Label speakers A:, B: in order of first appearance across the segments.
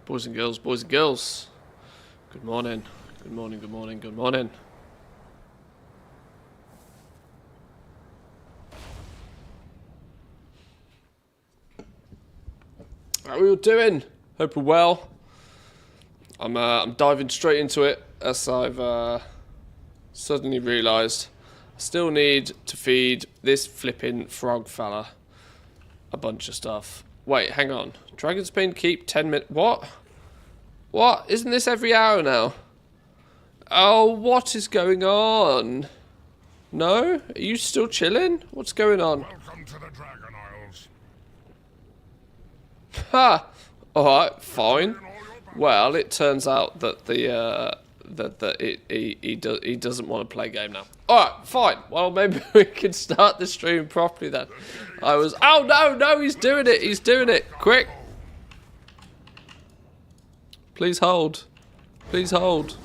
A: Boys and girls, boys and girls. Good morning. Good morning, good morning, good morning. How are we all doing? Hope we're well. I'm diving straight into it as I've suddenly realised I still need to feed this flipping frog fella a bunch of stuff. Wait, hang on. Dragonsbane keep 10 minutes. What? What? Isn't this every hour now? Oh, what is going on? No? Are you still chilling? What's going on?
B: Welcome to the Dragon Isles.
A: Ha! Alright, fine. Well, it turns out that he doesn't want to play game now. Alright, fine. Well, maybe we can start the stream properly then. Oh no, he's doing it. He's doing it. Quick. Please hold. Please hold.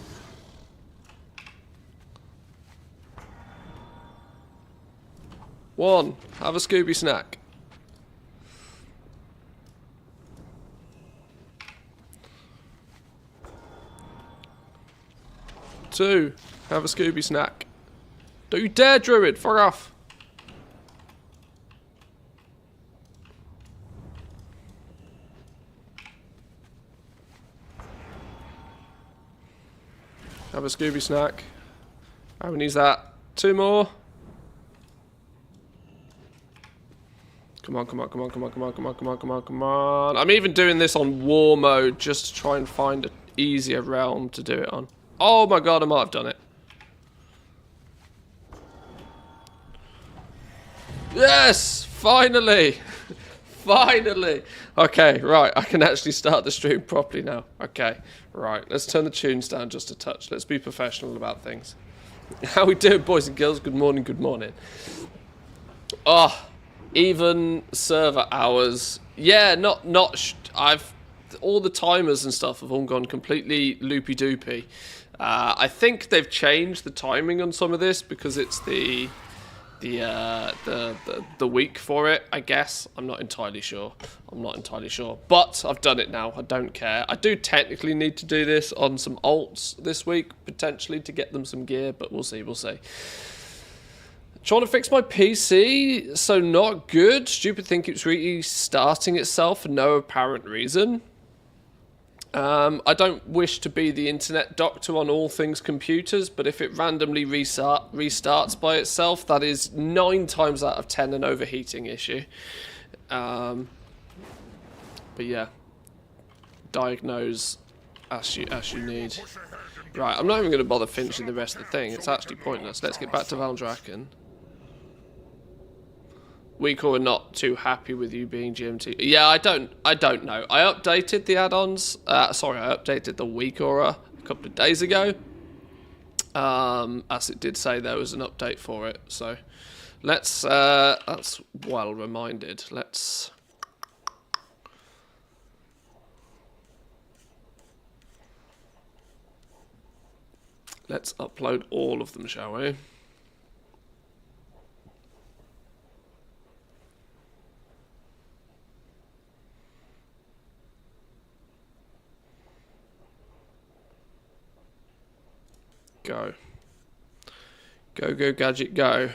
A: One, have a Scooby snack. Two, have a Scooby snack. Don't you dare, Druid, fuck off. Have a Scooby snack. How many is that? Two more. Come on, come on, come on, come on, come on, come on, come on, come on, come on. I'm even doing this on war mode just to try and find an easier realm to do it on. Oh my god, I might have done it. Yes! Finally! Finally! Okay, right, I can actually start the stream properly now. Okay, right, let's turn the tunes down just a touch. Let's be professional about things. How we doing, boys and girls? Good morning, good morning. Oh, even server hours. Yeah, I've all the timers and stuff have all gone completely loopy doopy. I think they've changed the timing on some of this because it's the week for it, I guess. I'm not entirely sure. But I've done it now. I don't care. I do technically need to do this on some alts this week, potentially, to get them some gear, but we'll see, we'll see. Trying to fix my PC, so not good. Stupid thing keeps restarting itself for no apparent reason. I don't wish to be the internet doctor on all things computers, but if it randomly restarts by itself, that is 9 times out of 10 an overheating issue. But yeah, diagnose as you need. Right, I'm not even going to bother finishing the rest of the thing. It's actually pointless. Let's get back to Valdraken. Weak or not too happy with you being GMT. Yeah, I don't know. I updated the add-ons. I updated the weak aura a couple of days ago. As it did say there was an update for it. So let's that's well reminded. Let's upload all of them, shall we? Go. Go, go, gadget, go.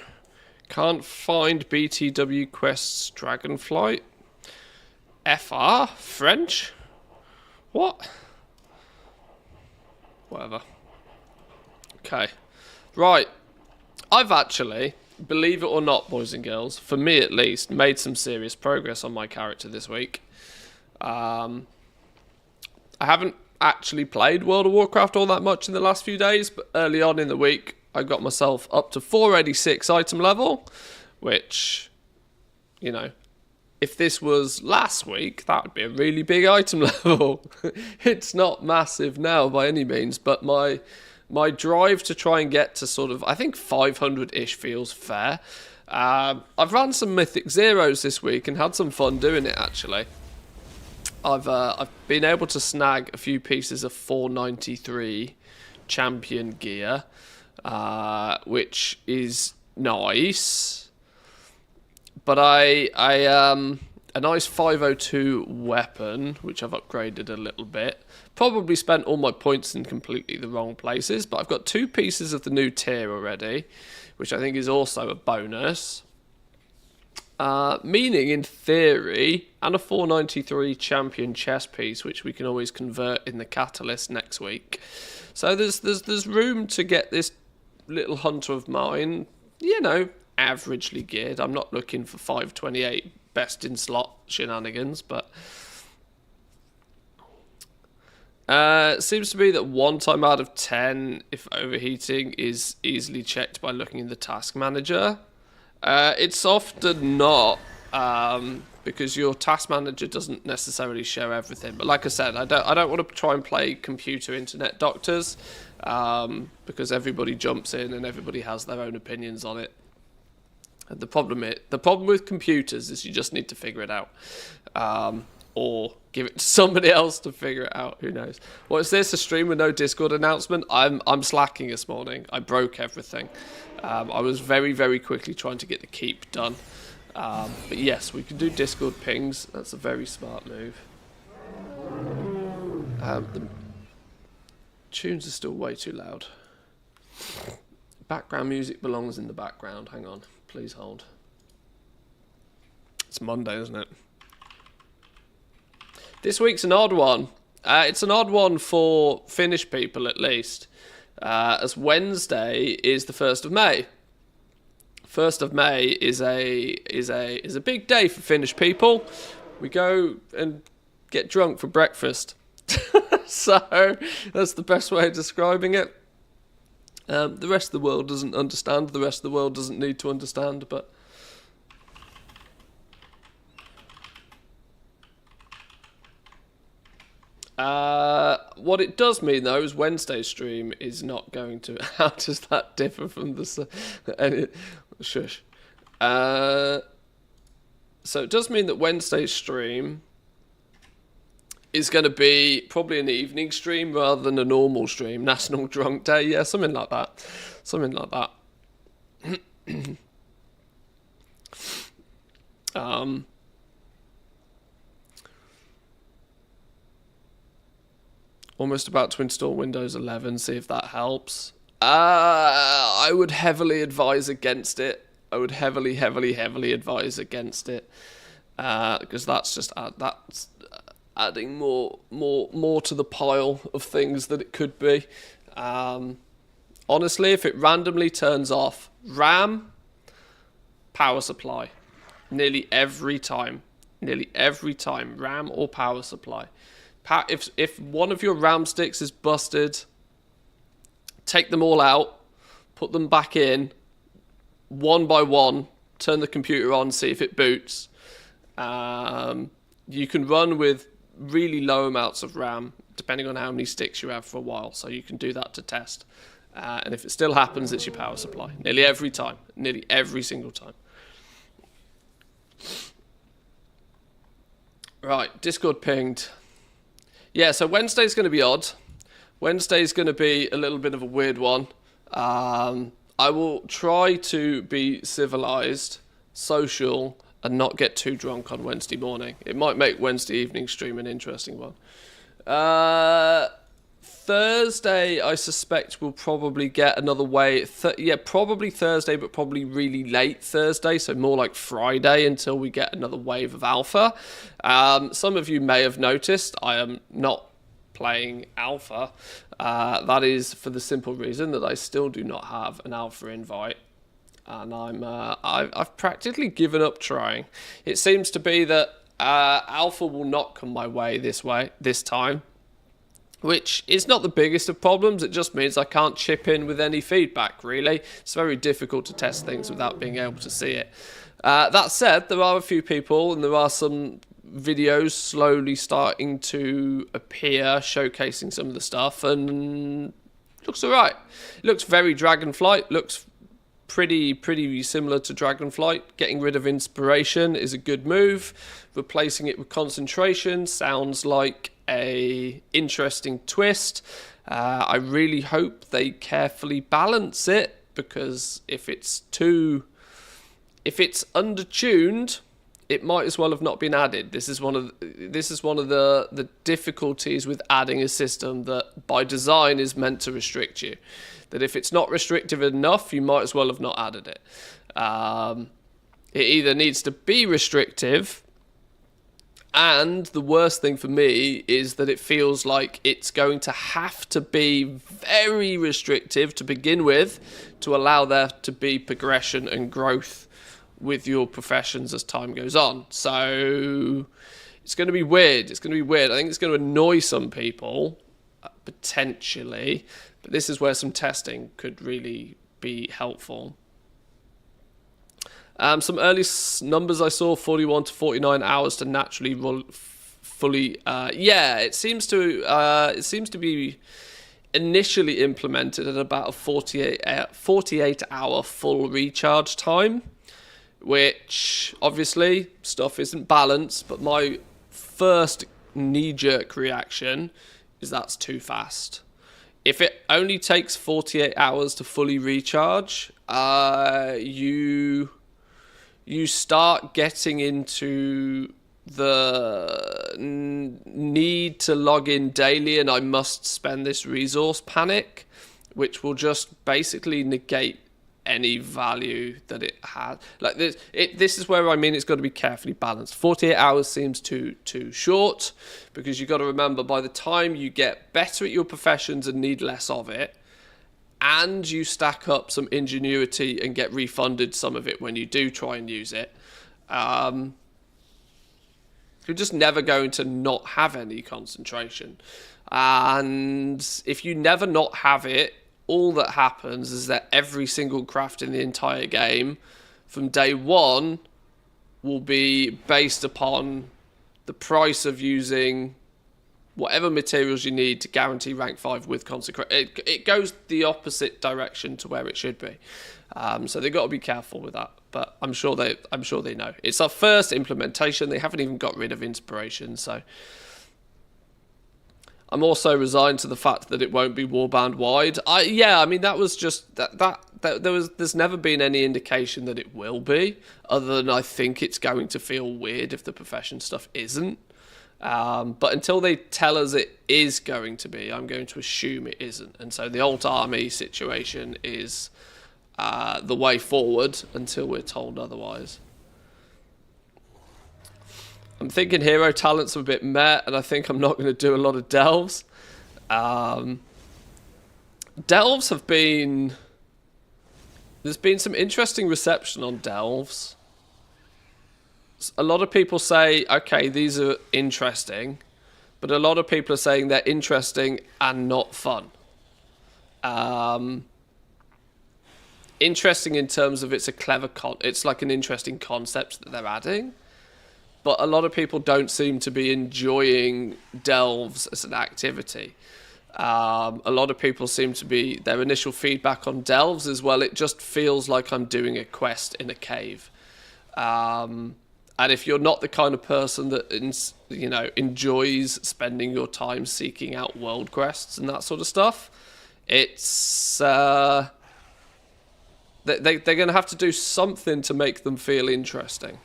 A: Can't find BTW Quest's Dragonflight. FR? French? What? Whatever. Okay. Right. I've actually, believe it or not, boys and girls, for me at least, made some serious progress on my character this week. I haven't actually played World of Warcraft all that much in the last few days, but early on in the week I got myself up to 486 item level, which, you know, if this was last week, that would be a really big item level. It's not massive now by any means, but my drive to try and get to sort of, I think 500-ish feels fair. I've run some Mythic Zeros this week and had some fun doing it, actually. I've been able to snag a few pieces of 493 champion gear, which is nice. But I a nice 502 weapon, which I've upgraded a little bit. Probably spent all my points in completely the wrong places, but I've got 2 pieces of the new tier already, which I think is also a bonus. Meaning, in theory, and a 493 champion chess piece, which we can always convert in the catalyst next week. So there's room to get this little hunter of mine, you know, averagely geared. I'm not looking for 528 best in slot shenanigans, but it seems to be that 1 time out of 10, if overheating, is easily checked by looking in the task manager. It's often not, because your task manager doesn't necessarily show everything. But like I said, I don't want to try and play computer internet doctors, because everybody jumps in and everybody has their own opinions on it. And the problem with computers is you just need to figure it out, or give it to somebody else to figure it out. Who knows? What is this? A stream with no Discord announcement? I'm slacking this morning. I broke everything. I was very, very quickly trying to get the keep done. But yes, we can do Discord pings. That's a very smart move. The tunes are still way too loud. Background music belongs in the background. Hang on. Please hold. It's Monday, isn't it? This week's an odd one. It's an odd one for Finnish people, at least, as Wednesday is the 1st of May. 1st of May is a big day for Finnish people. We go and get drunk for breakfast. So that's the best way of describing it. The rest of the world doesn't understand. The rest of the world doesn't need to understand, but what it does mean, though, is Wednesday's stream is not going to... How does that differ from the... Shush. So it does mean that Wednesday's stream is going to be probably an evening stream rather than a normal stream. National Drunk Day, yeah, something like that. Something like that. Almost about to install Windows 11, see if that helps. I would heavily advise against it. I would heavily advise against it. Because that's just that's adding more to the pile of things that it could be. Honestly, if it randomly turns off RAM, power supply, nearly every time, RAM or power supply. If one of your RAM sticks is busted, take them all out, put them back in, one by one, turn the computer on, see if it boots. You can run with really low amounts of RAM, depending on how many sticks you have for a while, so you can do that to test. And if it still happens, it's your power supply. Nearly every time. Nearly every single time. Right, Discord pinged. Yeah, so Wednesday's going to be odd. Wednesday's going to be a little bit of a weird one. I will try to be civilized, social, and not get too drunk on Wednesday morning. It might make Wednesday evening stream an interesting one. Thursday, I suspect we'll probably get another wave. Yeah, probably Thursday, but probably really late Thursday, so more like Friday until we get another wave of alpha. Some of you may have noticed I am not playing alpha. That is for the simple reason that I still do not have an alpha invite. And I've practically given up trying. It seems to be that alpha will not come my way this time, which is not the biggest of problems. It just means I can't chip in with any feedback, really. It's very difficult to test things without being able to see it. That said, there are a few people and there are some videos slowly starting to appear showcasing some of the stuff, and it looks alright. It looks very Dragonflight, looks pretty similar to Dragonflight. Getting rid of inspiration is a good move. Replacing it with concentration sounds like a interesting twist. I really hope they carefully balance it, because if it's undertuned, it might as well have not been added. This is one of the difficulties with adding a system that by design is meant to restrict you. That if it's not restrictive enough, you might as well have not added it. It either needs to be restrictive, and the worst thing for me is that it feels like it's going to have to be very restrictive to begin with to allow there to be progression and growth with your professions as time goes on. So it's going to be weird. I think it's going to annoy some people, potentially, but this is where some testing could really be helpful. Some early numbers I saw, 41 to 49 hours to naturally fully. It seems to be initially implemented at about a 48 hour full recharge time, which obviously stuff isn't balanced. But my first knee-jerk reaction is that's too fast. If it only takes 48 hours to fully recharge, you start getting into the need to log in daily and I must spend this resource panic, which will just basically negate any value that it has. Like this is where I mean it's got to be carefully balanced. 48 hours seems too short, because you've got to remember, by the time you get better at your professions and need less of it, and you stack up some ingenuity and get refunded some of it when you do try and use it, you're just never going to not have any concentration. And if you never not have it, all that happens is that every single craft in the entire game from day one will be based upon the price of using whatever materials you need to guarantee rank 5 with consecration. It goes the opposite direction to where it should be. So they've got to be careful with that. But I'm sure they know. It's our first implementation. They haven't even got rid of inspiration. So I'm also resigned to the fact that it won't be warband wide. That was just there's never been any indication that it will be, other than I think it's going to feel weird if the profession stuff isn't. But until they tell us it is going to be, I'm going to assume it isn't. And so the alt army situation is the way forward until we're told otherwise. I'm thinking hero talents are a bit meh, and I think I'm not going to do a lot of delves. Delves have been... There's been some interesting reception on delves. A lot of people say, okay, these are interesting, but a lot of people are saying they're interesting and not fun. Interesting in terms of it's a clever it's like an interesting concept that they're adding, but a lot of people don't seem to be enjoying delves as an activity. A lot of people seem to be, their initial feedback on delves is, well, it just feels like I'm doing a quest in a cave. And if you're not the kind of person that enjoys spending your time seeking out world quests and that sort of stuff, it's they're going to have to do something to make them feel interesting,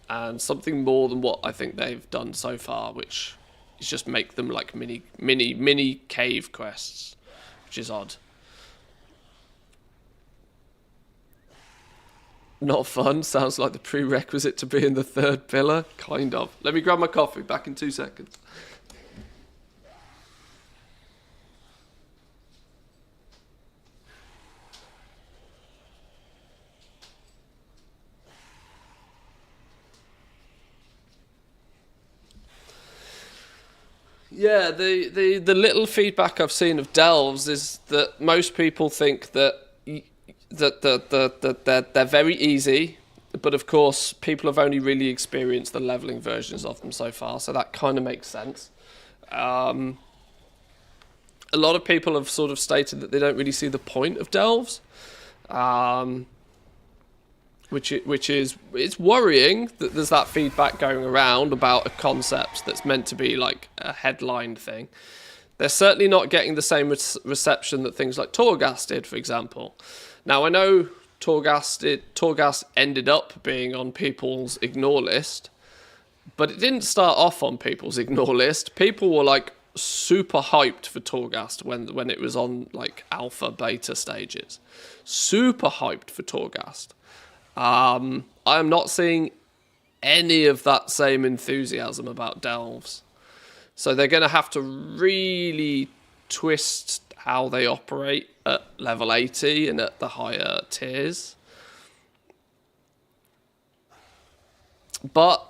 A: and something more than what I think they've done so far, which is just make them like mini cave quests, which is odd. Not fun. Sounds like the prerequisite to being the third pillar. Kind of. Let me grab my coffee. Back in 2 seconds. Yeah, the little feedback I've seen of delves is that most people think that they're very easy, but of course people have only really experienced the leveling versions of them so far, so that kind of makes sense. A lot of people have sort of stated that they don't really see the point of delves, which is it's worrying that there's that feedback going around about a concept that's meant to be like a headline thing. They're certainly not getting the same reception that things like Torghast did, for example. Now, I know Torghast ended up being on people's ignore list, but it didn't start off on people's ignore list. People were like super hyped for Torghast when it was on like alpha beta stages. Super hyped for Torghast. I am not seeing any of that same enthusiasm about Delves. So they're going to have to really twist how they operate at level 80 and at the higher tiers. But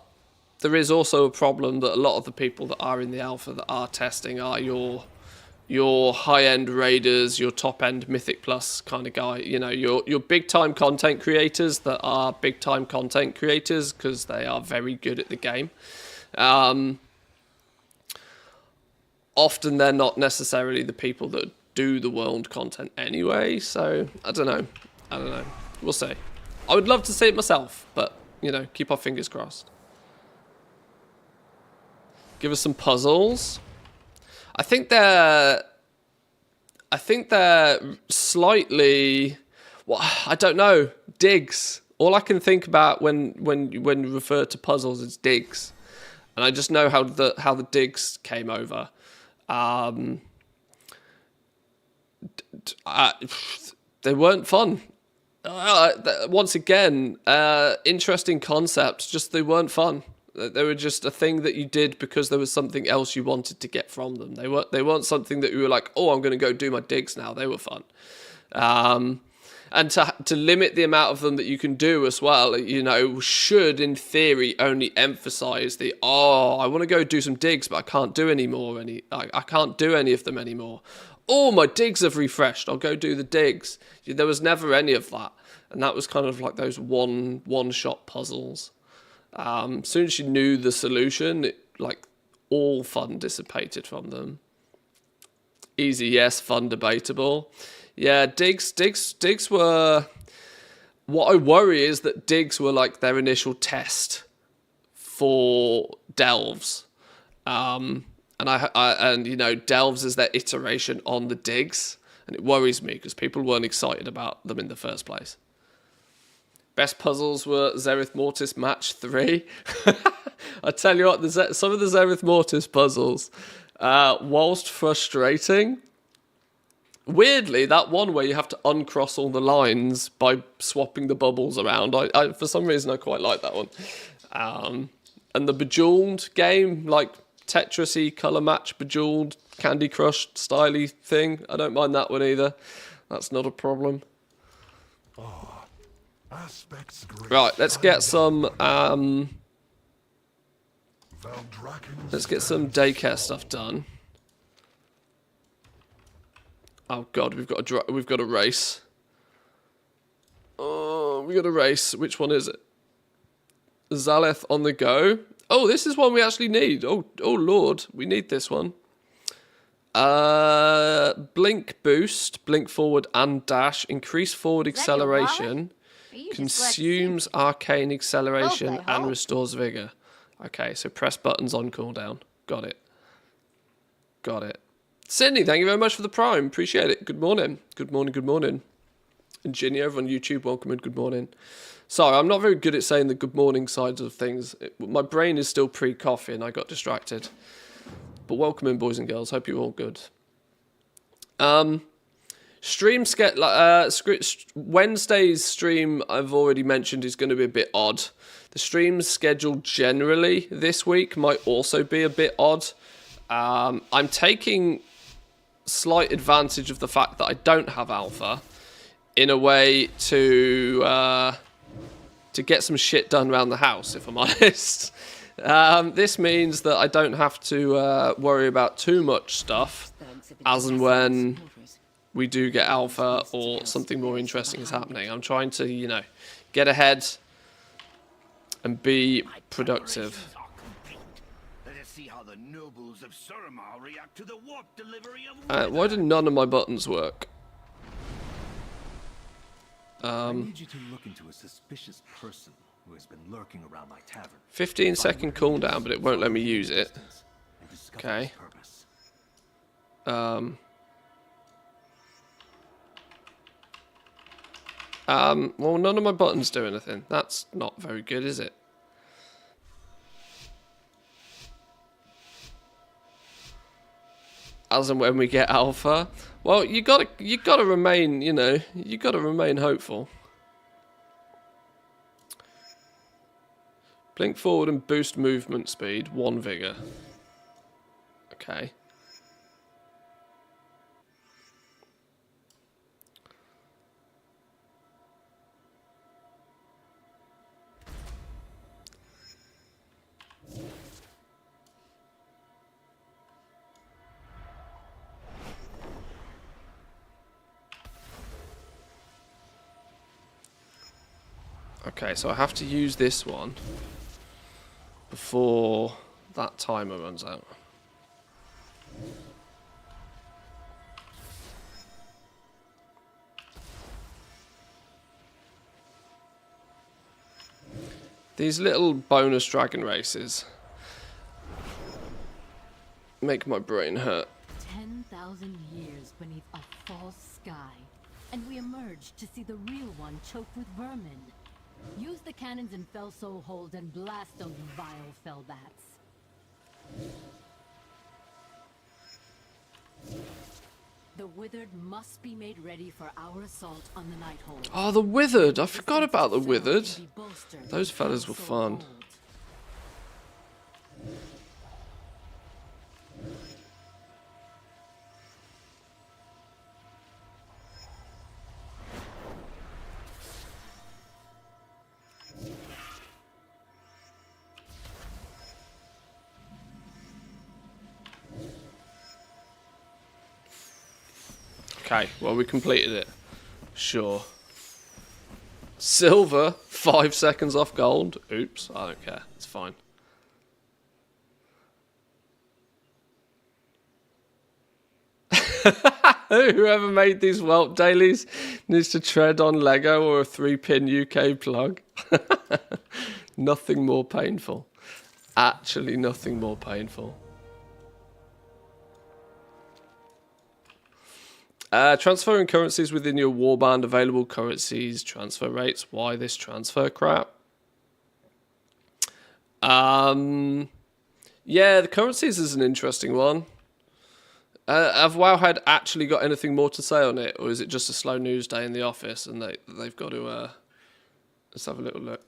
A: there is also a problem that a lot of the people that are in the alpha that are testing are your high-end raiders, your top-end Mythic Plus kind of guy, you know, your big-time content creators that are big-time content creators because they are very good at the game. Often they're not necessarily the people that do the world content anyway, so I don't know. We'll see. I would love to see it myself, but, you know, keep our fingers crossed. Give us some puzzles. I think they're slightly, well, I don't know, digs. All I can think about when you refer to puzzles is digs, and I just know how the digs came over. They weren't fun. Once again, interesting concepts. Just they weren't fun. They were just a thing that you did because there was something else you wanted to get from them. They weren't something that you were like, oh, I'm going to go do my digs now. They were fun. And to limit the amount of them that you can do as well, you know, should in theory only emphasize I want to go do some digs, but I can't do I can't do any of them anymore. Oh, my digs have refreshed. I'll go do the digs. There was never any of that. And that was kind of like those one-shot puzzles. As soon as you knew the solution, all fun dissipated from them. Easy, yes. Fun, debatable. Yeah, digs were... What I worry is that digs were like their initial test for delves. And you know, delves is their iteration on the digs. And it worries me because people weren't excited about them in the first place. Best puzzles were Zereth Mortis Match 3. I tell you what, some of the Zereth Mortis puzzles, whilst frustrating, weirdly, that one where you have to uncross all the lines by swapping the bubbles around, I for some reason I quite like that one. And the Bejeweled game, like Tetris-y, colour match, Bejeweled, Candy Crush styly thing, I don't mind that one either. That's not a problem. Right, let's get some daycare stuff done. Oh god, we've got a race. Oh, we got a race. Which one is it? Zaleth on the go. Oh, this is one we actually need. Oh lord, we need this one. Blink boost, blink forward and dash, increase forward acceleration. Consumes arcane acceleration and restores vigor. Okay, so press buttons on cooldown. Got it. Sydney, thank you very much for the prime. Appreciate it. Good morning. Good morning. And Ginny over on YouTube, welcome and good morning. Sorry, I'm not very good at saying the good morning sides of things. My brain is still pre-coffee and I got distracted. But welcome in, boys and girls. Hope you're all good. Wednesday's stream, I've already mentioned, is going to be a bit odd. The streams scheduled generally this week might also be a bit odd. I'm taking slight advantage of the fact that I don't have alpha in a way to get some shit done around the house, if I'm honest. This means that I don't have to worry about too much stuff as and when we do get alpha or something more interesting is happening. I'm trying to, you know, get ahead and be productive. Why did none of my buttons work?
C: I need you to look into a suspicious person who has been lurking around my tavern.
A: 15-second cooldown, but it won't let me use it. Okay. Well, none of my buttons do anything. That's not very good, is it? As and when we get alpha. Well, you gotta remain, you gotta remain hopeful. Blink forward and boost movement speed, 1 vigor. Okay. Okay, so I have to use this one before that timer runs out. These little bonus dragon races make my brain hurt.
D: 10,000 years beneath a false sky, and we emerged to see the real one choked with vermin. Use the cannons in Felso Hold and blast those vile fellbats. The Withered must be made ready for our assault on the Nighthold.
A: Oh, the Withered! I forgot about the Withered. Those fellas were fun. Okay, well, we completed it. Sure. Silver, 5 seconds off gold. Oops, I don't care. It's fine. Whoever made these Whelp dailies needs to tread on Lego or a 3-pin UK plug. Nothing more painful. Actually, nothing more painful. Transferring currencies within your warband, available currencies, transfer rates. Why this transfer crap? Yeah, the currencies is an interesting one. Have Wowhead actually got anything more to say on it, or is it just a slow news day in the office and they've got to... let's have a little look.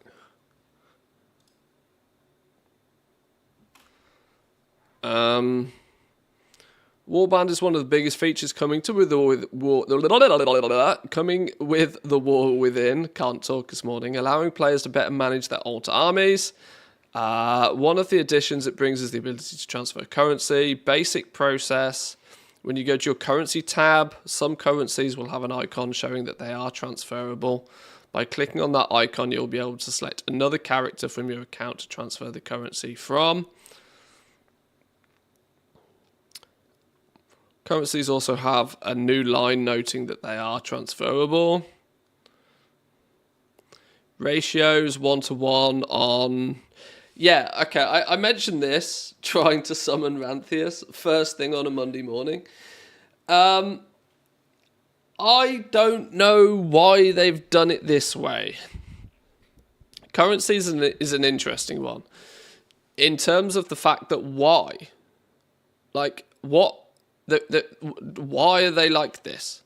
A: Warband is one of the biggest features coming with the War Within. Can't talk this morning. Allowing players to better manage their altar armies. One of the additions it brings is the ability to transfer currency. Basic process. When you go to your currency tab, some currencies will have an icon showing that they are transferable. By clicking on that icon, you'll be able to select another character from your account to transfer the currency from. Currencies also have a new line noting that they are transferable. Ratios 1-to-1 on... Yeah, okay, I mentioned this, trying to summon Ranthius, first thing on a Monday morning. I don't know why they've done it this way. Currencies is an interesting one. In terms of the fact that why? Like, what... why are they like this?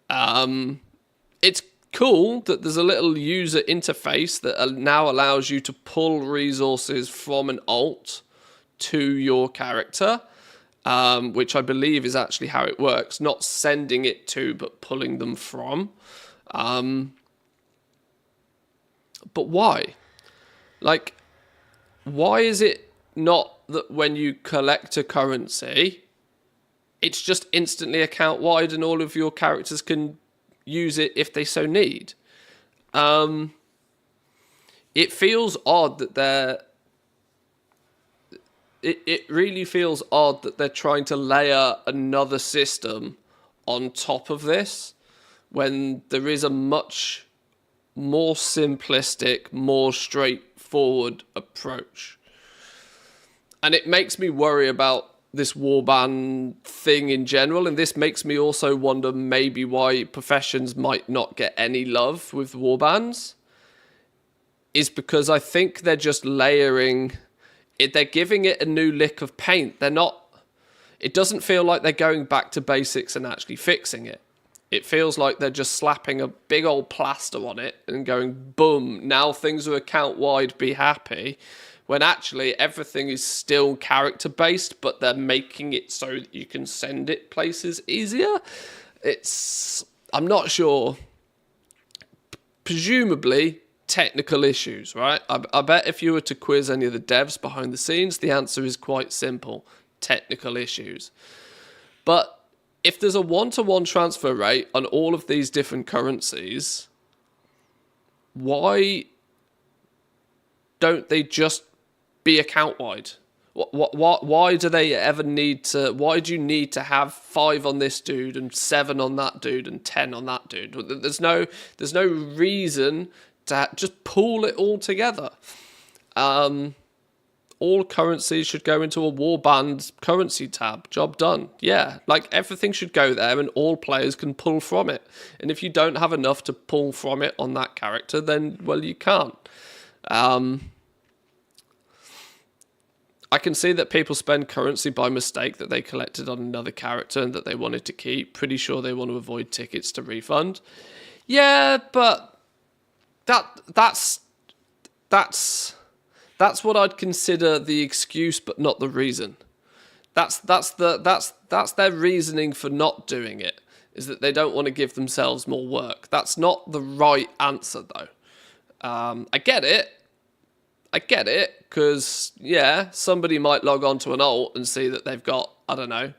A: It's cool that there's a little user interface that now allows you to pull resources from an alt to your character, which I believe is actually how it works. Not sending it to, but pulling them from. But why? Like, why is it not that when you collect a currency... it's just instantly account wide and all of your characters can use it if they so need? It feels odd that they're... It really feels odd that they're trying to layer another system on top of this when there is a much more simplistic, more straightforward approach. And it makes me worry about this warband thing in general, and this makes me also wonder maybe why professions might not get any love with warbands, is because I think they're just layering it. They're giving it a new lick of paint. They're not. It doesn't feel like they're going back to basics and actually fixing it. It feels like they're just slapping a big old plaster on it and going, boom, now things are account wide, be happy. When actually everything is still character based, but they're making it so that you can send it places easier. I'm not sure. Presumably technical issues, right? I bet if you were to quiz any of the devs behind the scenes, the answer is quite simple. Technical issues. But if there's a 1-to-1 transfer rate on all of these different currencies, why don't they just be account wide? Why do they ever need to? Why do you need to have 5 on this dude and 7 on that dude and 10 on that dude? There's no reason to just pool it all together. All currencies should go into a warband currency tab. Job done. Yeah, like everything should go there and all players can pull from it. And if you don't have enough to pull from it on that character, then, well, you can't. I can see that people spend currency by mistake that they collected on another character and that they wanted to keep. Pretty sure they want to avoid tickets to refund. Yeah, but that's what I'd consider the excuse, but not the reason. That's their reasoning for not doing it, is that they don't want to give themselves more work. That's not the right answer, though. I get it, because, yeah, somebody might log on to an alt and see that they've got, I don't know,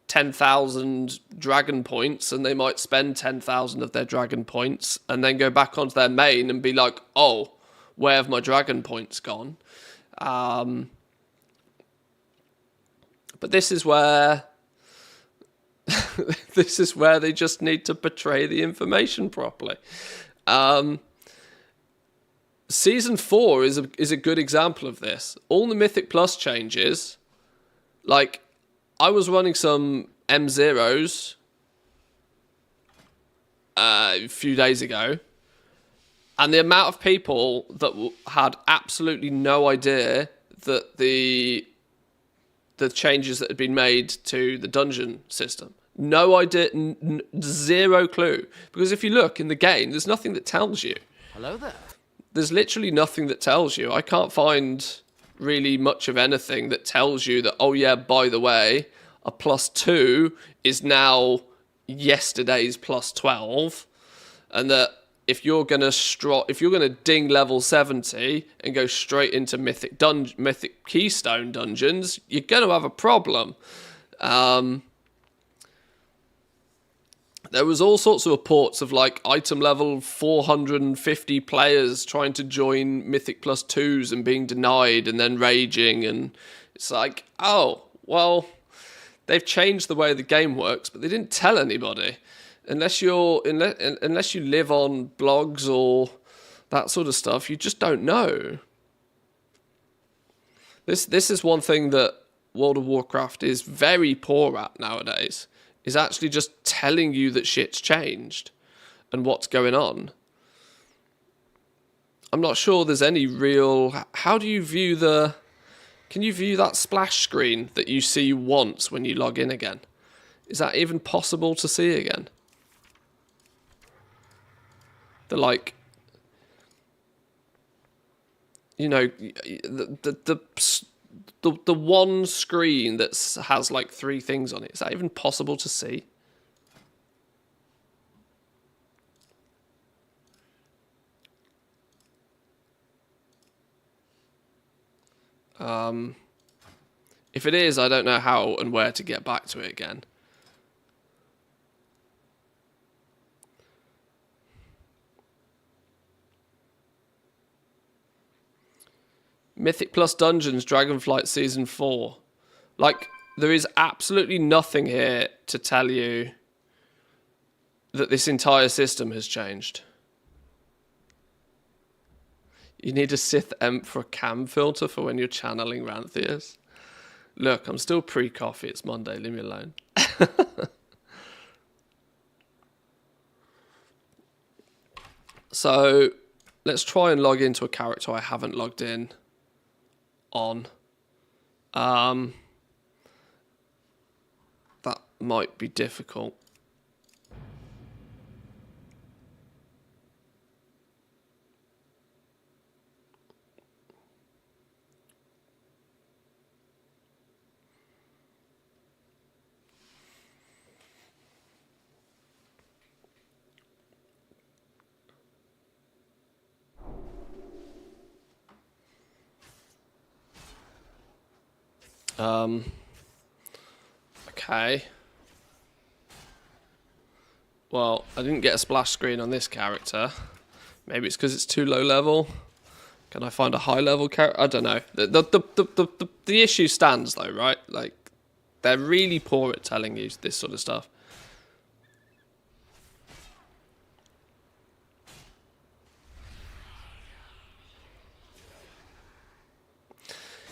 A: 10,000 dragon points, and they might spend 10,000 of their dragon points and then go back onto their main and be like, oh, where have my dragon points gone? But this is where they just need to portray the information properly. Season 4 is a good example of this. All the Mythic Plus changes, like, I was running some M0s a few days ago, and the amount of people that had absolutely no idea that the changes that had been made to the dungeon system. No idea, zero clue. Because if you look in the game, there's nothing that tells you.
E: Hello there.
A: There's literally nothing that tells you. I can't find really much of anything that tells you that, oh yeah, by the way, a +2 is now yesterday's +12, and that if you're gonna ding level 70 and go straight into mythic keystone dungeons, you're gonna have a problem. There was all sorts of reports of like item level 450 players trying to join Mythic +2s and being denied and then raging, and it's like, oh, well, they've changed the way the game works, but they didn't tell anybody. Unless you live on blogs or that sort of stuff, you just don't know. This is one thing that World of Warcraft is very poor at nowadays, is actually just telling you that shit's changed and what's going on. I'm not sure there's any real... How do you view the... Can you view that splash screen that you see once when you log in again? Is that even possible to see again? The, like... You know, the one screen that has like 3 things on it. Is that even possible to see? If it is, I don't know how and where to get back to it again. Mythic Plus Dungeons, Dragonflight Season 4. Like, there is absolutely nothing here to tell you that this entire system has changed. You need a Sith Emp for a cam filter for when you're channeling Ranthias. Look, I'm still pre-coffee. It's Monday. Leave me alone. So let's try and log into a character I haven't logged in on. That might be difficult. Okay. Well, I didn't get a splash screen on this character. Maybe it's because it's too low level. Can I find a high level character? I don't know. The issue stands though, right? Like, they're really poor at telling you this sort of stuff.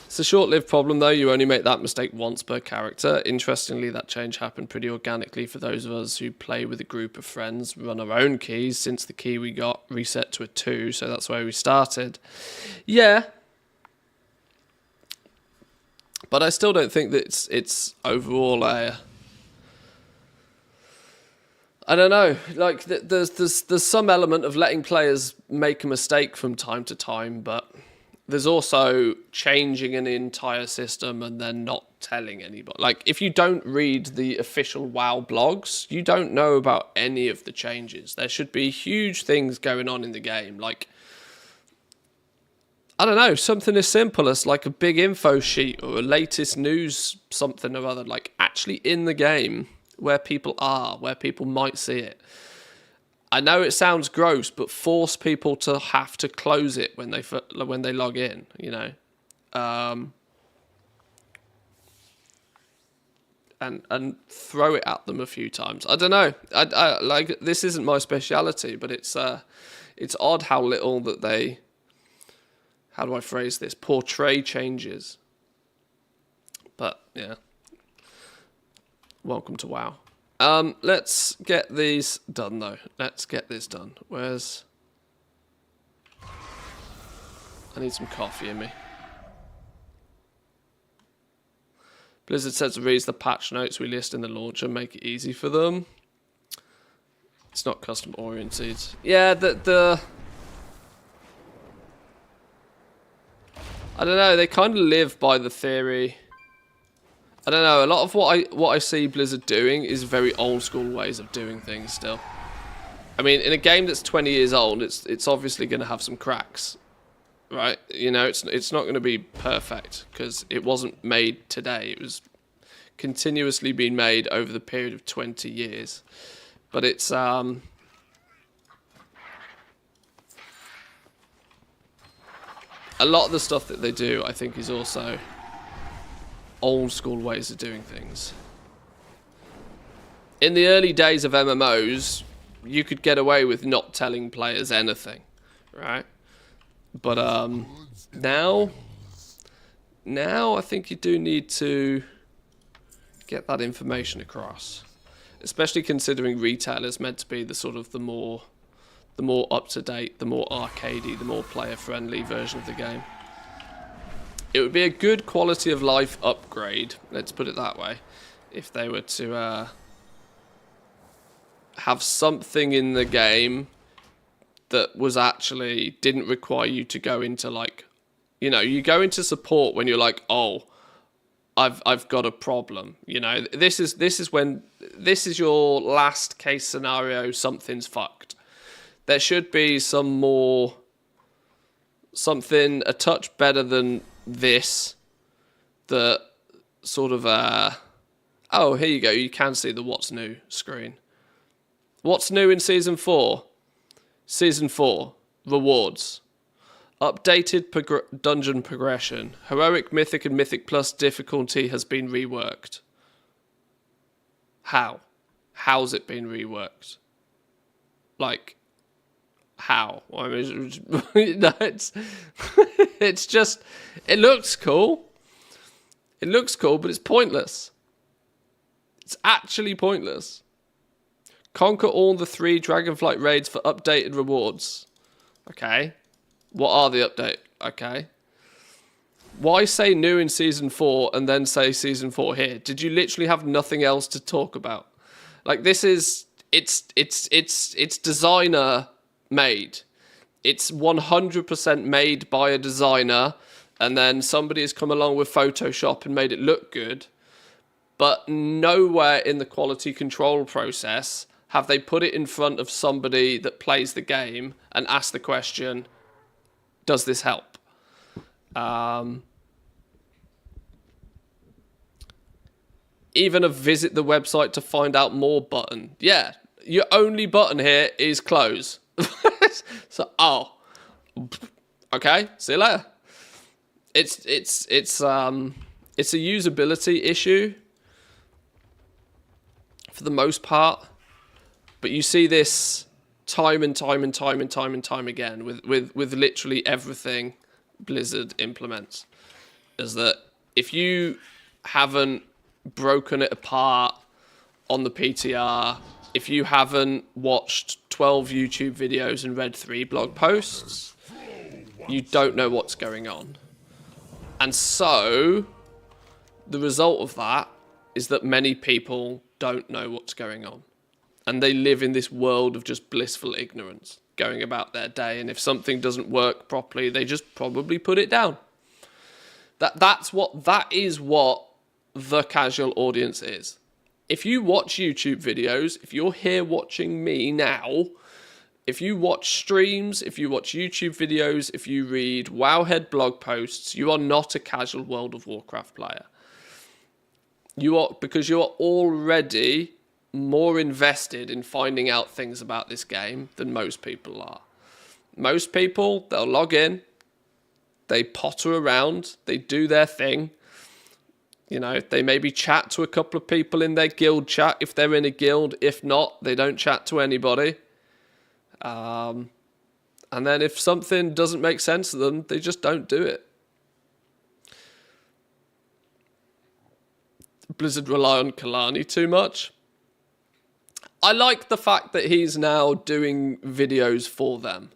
A: It's a short-lived problem, though. You only make that mistake once per character. Interestingly, that change happened pretty organically for those of us who play with a group of friends, run our own keys, since the key we got reset to a 2, so that's where we started. Yeah. But I still don't think that it's overall a... I don't know. Like, there's some element of letting players make a mistake from time to time, but... There's also changing an entire system and then not telling anybody. Like, if you don't read the official WoW blogs, you don't know about any of the changes. There should be huge things going on in the game. Like, I don't know, something as simple as like a big info sheet or a latest news something or other, like actually in the game where people are, where people might see it. I know it sounds gross, but force people to have to close it when they log in, you know, and throw it at them a few times. I don't know. I like, this isn't my speciality, but it's odd how little that they, how do I phrase this, portray changes. But yeah, welcome to WoW. Let's get these done, though. Let's get this done. Where's... I need some coffee in me. Blizzard said to read the patch notes we list in the launcher, make it easy for them. It's not custom oriented. Yeah, the... I don't know, they kind of live by the theory... I don't know, a lot of what I see Blizzard doing is very old school ways of doing things still. I mean, in a game that's 20 years old, it's obviously going to have some cracks, right? You know, it's not going to be perfect because it wasn't made today. It was continuously being made over the period of 20 years. But it's a lot of the stuff that they do, I think, is also old school ways of doing things. In the early days of MMOs, you could get away with not telling players anything, right? But now I think you do need to get that information across, especially considering retail is meant to be the sort of the more up to date, the more arcadey, the more player friendly version of the game. It would be a good quality of life upgrade, let's put it that way, if they were to have something in the game that was actually, didn't require you to go into, like, you know, you go into support when you're like, oh, I've got a problem, you know, this is your last case scenario, something's fucked. There should be something a touch better than this, that sort of oh, here you go, you can see the what's new screen. What's new in season 4? Season 4 rewards, updated dungeon progression, heroic, mythic and mythic plus difficulty has been reworked. How's it been reworked? Like, how? I mean, no, it's just, it looks cool. It looks cool, but it's pointless. It's actually pointless. Conquer all the 3 Dragonflight raids for updated rewards. Okay. What are the update? Okay. Why say new in Season 4 and then say Season 4 here? Did you literally have nothing else to talk about? Like, this is... It's designer made. It's 100% made by a designer, and then somebody has come along with Photoshop and made it look good. But nowhere in the quality control process have they put it in front of somebody that plays the game and asked the question, does this help? Even a visit the website to find out more button. Yeah, your only button here is close. So, okay, see you later. It's a usability issue for the most part, but you see this time and time again with literally everything Blizzard implements. Is that if you haven't broken it apart on the PTR, if you haven't watched 12 YouTube videos and read 3 blog posts, you don't know what's going on. And so, the result of that is that many people don't know what's going on. And they live in this world of just blissful ignorance, going about their day. And if something doesn't work properly, they just probably put it down. That is what the casual audience is. If you watch YouTube videos, if you're here watching me now, if you watch streams, if you watch YouTube videos, if you read Wowhead blog posts, you are not a casual World of Warcraft player. You are, because you are already more invested in finding out things about this game than most people are. Most people, they'll log in, they potter around, they do their thing. You know, they maybe chat to a couple of people in their guild chat if they're in a guild. If not, they don't chat to anybody. And then if something doesn't make sense to them, they just don't do it. Blizzard rely on Kalani too much. I like the fact that he's now doing videos for them.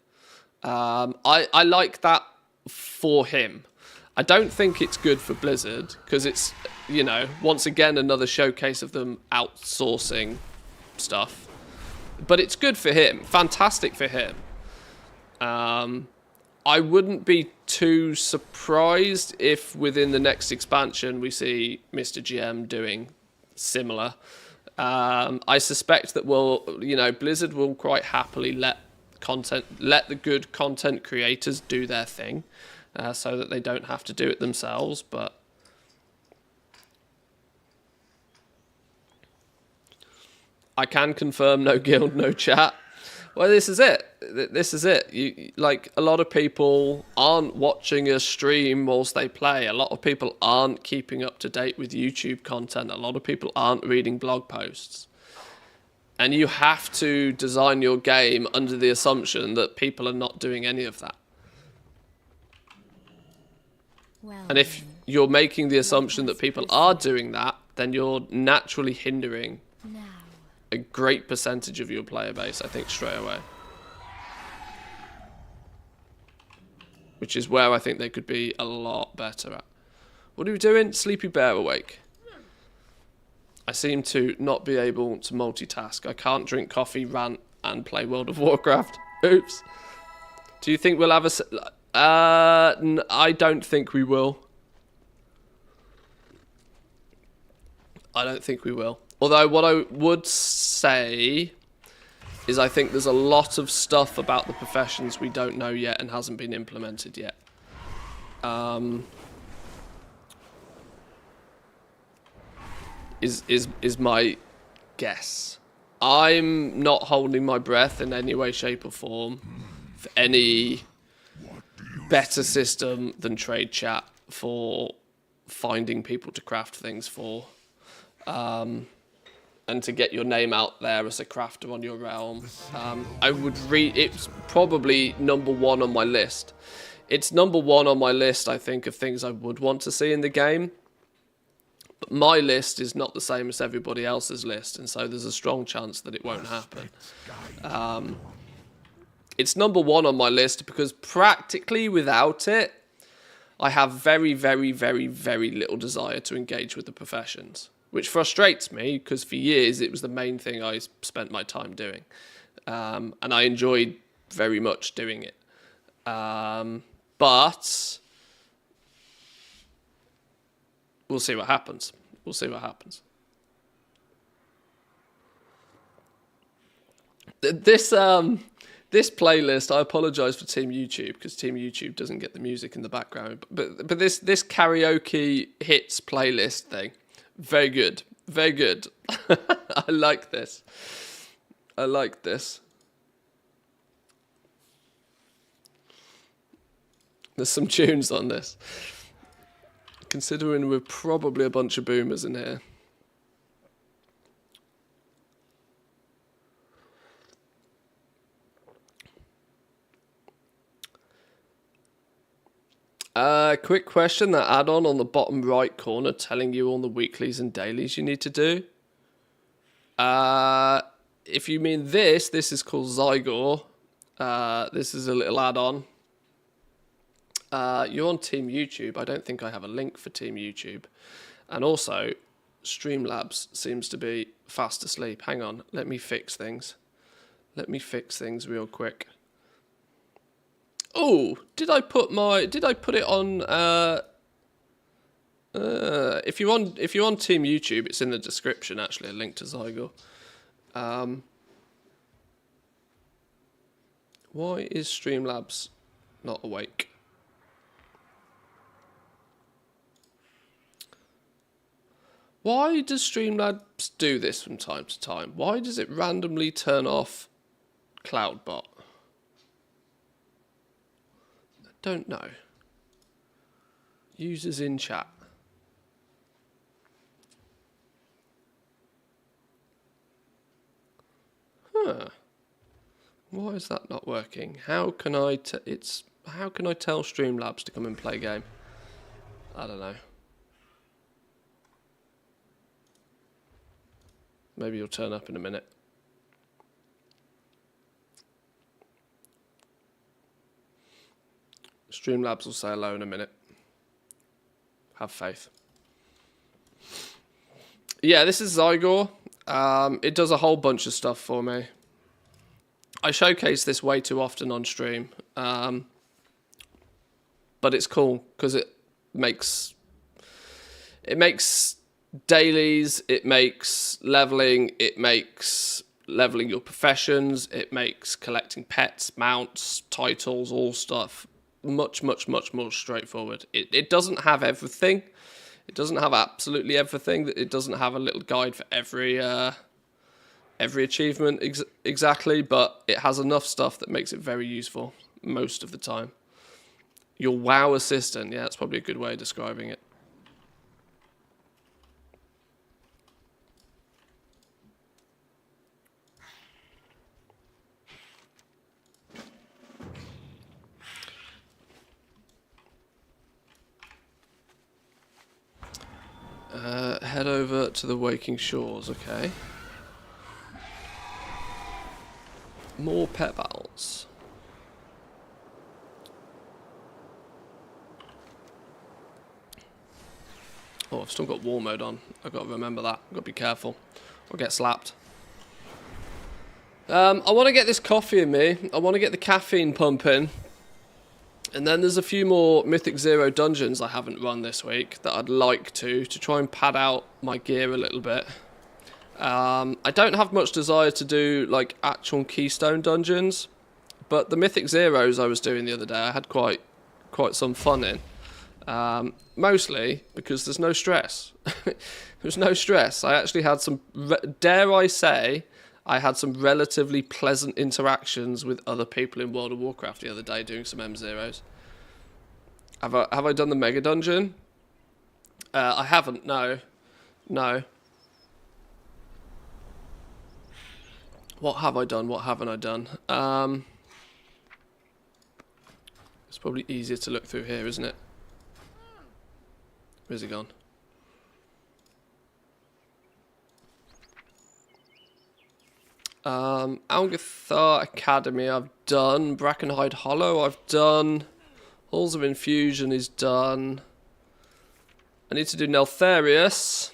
A: I like that for him. I don't think it's good for Blizzard because it's, you know, once again, another showcase of them outsourcing stuff. But it's good for him. Fantastic for him. I wouldn't be too surprised if within the next expansion we see Mr. GM doing similar. I suspect that Blizzard will quite happily let the good content creators do their thing. So that they don't have to do it themselves, but I can confirm no guild, no chat. Well, this is it. This is it. Like, a lot of people aren't watching a stream whilst they play. A lot of people aren't keeping up to date with YouTube content. A lot of people aren't reading blog posts. And you have to design your game under the assumption that people are not doing any of that. And if you're making the assumption that people are doing that, then you're naturally hindering a great percentage of your player base, I think, straight away. Which is where I think they could be a lot better at. What are we doing? Sleepy Bear awake. I seem to not be able to multitask. I can't drink coffee, rant, and play World of Warcraft. Oops. Do you think we'll have a... I don't think we will. I don't think we will. Although what I would say is I think there's a lot of stuff about the professions we don't know yet and hasn't been implemented yet. Is my guess. I'm not holding my breath in any way, shape or form for any better system than trade chat for finding people to craft things for, and to get your name out there as a crafter on your realm. I would it's probably #1 on my list. It's #1 on my list, I think, of things I would want to see in the game. But my list is not the same as everybody else's list, and so there's a strong chance that it won't happen. It's number 1 on my list because practically without it, I have very, very, very, very little desire to engage with the professions, which frustrates me because for years it was the main thing I spent my time doing. And I enjoyed very much doing it. But we'll see what happens. We'll see what happens. This playlist, I apologise for Team YouTube because Team YouTube doesn't get the music in the background. But this karaoke hits playlist thing, very good, very good. I like this. I like this. There's some tunes on this. Considering we're probably a bunch of boomers in here. Quick question, that add-on on the bottom right corner telling you all the weeklies and dailies you need to do. If you mean this is called Zygor. This is a little add-on. You're on Team YouTube. I don't think I have a link for Team YouTube. And also, Streamlabs seems to be fast asleep. Hang on, let me fix things. Let me fix things real quick. Oh, did I put it on if you're on Team YouTube, it's in the description actually, a link to Zygor. Why is Streamlabs not awake? Why does Streamlabs do this from time to time? Why does it randomly turn off CloudBot? Don't know. Users in chat. Huh. Why is that not working? How can I tell Streamlabs to come and play a game? I don't know. Maybe you'll turn up in a minute. Streamlabs will say hello in a minute. Have faith. Yeah, this is Zygor. It does a whole bunch of stuff for me. I showcase this way too often on stream. But it's cool because it makes dailies, it makes leveling, it makes leveling your professions, it makes collecting pets, mounts, titles, all stuff much, much, much more straightforward. It doesn't have everything. It doesn't have absolutely everything. It doesn't have a little guide for every achievement exactly, but it has enough stuff that makes it very useful most of the time. Your WoW assistant, yeah, that's probably a good way of describing it. Head over to the Waking Shores, okay. More pet battles. Oh, I've still got war mode on. I've got to remember that. I've got to be careful. I'll get slapped. I want to get this coffee in me. I want to get the caffeine pumping. And then there's a few more Mythic Zero dungeons I haven't run this week that I'd like to try and pad out my gear a little bit. I don't have much desire to do like actual Keystone dungeons, but the Mythic Zeros I was doing the other day I had quite some fun in. Mostly because there's no stress. There's no stress. I actually had some, dare I say, I had some relatively pleasant interactions with other people in World of Warcraft the other day doing some M0s. Have I done the Mega Dungeon? I haven't, no. No. What have I done? What haven't I done? It's probably easier to look through here, isn't it? Where's he gone? Algathar Academy I've done. Brackenhide Hollow I've done. Halls of Infusion is done. I need to do Neltharius.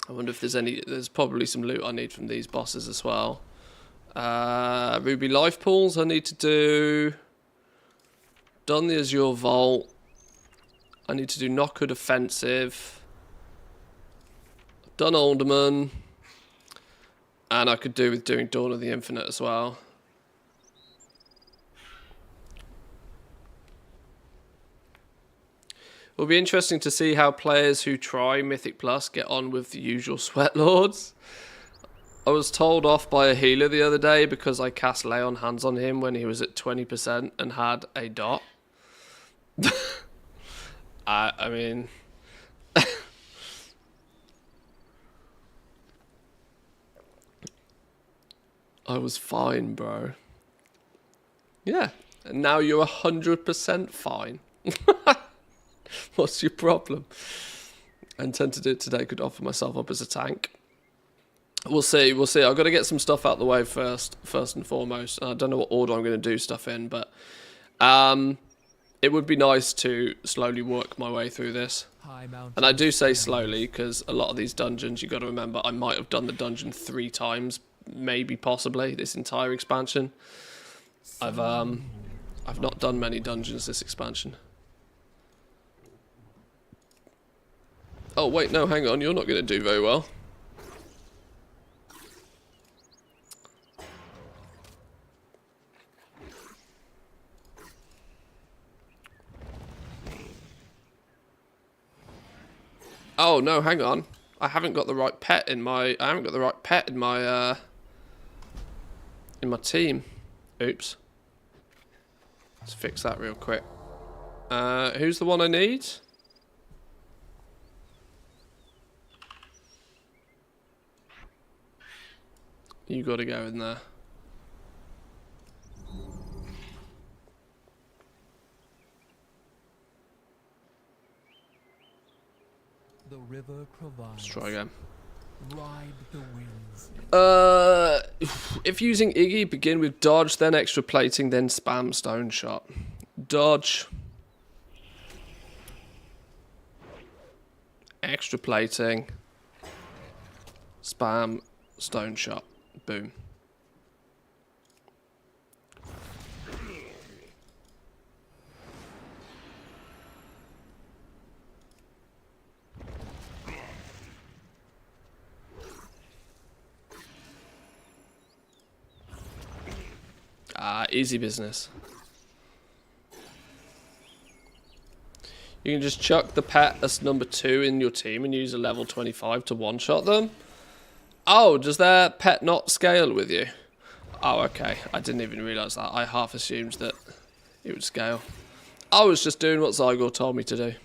A: I wonder if there's any... There's probably some loot I need from these bosses as well. Ruby Life Pools I need to do. Done the Azure Vault. I need to do Knocker Defensive. Done Alderman. And I could do with doing Dawn of the Infinite as well. It'll be interesting to see how players who try Mythic Plus get on with the usual Sweat Lords. I was told off by a healer the other day because I cast Lay on Hands on him when he was at 20% and had a dot. I mean... I was fine, bro. Yeah, and now you're 100% fine. What's your problem? I intend to do it today. Could offer myself up as a tank. We'll see. We'll see. I've got to get some stuff out the way first and foremost. I don't know what order I'm going to do stuff in, but it would be nice to slowly work my way through this. And I do say slowly because a lot of these dungeons, you got to remember, I might have done the dungeon 3 times, maybe possibly this entire expansion. I've not done many dungeons this expansion. Oh wait, no, hang on, you're not going to do very well. Oh no, hang on. I haven't got the right pet in my in my team. Oops. Let's fix that real quick. Who's the one I need? You got to go in there.
E: The river provides.
A: Let's try again.
E: Ride the winds.
A: If using Iggy, begin with dodge, then extra plating, then spam stone shot. Dodge. Extra plating. Spam stone shot. Boom. Easy business. You can just chuck the pet as number 2 in your team and use a level 25 to one-shot them. Oh, does their pet not scale with you? Oh, okay. I didn't even realise that. I half assumed that it would scale. I was just doing what Zygor told me to do.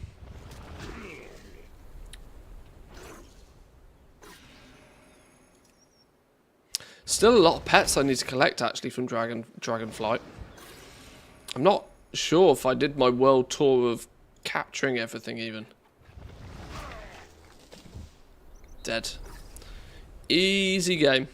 A: Still a lot of pets I need to collect, actually, from Dragonflight. I'm not sure if I did my world tour of capturing everything, even. Dead. Easy game.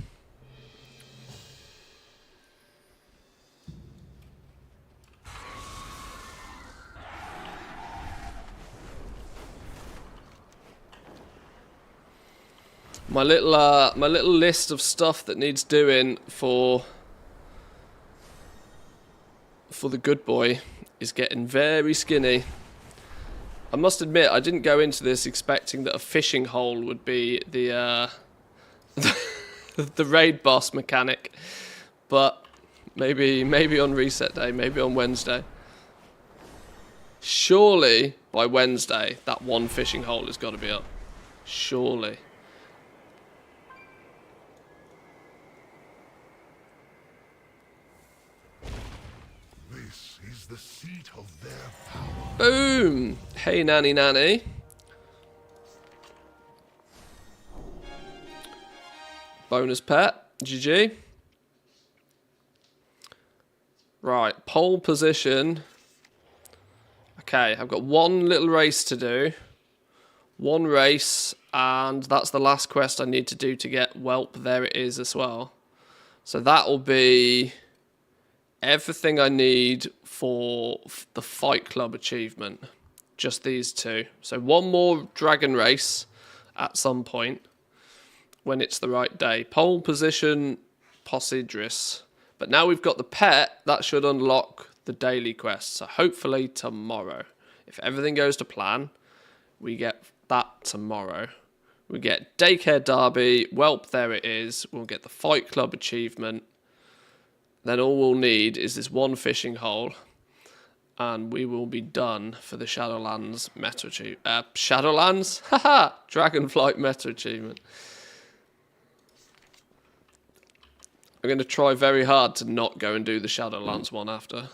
A: My little list of stuff that needs doing for the good boy is getting very skinny. I must admit, I didn't go into this expecting that a fishing hole would be the the raid boss mechanic, but maybe on reset day, maybe on Wednesday. Surely by Wednesday that one fishing hole has got to be up. Surely.
B: This is the seat of their power.
A: Boom! Hey, nanny, nanny. Bonus pet. GG. Right, pole position. Okay, I've got one little race to do. One race, and that's the last quest I need to do to get Whelp. There it is as well. So that'll be everything I need for the Fight Club achievement. Just these two. So one more dragon race at some point when it's the right day. Pole position, Posidris. But now we've got the pet, that should unlock the daily quest. So hopefully tomorrow. If everything goes to plan, we get that tomorrow. We get Daycare Derby, Whelp, there it is. We'll get the Fight Club achievement. Then all we'll need is this one fishing hole. And we will be done for the Shadowlands meta achievement. Shadowlands? Haha! Dragonflight meta achievement. I'm going to try very hard to not go and do the Shadowlands one after.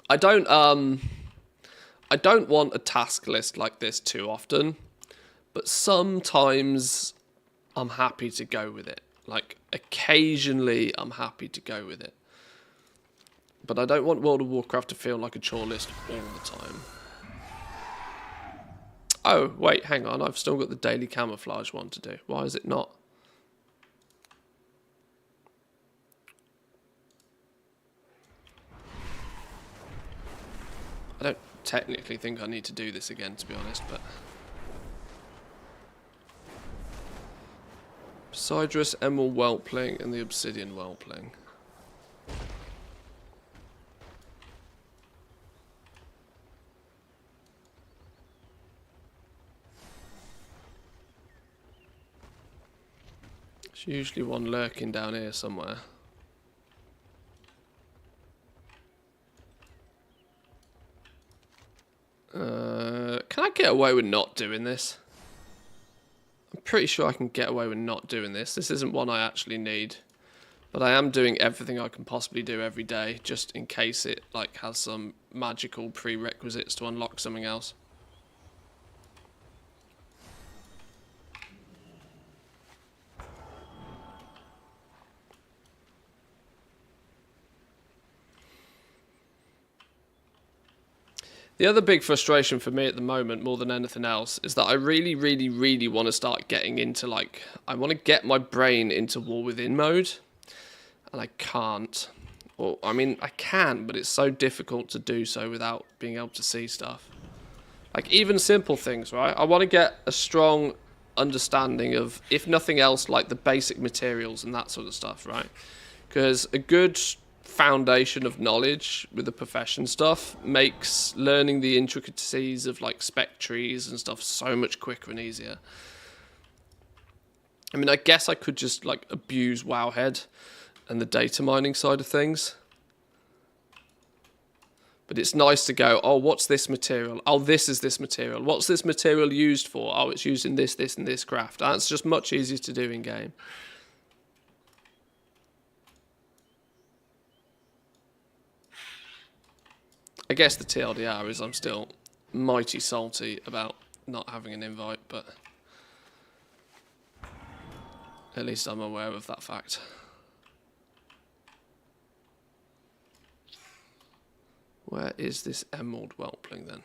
A: I don't want a task list like this too often, but sometimes I'm happy to go with it. Like, occasionally I'm happy to go with it. But I don't want World of Warcraft to feel like a chore list all the time. Oh, wait, hang on. I've still got the daily camouflage one to do. Why is it not? I don't technically think I need to do this again, to be honest, but... Posidris, Emerald Whelpling, and the Obsidian Whelpling. There's usually one lurking down here somewhere. Can I get away with not doing this? I'm pretty sure I can get away with not doing this. This isn't one I actually need. But I am doing everything I can possibly do every day, just in case it like has some magical prerequisites to unlock something else. The other big frustration for me at the moment, more than anything else, is that I really, really, really want to start getting into, like, I want to get my brain into War Within mode, and I can't. Or, I mean, I can, but it's so difficult to do so without being able to see stuff. Like, even simple things, right? I want to get a strong understanding of, if nothing else, like the basic materials and that sort of stuff, right? Because a good foundation of knowledge with the profession stuff makes learning the intricacies of like spec trees and stuff so much quicker and easier. I mean, I guess I could just like abuse Wowhead and the data mining side of things, but it's nice to go, oh, what's this material? Oh, this is this material. What's this material used for? Oh, it's used in this, this, and this craft. That's just much easier to do in game. I guess the TLDR is I'm still mighty salty about not having an invite, but at least I'm aware of that fact. Where is this Emerald Whelpling then?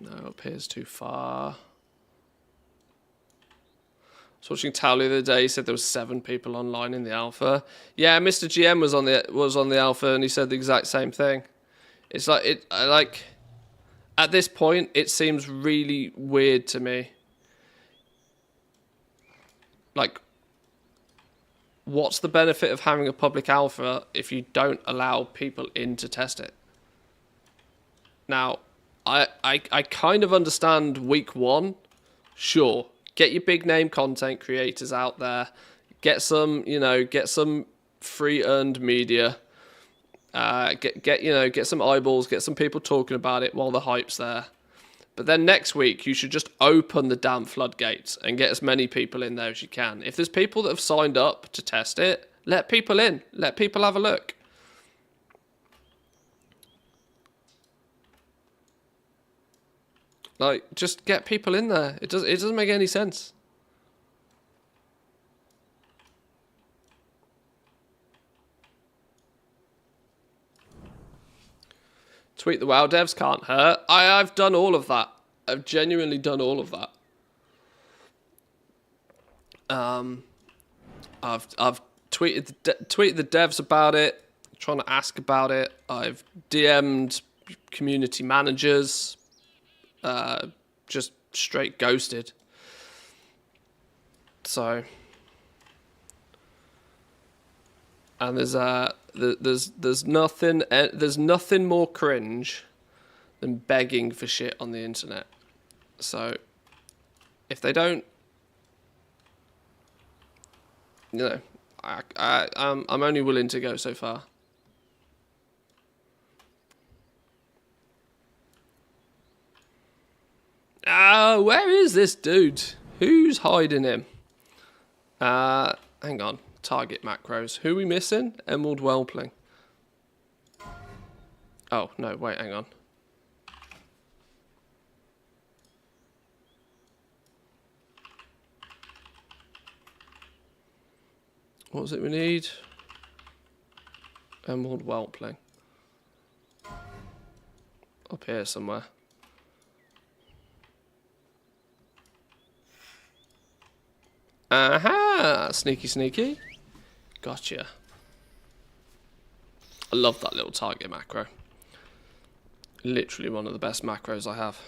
A: No, up here's too far. I was watching Tally the other day. He said there was 7 people online in the alpha. Yeah, Mr. GM was on the alpha, and he said the exact same thing. It's like like at this point, it seems really weird to me. Like, what's the benefit of having a public alpha if you don't allow people in to test it? Now, I kind of understand week 1, sure. Get your big name content creators out there. Get some, get some free earned media. Get some eyeballs. Get some people talking about it while the hype's there. But then next week you should just open the damn floodgates and get as many people in there as you can. If there's people that have signed up to test it, let people in. Let people have a look. Like, just get people in there. It doesn't make any sense. Tweak the WoW devs can't hurt. I've done all of that. I've genuinely done all of that. I've tweeted the devs about it, trying to ask about it. I've DM'd community managers, just straight ghosted. So, and there's nothing more cringe than begging for shit on the internet. So, if they don't, you know, I'm only willing to go so far. Where is this dude? Who's hiding him? Hang on. Target macros. Who are we missing? Emerald Whelpling. Oh, no, wait, hang on. What was it we need? Emerald Whelpling. Up here somewhere. Aha! Sneaky, sneaky. Gotcha. I love that little target macro. Literally one of the best macros I have.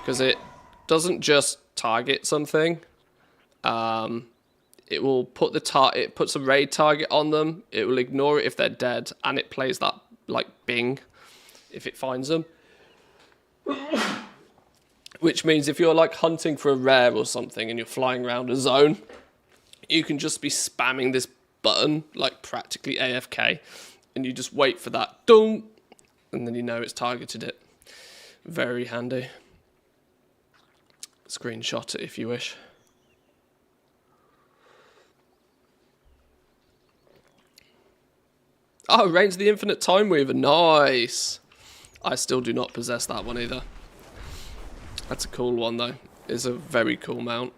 A: Because it doesn't just target something. It will put it puts a raid target on them. It will ignore it if they're dead, and it plays that like bing if it finds them. Which means if you're like hunting for a rare or something and you're flying around a zone, you can just be spamming this button like practically AFK, and you just wait for that dong, and then you know it's targeted it. Very handy. Screenshot it if you wish. Oh, Reigns the Infinite Time Weaver. Nice. I still do not possess that one either. That's a cool one, though. It's a very cool mount.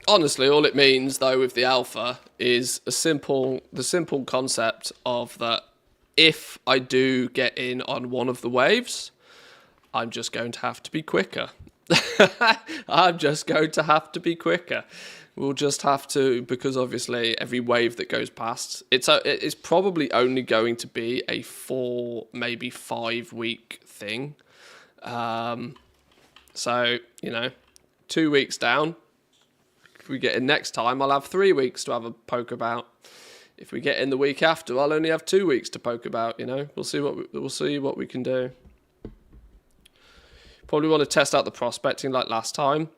A: Honestly, all it means, though, with the alpha is the simple concept of that if I do get in on one of the waves, I'm just going to have to be quicker. I'm just going to have to be quicker. We'll just have to, because obviously every wave that goes past, it's probably only going to be a 4, maybe 5 week thing. So, you know, 2 weeks down. If we get in next time, I'll have 3 weeks to have a poke about. If we get in the week after, I'll only have 2 weeks to poke about. You know, we'll see what we can do. Probably want to test out the prospecting like last time.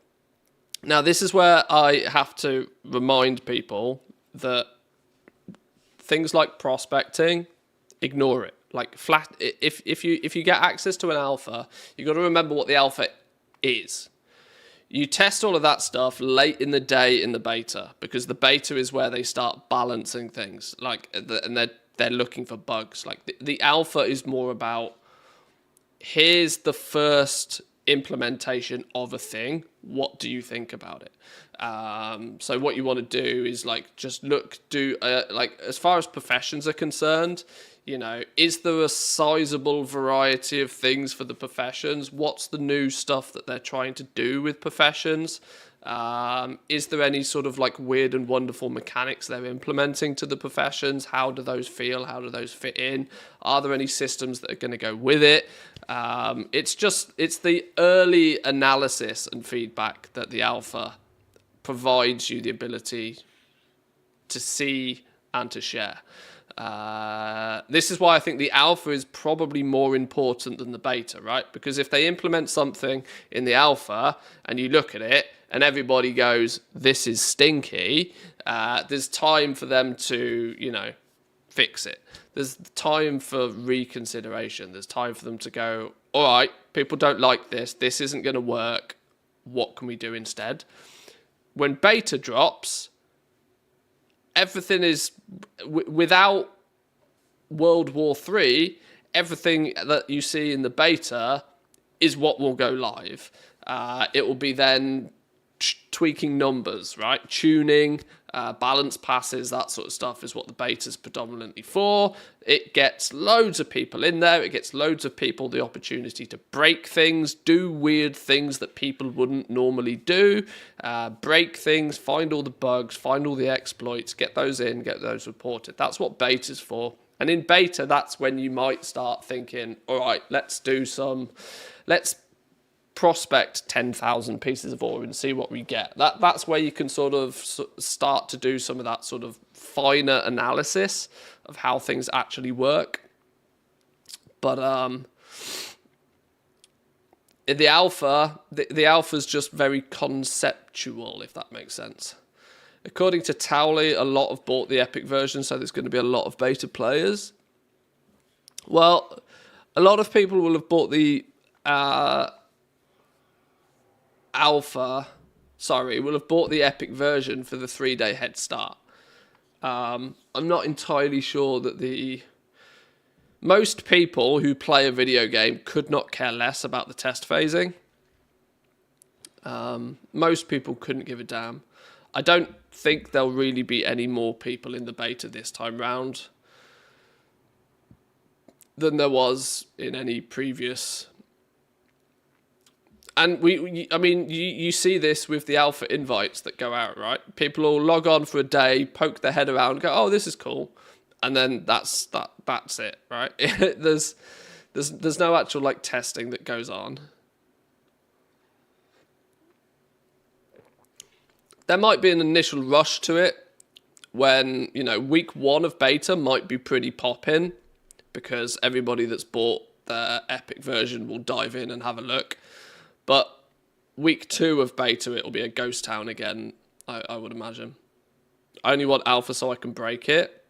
A: Now, this is where I have to remind people that things like prospecting, ignore it. Like flat, if you get access to an alpha, you got to remember what the alpha is. You test all of that stuff late in the day in the beta, because the beta is where they start balancing things, and they're looking for bugs. Like the alpha is more about, here's the first implementation of a thing. What do you think about it? So what you want to do is like just like as far as professions are concerned, you know, is there a sizable variety of things for the professions? What's the new stuff that they're trying to do with professions? Is there any sort of like weird and wonderful mechanics they're implementing to the professions? How do those feel? How do those fit in? Are there any systems that are going to go with it? It's the early analysis and feedback that the alpha provides you the ability to see and to share. This is why I think the alpha is probably more important than the beta, right? Because if they implement something in the alpha and you look at it and everybody goes, this is stinky, there's time for them to, you know, fix it. There's time for reconsideration. There's time for them to go, all right, people don't like this. This isn't going to work. What can we do instead? When beta drops, everything is without World War 3, everything that you see in the beta is what will go live. It will be then tweaking numbers, right? Tuning, balance passes, that sort of stuff is what the beta's predominantly for. It gets loads of people in there. It gets loads of people the opportunity to break things, do weird things that people wouldn't normally do, break things, find all the bugs, find all the exploits, get those in, get those reported. That's what beta's for. And in beta, that's when you might start thinking, all right, let's prospect 10,000 pieces of ore and see what we get. That's where you can sort of start to do some of that sort of finer analysis of how things actually work. But in the alpha, the alpha's just very conceptual, if that makes sense. According to Towley, a lot have bought the Epic version, so there's going to be a lot of beta players. Well, a lot of people will have bought the will have bought the Epic version for the 3-day head start. I'm not entirely sure that most people who play a video game could not care less about the test phasing. Most people couldn't give a damn. I don't think there'll really be any more people in the beta this time round than there was in any previous. And you see this with the alpha invites that go out, right? People will log on for a day, poke their head around, go, "Oh, this is cool," and then that's it, right? there's no actual like testing that goes on. There might be an initial rush to it when, week 1 of beta might be pretty poppin' because everybody that's bought the Epic version will dive in and have a look. But week 2 of beta, it'll be a ghost town again, I would imagine. I only want alpha so I can break it.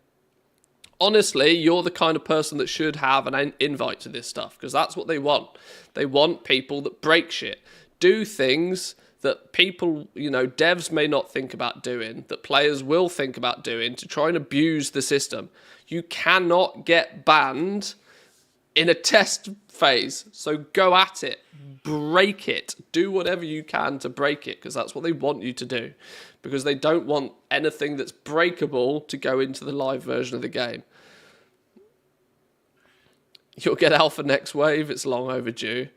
A: Honestly, you're the kind of person that should have an invite to this stuff because that's what they want. They want people that break shit, do things that people, devs may not think about doing, that players will think about doing to try and abuse the system. You cannot get banned in a test phase, so go at it, break it, do whatever you can to break it, because that's what they want you to do, because they don't want anything that's breakable to go into the live version of the game. You'll get alpha next wave, it's long overdue.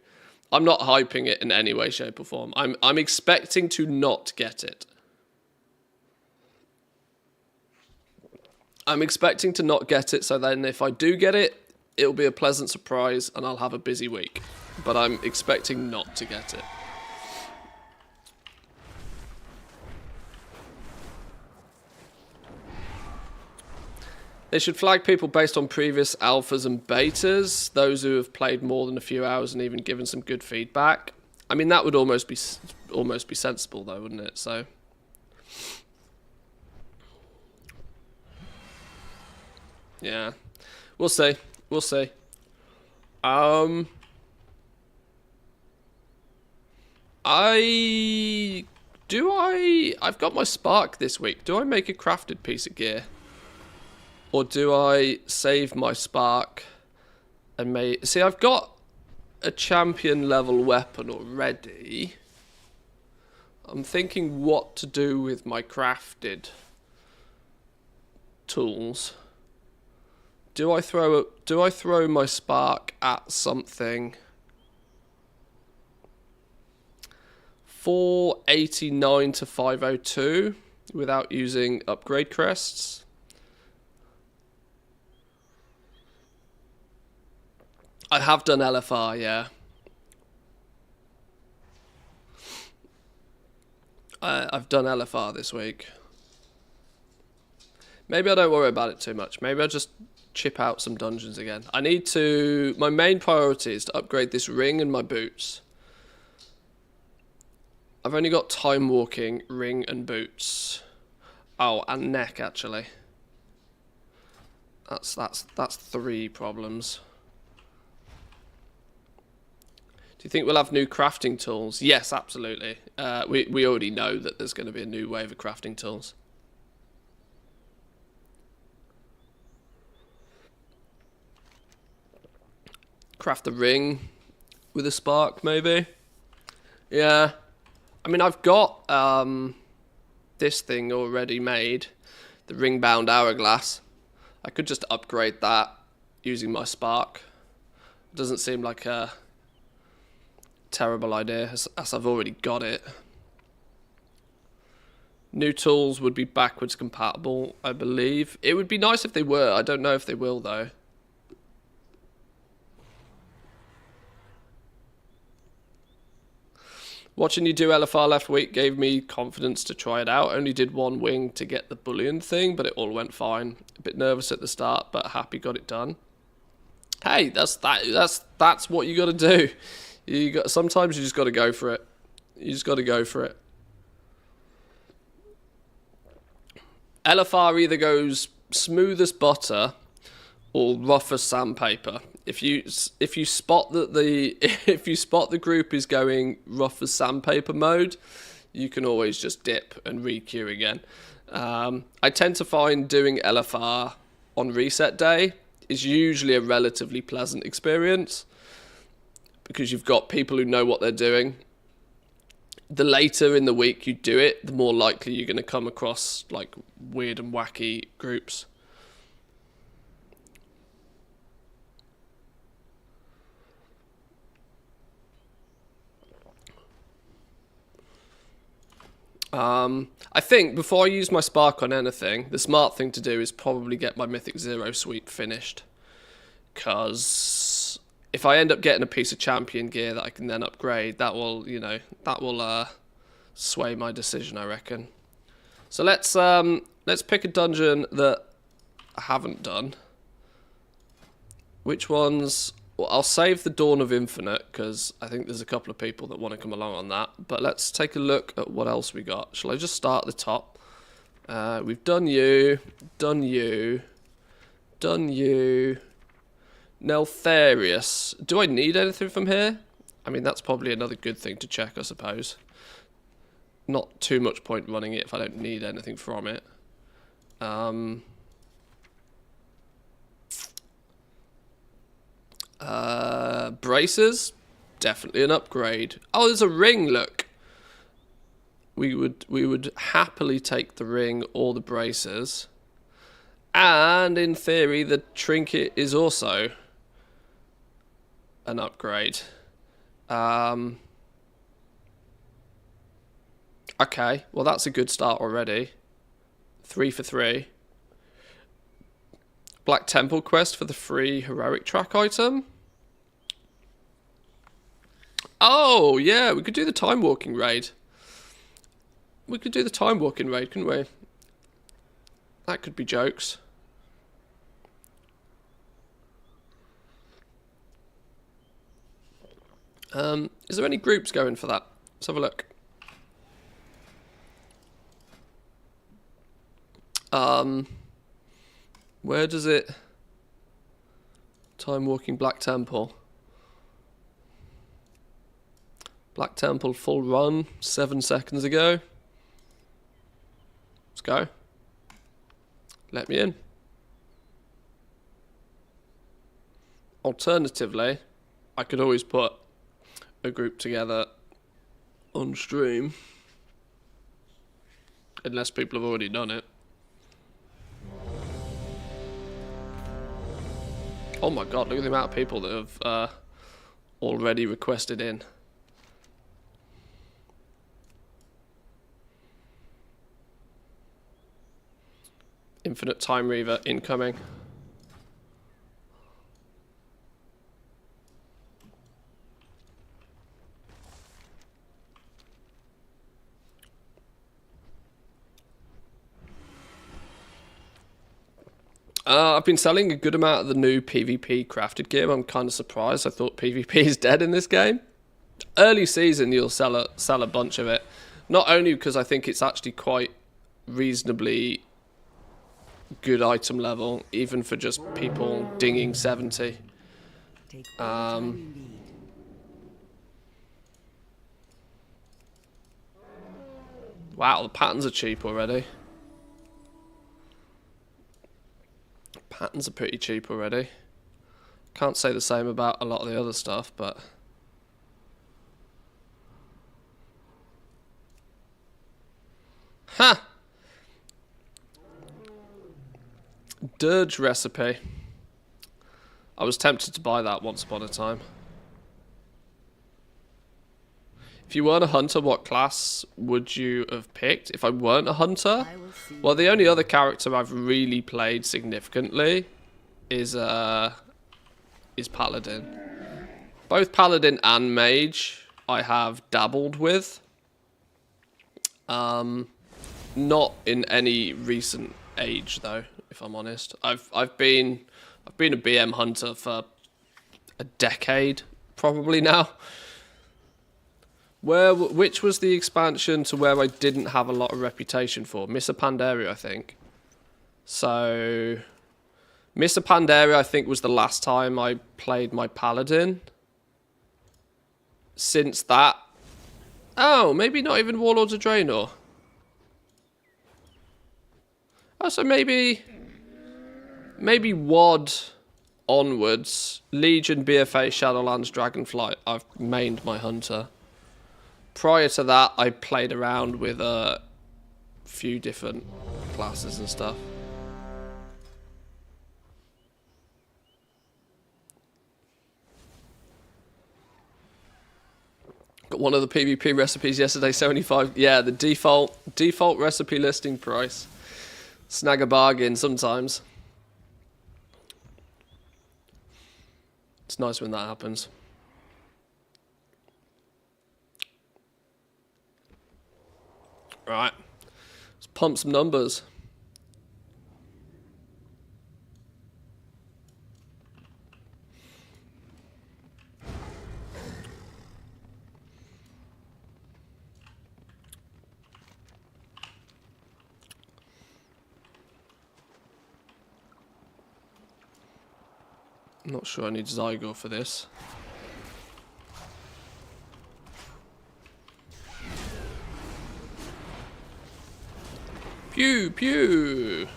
A: I'm not hyping it in any way, shape or form. I'm expecting to not get it. I'm expecting to not get it, so then if I do get it, it'll be a pleasant surprise and I'll have a busy week. But I'm expecting not to get it. They should flag people based on previous alphas and betas, those who have played more than a few hours and even given some good feedback. I mean, that would almost be sensible though, wouldn't it? So yeah, we'll see. We'll see. I've got my spark this week. Do I make a crafted piece of gear? Or do I save my spark and see, I've got a champion level weapon already. I'm thinking what to do with my crafted tools. Do I throw my spark at something 489 to 502 without using upgrade crests? I have done LFR, yeah. I've done LFR this week. Maybe I don't worry about it too much. Maybe I just chip out some dungeons again. My main priority is to upgrade this ring and my boots. I've only got time walking, ring and boots. Oh, and neck actually. That's 3 problems. Do you think we'll have new crafting tools? Yes, absolutely. We already know that there's going to be a new wave of crafting tools. Craft the ring with a spark, maybe. Yeah. I mean, I've got this thing already made. The ring-bound hourglass. I could just upgrade that using my spark. Doesn't seem like a terrible idea, as I've already got it. New tools would be backwards compatible, I believe. It would be nice if they were. I don't know if they will, though. Watching you do LFR last week gave me confidence to try it out. Only did one wing to get the bullion thing, but it all went fine. A bit nervous at the start, but happy got it done. Hey, that's what you got to do. Sometimes you just got to go for it. You just got to go for it. LFR either goes smooth as butter or rough as sandpaper. If you spot that the group is going rough as sandpaper mode, you can always just dip and re-queue again. I tend to find doing LFR on reset day is usually a relatively pleasant experience because you've got people who know what they're doing. The later in the week you do it, the more likely you're going to come across like weird and wacky groups. I think before I use my spark on anything, the smart thing to do is probably get my Mythic Zero sweep finished. Because if I end up getting a piece of champion gear that I can then upgrade, that will sway my decision, I reckon. So let's pick a dungeon that I haven't done. Which ones? Well, I'll save the Dawn of Infinite, because I think there's a couple of people that want to come along on that. But let's take a look at what else we got. Shall I just start at the top? We've done you, done you, done you. Neltharius. Do I need anything from here? I mean, that's probably another good thing to check, I suppose. Not too much point running it if I don't need anything from it. Braces, definitely an upgrade. Oh, there's a ring, look. We would happily take the ring or the braces. And in theory, the trinket is also an upgrade. Okay, well that's a good start already. 3 for 3. Black Temple quest for the free heroic track item. Oh, yeah, we could do the time walking raid. We could do the time walking raid, couldn't we? That could be jokes. Is there any groups going for that? Let's have a look. Where does it... Time walking Black Temple. Black Temple full run 7 seconds ago. Let's go. Let me in. Alternatively, I could always put a group together on stream. Unless people have already done it. Oh my god, look at the amount of people that have already requested in. Infinite Time Reaver incoming. I've been selling a good amount of the new PvP crafted gear. I'm kind of surprised. I thought PvP is dead in this game. Early season, you'll sell a bunch of it. Not only because I think it's actually quite reasonably good item level, even for just people dinging 70. Wow, the patterns are cheap already. Patterns are pretty cheap already. Can't say the same about a lot of the other stuff, but... Ha! Dirge recipe. I was tempted to buy that once upon a time. If you weren't a hunter, what class would you have picked? If I weren't a hunter? Well, the only other character I've really played significantly is Paladin. Both Paladin and Mage I have dabbled with. Not in any recent age though, if I'm honest. I've been a BM hunter for a decade probably now. Which was the expansion to where I didn't have a lot of reputation for? Mr. Pandaria, I think. So Mr. Pandaria, I think, was the last time I played my Paladin. Since that... Oh, maybe not even Warlords of Draenor. Oh, so maybe WoD onwards. Legion, BFA, Shadowlands, Dragonflight. I've mained my hunter. Prior to that, I played around with a few different classes and stuff. Got one of the PvP recipes yesterday, 75. Yeah, the default recipe listing price. Snag a bargain sometimes. It's nice when that happens. Right, let's pump some numbers. I'm not sure I need Zygo for this. Pew, pew.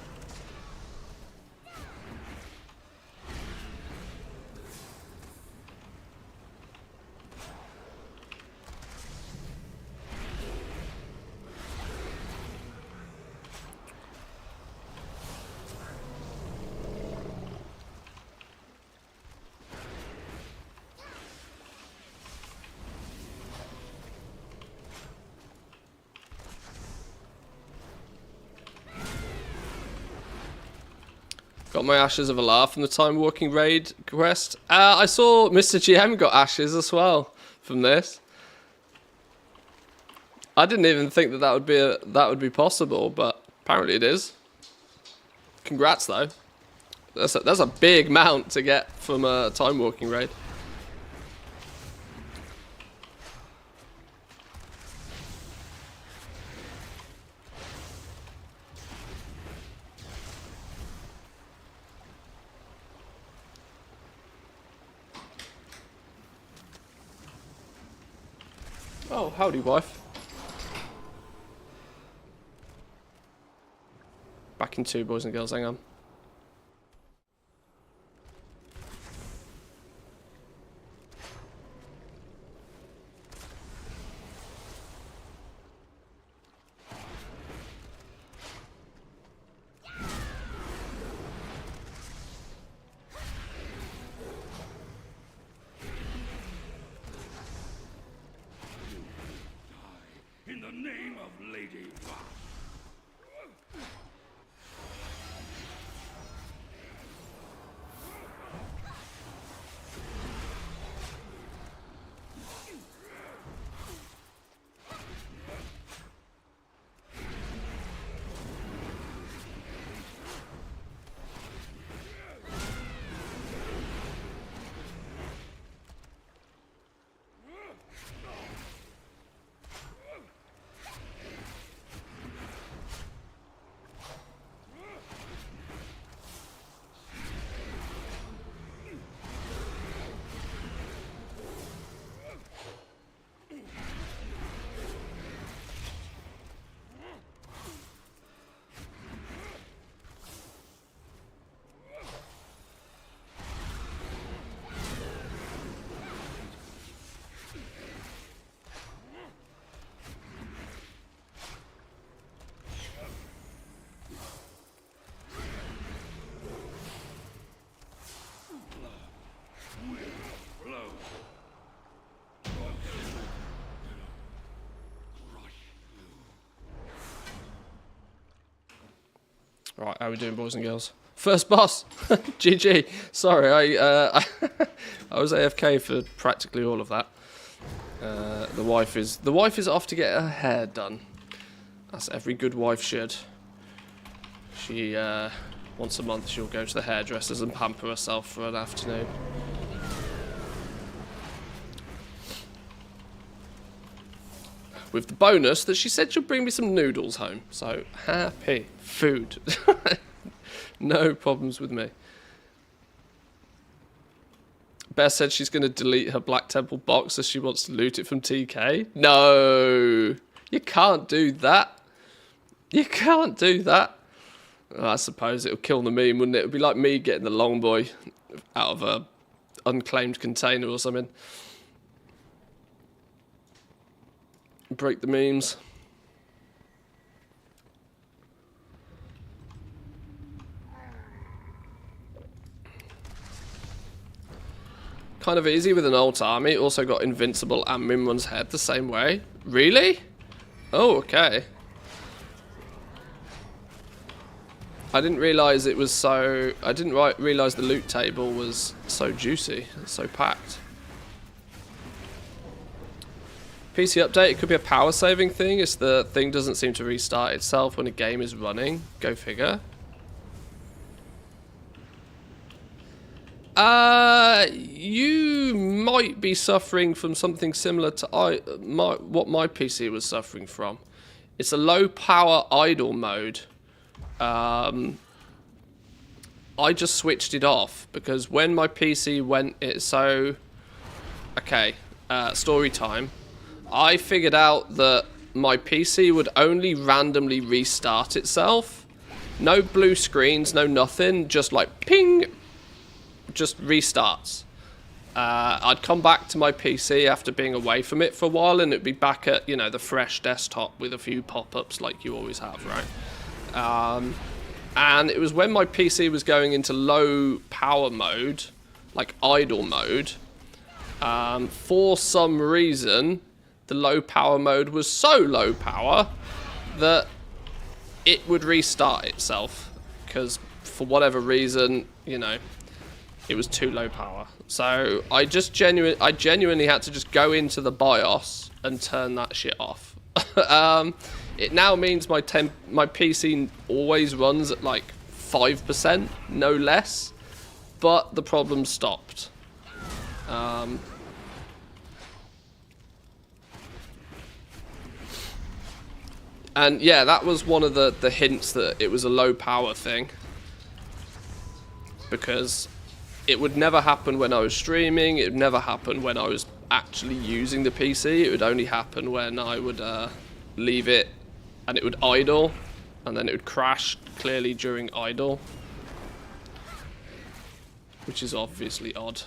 A: Got my Ashes of Alar from the Time Walking raid quest. I saw Mr. GM got Ashes as well from this. I didn't even think that would be possible, but apparently it is. Congrats though. That's a big mount to get from a Time Walking raid. Oh, howdy, wife. Back in 2, boys and girls, hang on.
B: In the name of Lady Wa.
A: Right, how are we doing, boys and girls? First boss! GG. Sorry, I was AFK for practically all of that. The wife is off to get her hair done. As every good wife should. She, once a month, she'll go to the hairdressers and pamper herself for an afternoon. With the bonus that she said she'll bring me some noodles home. So, happy. Food. No problems with me. Beth said she's going to delete her Black Temple box as she wants to loot it from TK. No! You can't do that. You can't do that. I suppose it'll kill the meme, wouldn't it? It'd be like me getting the long boy out of a unclaimed container or something. Break the memes. Kind of easy with an alt army. Also got invincible and Mimron's head the same way. Really? Oh, okay. I didn't realise it was so... I didn't realise the loot table was so juicy, so packed. PC update, it could be a power saving thing if the thing doesn't seem to restart itself when a game is running. Go figure. You might be suffering from something similar to what my PC was suffering from. It's a low power idle mode. I just switched it off because when my PC went okay, story time. I figured out that my PC would only randomly restart itself. No blue screens, no nothing, just like ping, just restarts. I'd come back to my PC after being away from it for a while and it'd be back at, you know, the fresh desktop with a few pop-ups like you always have, right? And it was when my PC was going into low power mode, like idle mode, for some reason, the low power mode was so low power that it would restart itself because for whatever reason, you know, it was too low power. So I genuinely had to just go into the BIOS and turn that shit off. It now means my PC always runs at like 5%, no less, but the problem stopped. And yeah, that was one of the hints that it was a low power thing. Because it would never happen when I was streaming, it would never happen when I was actually using the PC, it would only happen when I would leave it and it would idle, and then it would crash clearly during idle. Which is obviously odd.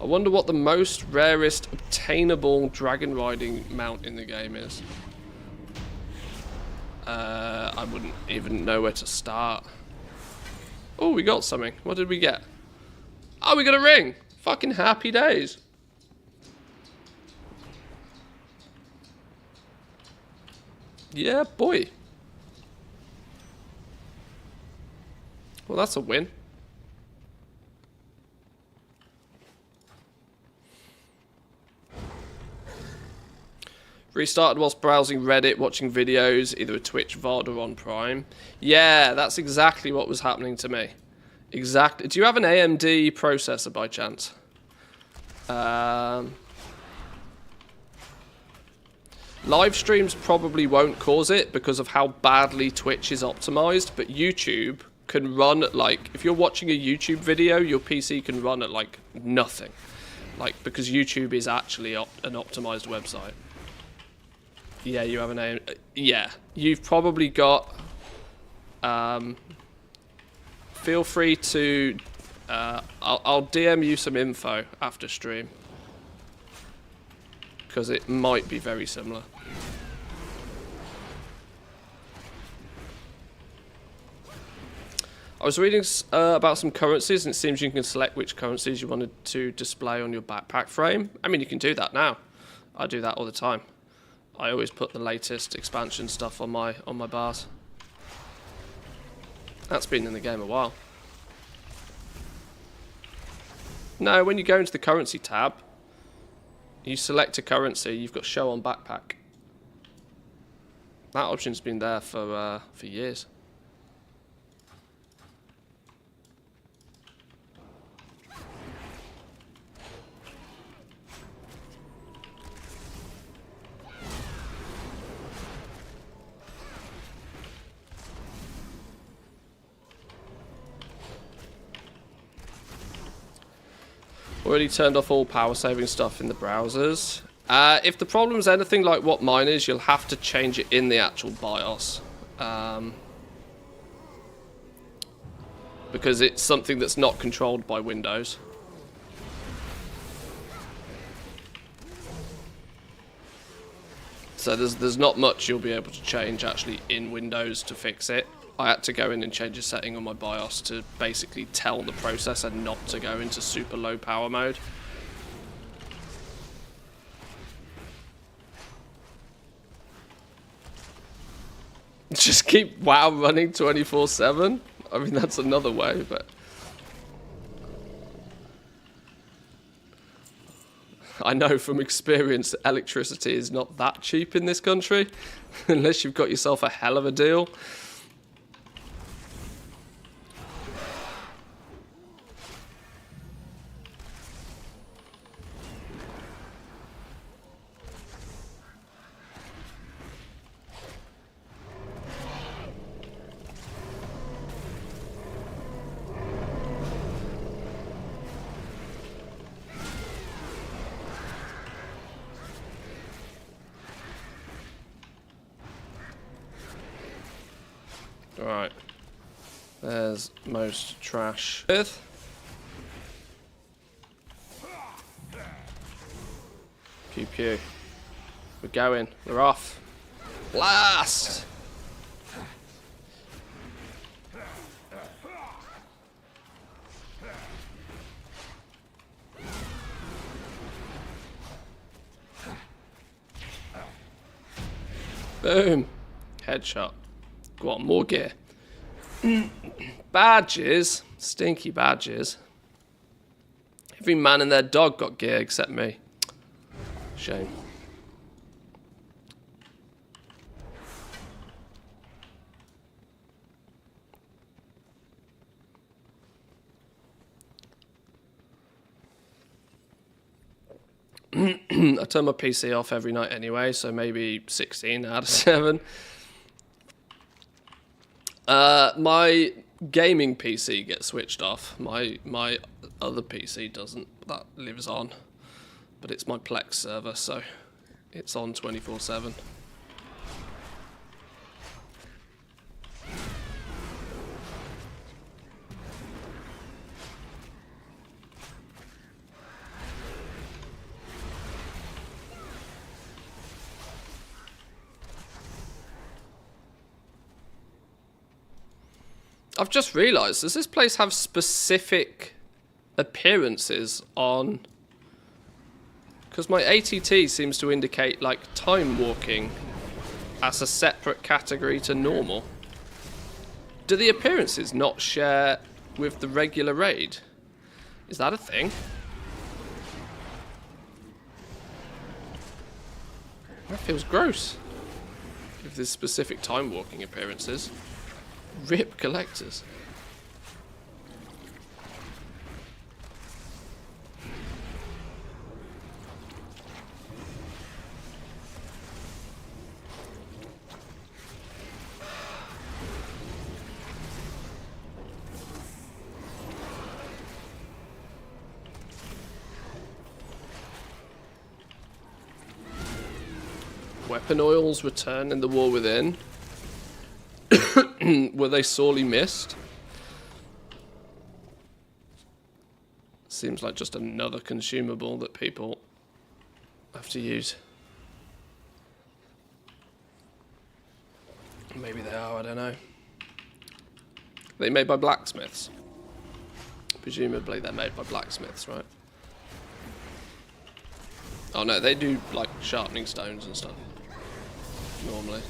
A: I wonder what the most rarest obtainable dragon riding mount in the game is. I wouldn't even know where to start. Oh, we got something. What did we get? Oh, we got a ring! Fucking happy days. Yeah, boy. Well, that's a win. Restarted whilst browsing Reddit, watching videos, either at Twitch, VOD, or on Prime. Yeah, that's exactly what was happening to me. Exactly. Do you have an AMD processor by chance? Live streams probably won't cause it because of how badly Twitch is optimized, but YouTube can run at like, if you're watching a YouTube video, your PC can run at like nothing. Like, because YouTube is actually an optimized website. Yeah, you have a name. Yeah, you've probably got. Feel free to. I'll DM you some info after stream because it might be very similar. I was reading about some currencies, and it seems you can select which currencies you wanted to display on your backpack frame. I mean, you can do that now. I do that all the time. I always put the latest expansion stuff on my bars. That's been in the game a while. No, when you go into the currency tab, you select a currency, you've got show on backpack. That option's been there for years. Already turned off all power saving stuff in the browsers. If the problem is anything like what mine is, you'll have to change it in the actual BIOS. Because it's something that's not controlled by Windows. So there's not much you'll be able to change actually in Windows to fix it. I had to go in and change a setting on my BIOS to basically tell the processor not to go into super low power mode. Just keep WoW running 24/7? I mean, that's another way, but... I know from experience that electricity is not that cheap in this country, unless you've got yourself a hell of a deal. Right, there's most trash. Pew pew. We're going. We're off. Blast! Boom. Headshot. Go on, more gear. Badges. Stinky badges. Every man and their dog got gear except me. Shame. I turn my PC off every night anyway, so maybe 16 out of 7. My gaming PC gets switched off. My other PC doesn't. That lives on. But it's my Plex server, so it's on 24/7. I've just realised, does this place have specific appearances on... Because my ATT seems to indicate, like, time walking as a separate category to normal. Do the appearances not share with the regular raid? Is that a thing? That feels gross. If there's specific time walking appearances. RIP collectors. Weapon oils return in the war within. Were they sorely missed? Seems like just another consumable that people have to use. Maybe they are, I don't know. They're made by blacksmiths. Presumably they're made by blacksmiths, right? Oh no, they do like sharpening stones and stuff. normally.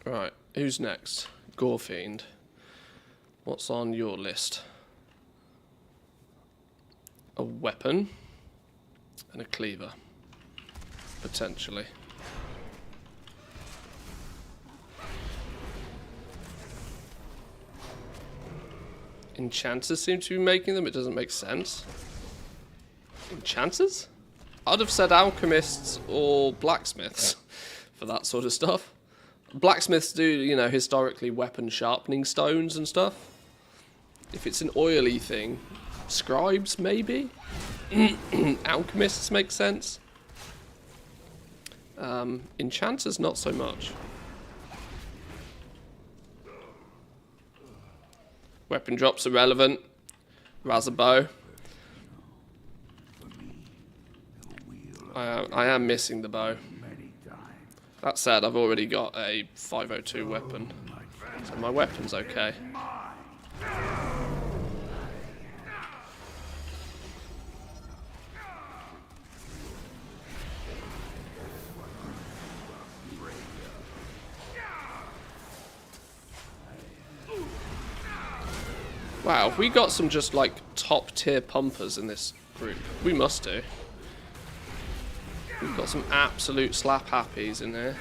A: Right, who's next? Gorefiend. What's on your list? A weapon and a cleaver, potentially. Enchanters seem to be making them. It doesn't make sense. Enchanters? I'd have said alchemists or blacksmiths for that sort of stuff. Blacksmiths do, you know, historically weapon sharpening stones and stuff. If it's an oily thing, scribes maybe? Alchemists make sense. Enchanters not so much. Weapon drops are relevant. Razorbow. I am missing the bow. That said, I've already got a 502 weapon, so my weapon's okay. Wow, have we got some just like top tier pumpers in this group? We must do. We've got some absolute slap happies in here.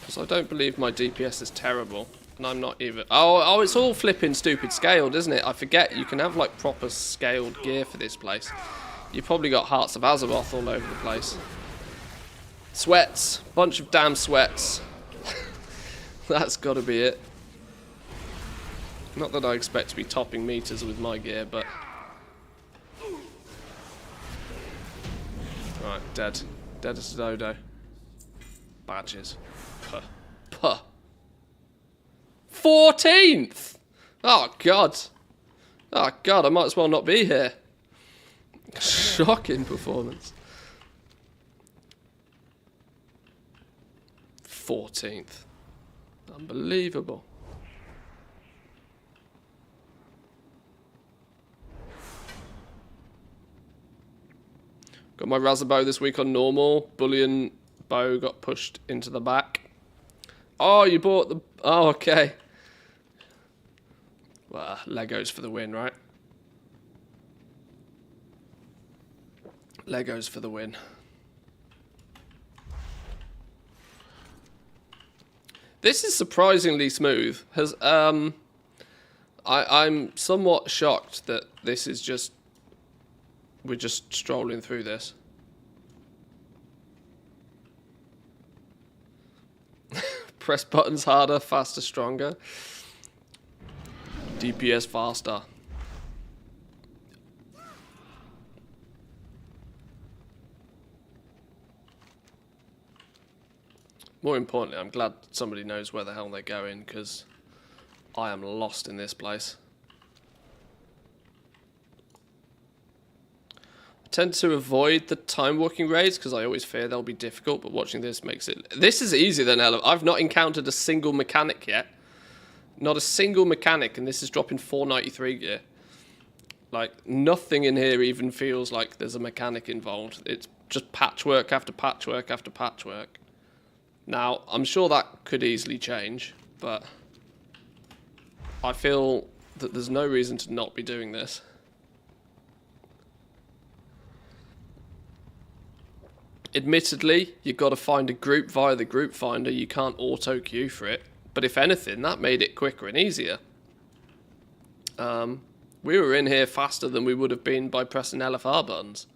A: Because I don't believe my DPS is terrible. And I'm not even... Oh, it's all flipping stupid scaled, isn't it? I forget you can have like proper scaled gear for this place. You've probably got Hearts of Azeroth all over the place. Sweats. Bunch of damn sweats. That's got to be it. Not that I expect to be topping meters with my gear, but... Right, dead. Dead as a dodo. Badges. Puh. Puh. 14th! Oh, God. Oh, God, I might as well not be here. Shocking performance. 14th. Unbelievable. Got my Razorbow this week on normal. Bullion bow got pushed into the back. Oh, you bought the... Oh, okay. Well, Legos for the win, right? Legos for the win. This is surprisingly smooth. I'm somewhat shocked that this is just... We're just strolling through this. Press buttons harder, faster, stronger. DPS faster. More importantly, I'm glad somebody knows where the hell they're going, because I am lost in this place. Tend to avoid the time walking raids because I always fear they'll be difficult, but watching this makes it... This is easier than hell. I've not encountered a single mechanic yet. Not a single mechanic, and this is dropping 493 gear. Like, nothing in here even feels like there's a mechanic involved. It's just patchwork after patchwork after patchwork. Now, I'm sure that could easily change, but I feel that there's no reason to not be doing this. Admittedly, you've got to find a group via the group finder. You can't auto queue for it. But if anything, that made it quicker and easier. We were in here faster than we would have been by pressing LFR buttons.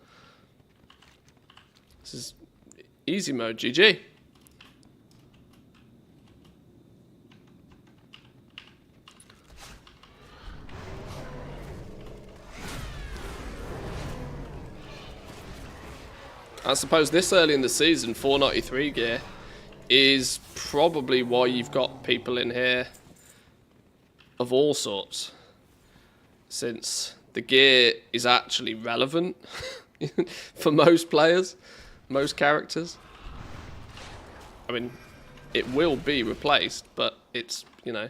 A: This is easy mode, GG. I suppose this early in the season, 493 gear is probably why you've got people in here of all sorts. Since the gear is actually relevant for most players, most characters. I mean, it will be replaced, but it's, you know.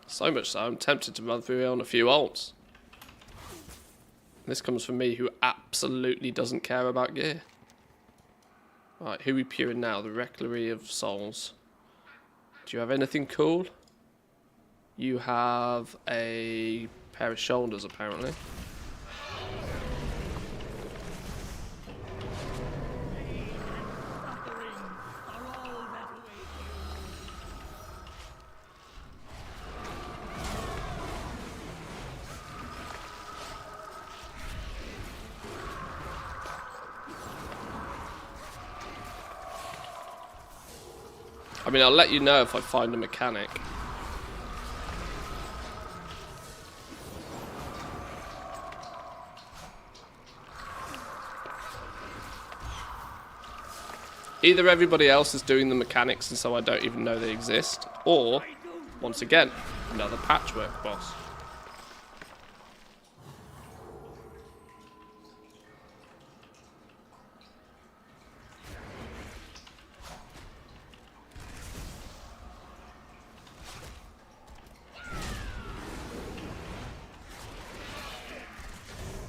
A: So much so, I'm tempted to run through here on a few ults. This comes from me, who absolutely doesn't care about gear. Right, who are we puring now? The Recklary of Souls. Do you have anything cool? You have a pair of shoulders, apparently. I mean, I'll let you know if I find a mechanic. Either everybody else is doing the mechanics and so I don't even know they exist, or, once again, another patchwork boss.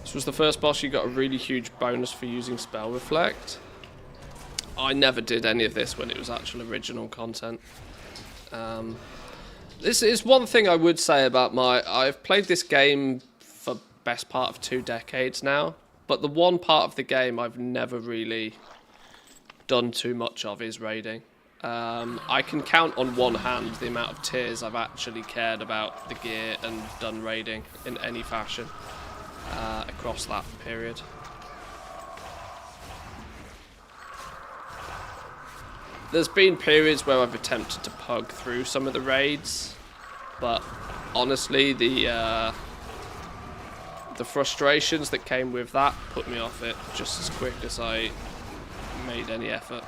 A: This was the first boss you got a really huge bonus for using Spell Reflect. I never did any of this when it was actual original content. This is one thing I would say about I've played this game for best part of 2 decades now, but the one part of the game I've never really done too much of is raiding. I can count on one hand the amount of tiers I've actually cared about the gear and done raiding in any fashion across that period. There's been periods where I've attempted to pug through some of the raids, but honestly, the frustrations that came with that put me off it just as quick as I made any effort.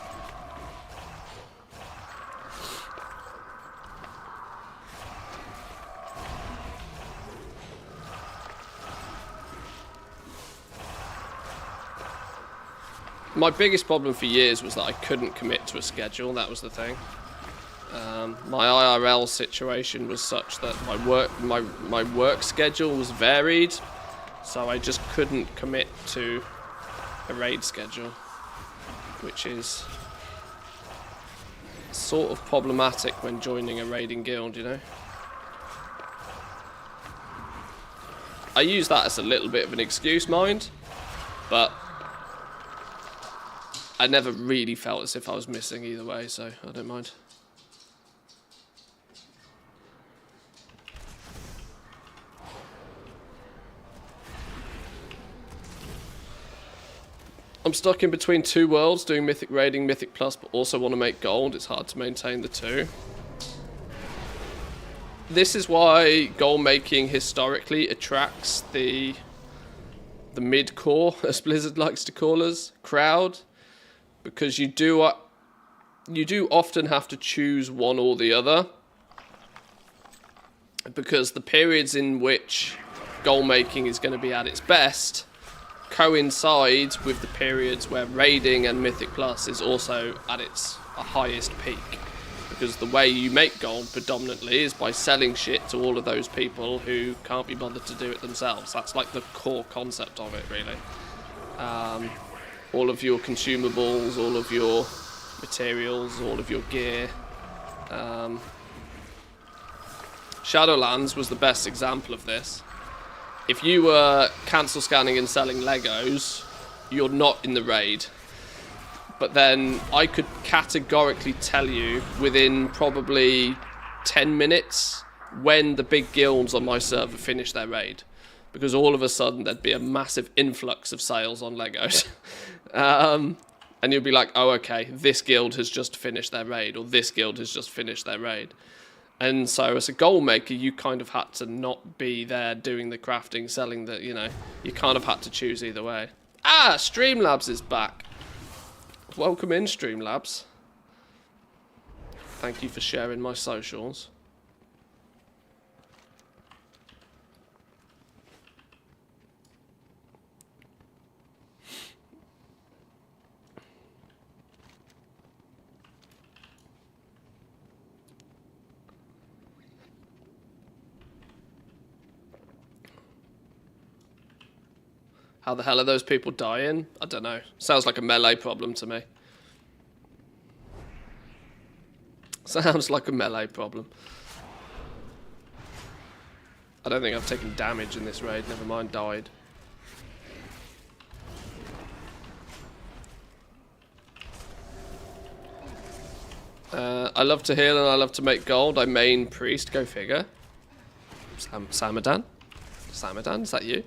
A: My biggest problem for years was that I couldn't commit to a schedule. That was the thing. My IRL situation was such that my work schedule was varied, so I just couldn't commit to a raid schedule, which is sort of problematic when joining a raiding guild, you know. I use that as a little bit of an excuse, mind, but I never really felt as if I was missing either way, so I don't mind. I'm stuck in between 2 worlds, doing Mythic Raiding, Mythic Plus, but also want to make gold. It's hard to maintain the 2. This is why gold making historically attracts the mid-core, as Blizzard likes to call us, crowd. Because you do often have to choose one or the other. Because the periods in which goal making is going to be at its best coincides with the periods where raiding and Mythic Plus is also at its highest peak. Because the way you make gold predominantly is by selling shit to all of those people who can't be bothered to do it themselves. That's like the core concept of it, really. All of your consumables, all of your materials, all of your gear. Shadowlands was the best example of this. If you were cancel scanning and selling Legos, you're not in the raid. But then I could categorically tell you within probably 10 minutes when the big guilds on my server finish their raid. Because all of a sudden there'd be a massive influx of sales on Legos. And you'll be like, oh, okay, this guild has just finished their raid, or this guild has just finished their raid. And so as a goal maker, you kind of had to not be there doing the crafting, selling the, you know, you kind of had to choose either way. Ah, Streamlabs is back. Welcome in, Streamlabs. Thank you for sharing my socials. How the hell are those people dying? I don't know. Sounds like a melee problem to me. Sounds like a melee problem. I don't think I've taken damage in this raid, never mind died. I love to heal and I love to make gold. I main priest, go figure. Samadan? Samadan, is that you?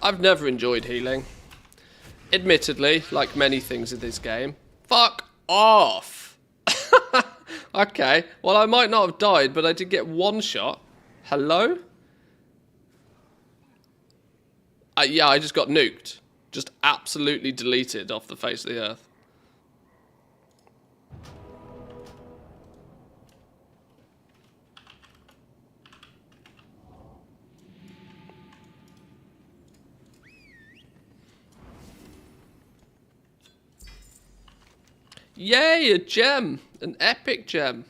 A: I've never enjoyed healing. Admittedly, like many things in this game. Fuck off! Okay, well I might not have died, but I did get one shot. Hello? Yeah, I just got nuked. Just absolutely deleted off the face of the earth. Yay, a gem! An epic gem.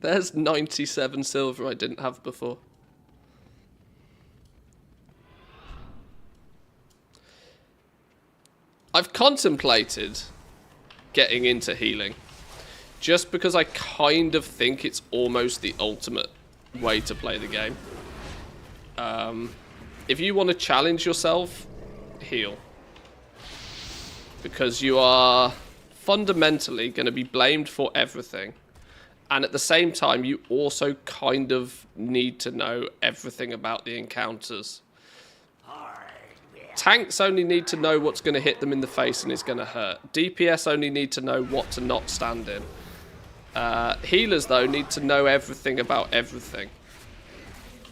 A: There's 97 silver I didn't have before. I've contemplated getting into healing. Just because I kind of think it's almost the ultimate way to play the game. If you want to challenge yourself, heal. Because you are fundamentally going to be blamed for everything. And at the same time, you also kind of need to know everything about the encounters. Tanks only need to know what's going to hit them in the face and is going to hurt. DPS only need to know what to not stand in. Healers, though, need to know everything about everything.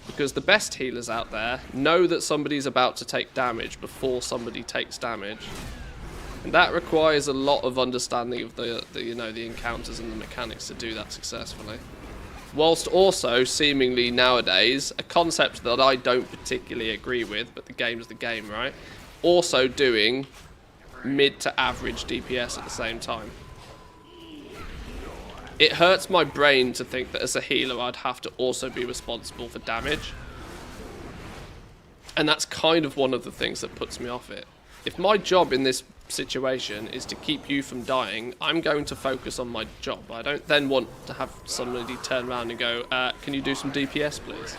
A: Because the best healers out there know that somebody's about to take damage before somebody takes damage. And that requires a lot of understanding of the encounters and the mechanics to do that successfully. Whilst also, seemingly nowadays, a concept that I don't particularly agree with, but the game's the game, right? Also doing mid to average DPS at the same time. It hurts my brain to think that as a healer I'd have to also be responsible for damage. And that's kind of one of the things that puts me off it. If my job in this situation is to keep you from dying, I'm going to focus on my job. I don't then want to have somebody turn around and go, can you do some DPS please?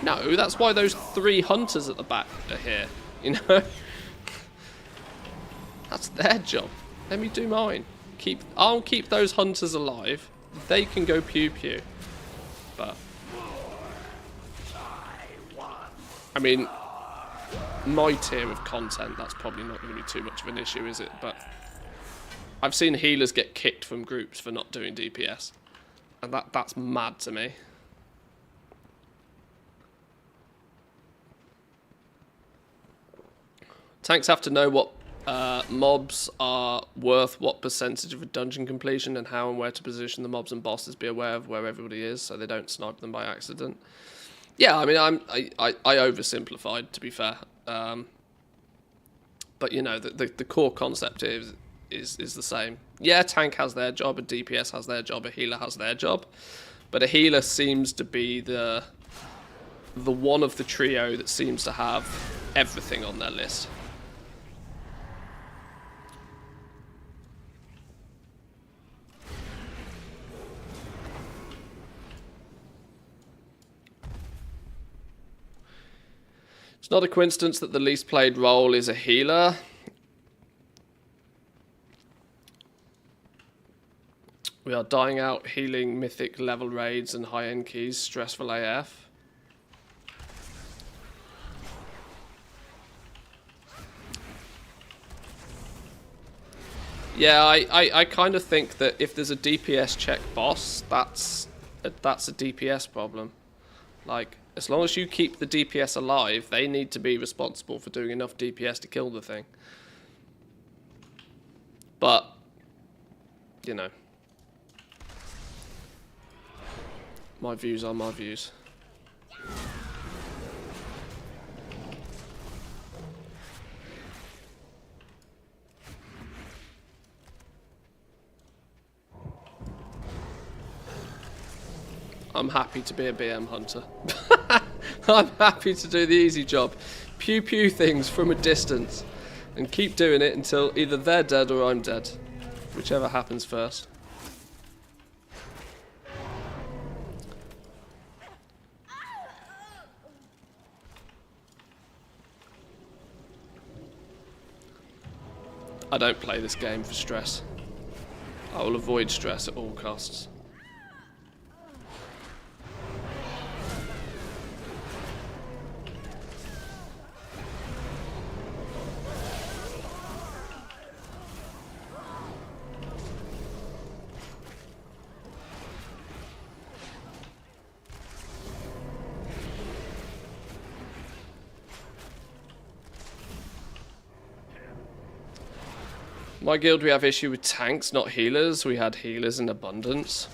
A: No, that's why those 3 hunters at the back are here, you know? That's their job. Let me do mine. I'll keep those hunters alive. They can go pew pew. But I mean, my tier of content, that's probably not going to be too much of an issue, is it? But I've seen healers get kicked from groups for not doing DPS. And that's mad to me. Tanks have to know what mobs are worth, what percentage of a dungeon completion, and how and where to position the mobs and bosses. Be aware of where everybody is so they don't snipe them by accident. Yeah, I mean, I oversimplified, to be fair. But you know, the core concept is the same. Yeah, tank has their job, a DPS has their job, a healer has their job, but a healer seems to be the one of the trio that seems to have everything on their list. It's not a coincidence that the least played role is a healer. We are dying out healing mythic level raids and high-end keys. Stressful AF. Yeah, I kind of think that if there's a DPS check boss, that's a DPS problem. Like, As long as you keep the DPS alive, they need to be responsible for doing enough DPS to kill the thing. But, you know. My views are my views. I'm happy to be a BM hunter. I'm happy to do the easy job. Pew pew things from a distance. And keep doing it until either they're dead or I'm dead. Whichever happens first. I don't play this game for stress. I will avoid stress at all costs. My guild, we have issue with tanks, not healers. We had healers in abundance.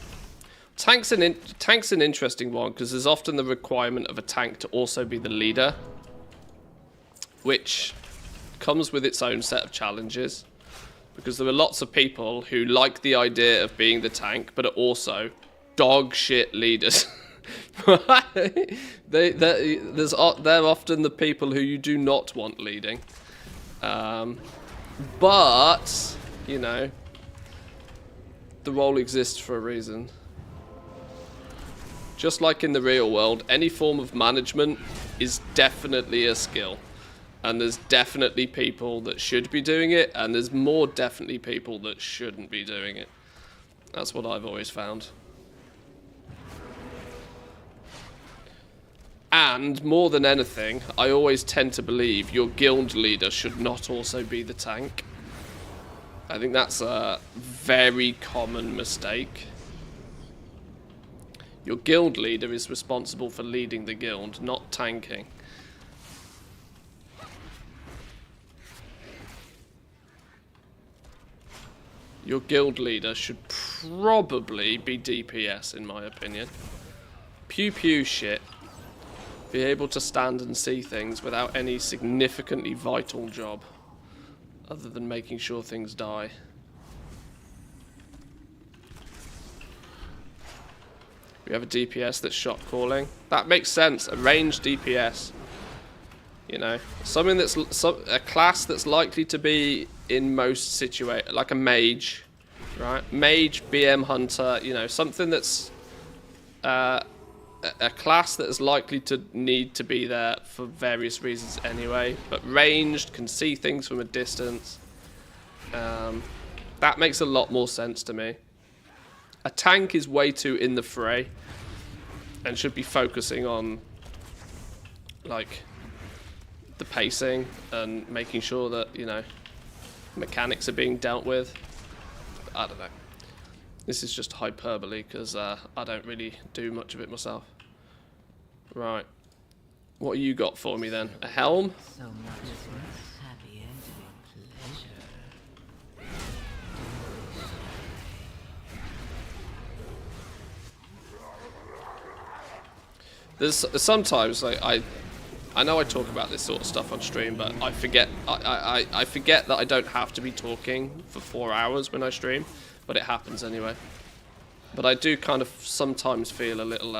A: Tank's an interesting one because there's often the requirement of a tank to also be the leader, which comes with its own set of challenges. Because there are lots of people who like the idea of being the tank, but are also dog shit leaders. They're often the people who you do not want leading. But, you know, the role exists for a reason. Just like in the real world, any form of management is definitely a skill. And there's definitely people that should be doing it, and there's more definitely people that shouldn't be doing it. That's what I've always found. And, more than anything, I always tend to believe your guild leader should not also be the tank. I think that's a very common mistake. Your guild leader is responsible for leading the guild, not tanking. Your guild leader should probably be DPS, in my opinion. Pew pew shit. Be able to stand and see things without any significantly vital job other than making sure things die. We have a DPS that's shot calling. That makes sense. A ranged DPS. You know, something that's a class that's likely to be in most situations, like a mage, right? Mage, BM hunter. You know, something that's a class that is likely to need to be there for various reasons anyway, but ranged, can see things from a distance. That makes a lot more sense to me. A tank is way too in the fray and should be focusing on like the pacing and making sure that, you know, mechanics are being dealt with. I don't know. This is just hyperbole because I don't really do much of it myself. Right. What you got for me then? A helm?
F: So much for happy ending pleasure.
A: There's sometimes like I know I talk about this sort of stuff on stream, but I forget I forget that I don't have to be talking for 4 hours when I stream, but it happens anyway. But I do kind of sometimes feel a little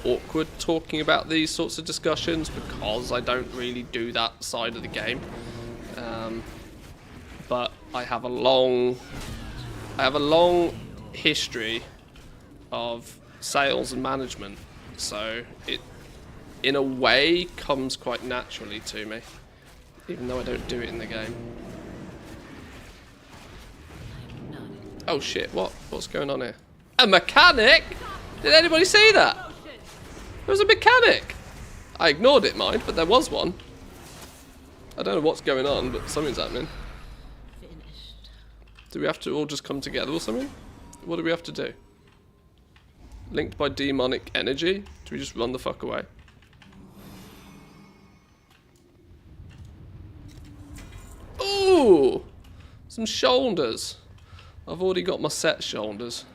A: awkward talking about these sorts of discussions because I don't really do that side of the game. But I have a long history of sales and management, so it in a way comes quite naturally to me, even though I don't do it in the game. Oh shit, what's going on here? A mechanic? Did anybody see that? There was a mechanic. I ignored it, mind, but there was one. I don't know what's going on, but something's happening. Do we have to all just come together or something? What do we have to do? Linked by demonic energy? Do we just run the fuck away? Some shoulders. I've already got my set shoulders.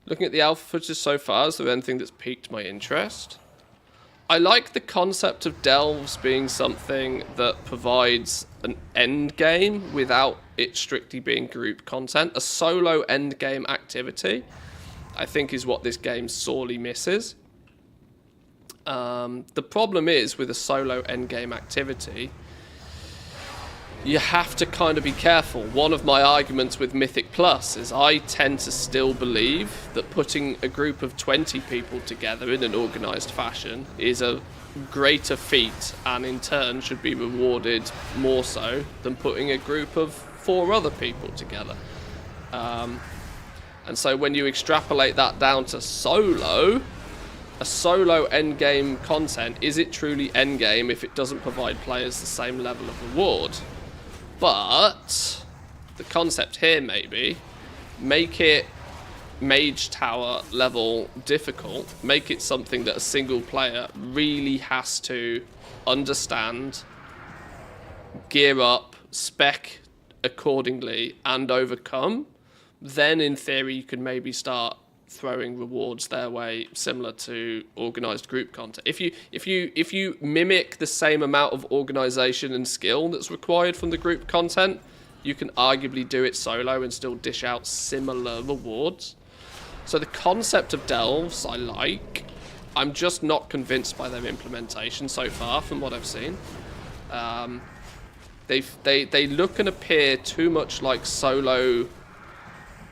A: Looking at the alpha footage so far, is there anything that's piqued my interest? I like the concept of delves being something that provides an end game without it strictly being group content. A solo end game activity, I think, is what this game sorely misses. The problem is with a solo end game activity, you have to kind of be careful. One of my arguments with Mythic Plus is I tend to still believe that putting a group of 20 people together in an organised fashion is a greater feat and in turn should be rewarded more so than putting a group of 4 other people together. And so when you extrapolate that down to solo, a solo endgame content, is it truly endgame if it doesn't provide players the same level of reward? But the concept here maybe, make it Mage Tower level difficult, make it something that a single player really has to understand, gear up, spec accordingly, and overcome. Then in theory you could maybe start throwing rewards their way, similar to organized group content. If you mimic the same amount of organization and skill that's required from the group content, you can arguably do it solo and still dish out similar rewards. So the concept of delves I like. I'm just not convinced by their implementation so far from what I've seen. They look and appear too much like solo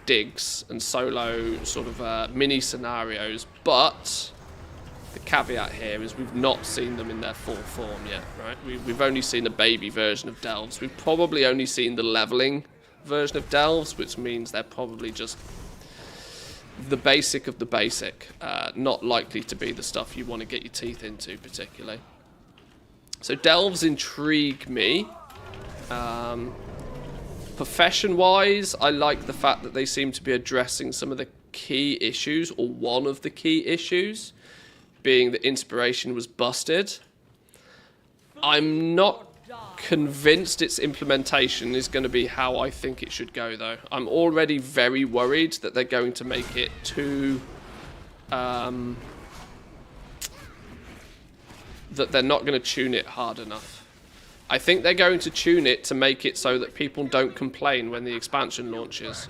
A: digs and solo sort of mini scenarios, but the caveat here is we've not seen them in their full form yet, right? We've only seen a baby version of delves. We've probably only seen the leveling version of delves, which means they're probably just the basic of the basic, not likely to be the stuff you want to get your teeth into particularly. So delves intrigue me. Profession-wise, I like the fact that they seem to be addressing some of the key issues, or one of the key issues, being that inspiration was busted. I'm not convinced its implementation is going to be how I think it should go, though. I'm already very worried that they're going to make it too... that they're not going to tune it hard enough. I think they're going to tune it to make it so that people don't complain when the expansion launches.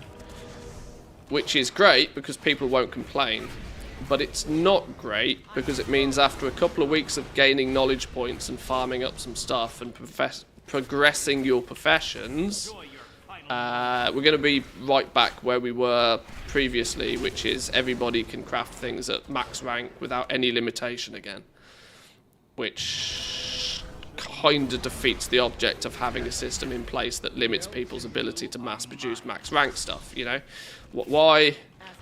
A: Which is great, because people won't complain. But it's not great, because it means after a couple of weeks of gaining knowledge points and farming up some stuff and progressing your professions, we're going to be right back where we were previously, which is everybody can craft things at max rank without any limitation again. Which kind of defeats the object of having a system in place that limits people's ability to mass produce max rank stuff, you know? Why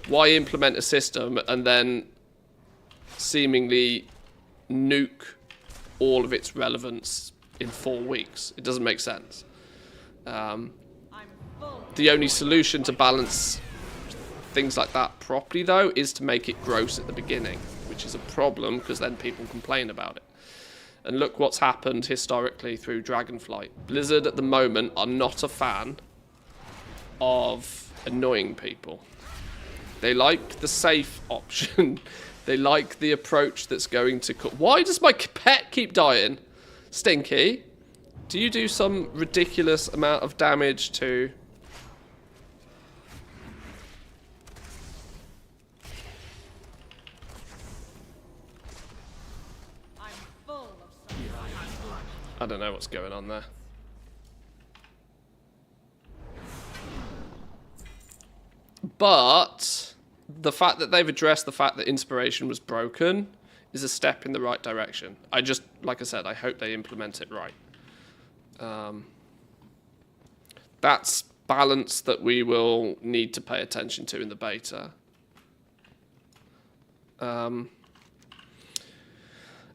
A: implement a system and then seemingly nuke all of its relevance in 4 weeks? It doesn't make sense. The only solution to balance things like that properly, though, is to make it gross at the beginning, which is a problem because then people complain about it. And look what's happened historically through Dragonflight. Blizzard at the moment are not a fan of annoying people. They like the safe option. They like the approach that's going to... Why does my pet keep dying? Stinky, do you do some ridiculous amount of damage to... I don't know what's going on there. But the fact that they've addressed the fact that inspiration was broken is a step in the right direction. I just, like I said, I hope they implement it right. That's balance that we will need to pay attention to in the beta.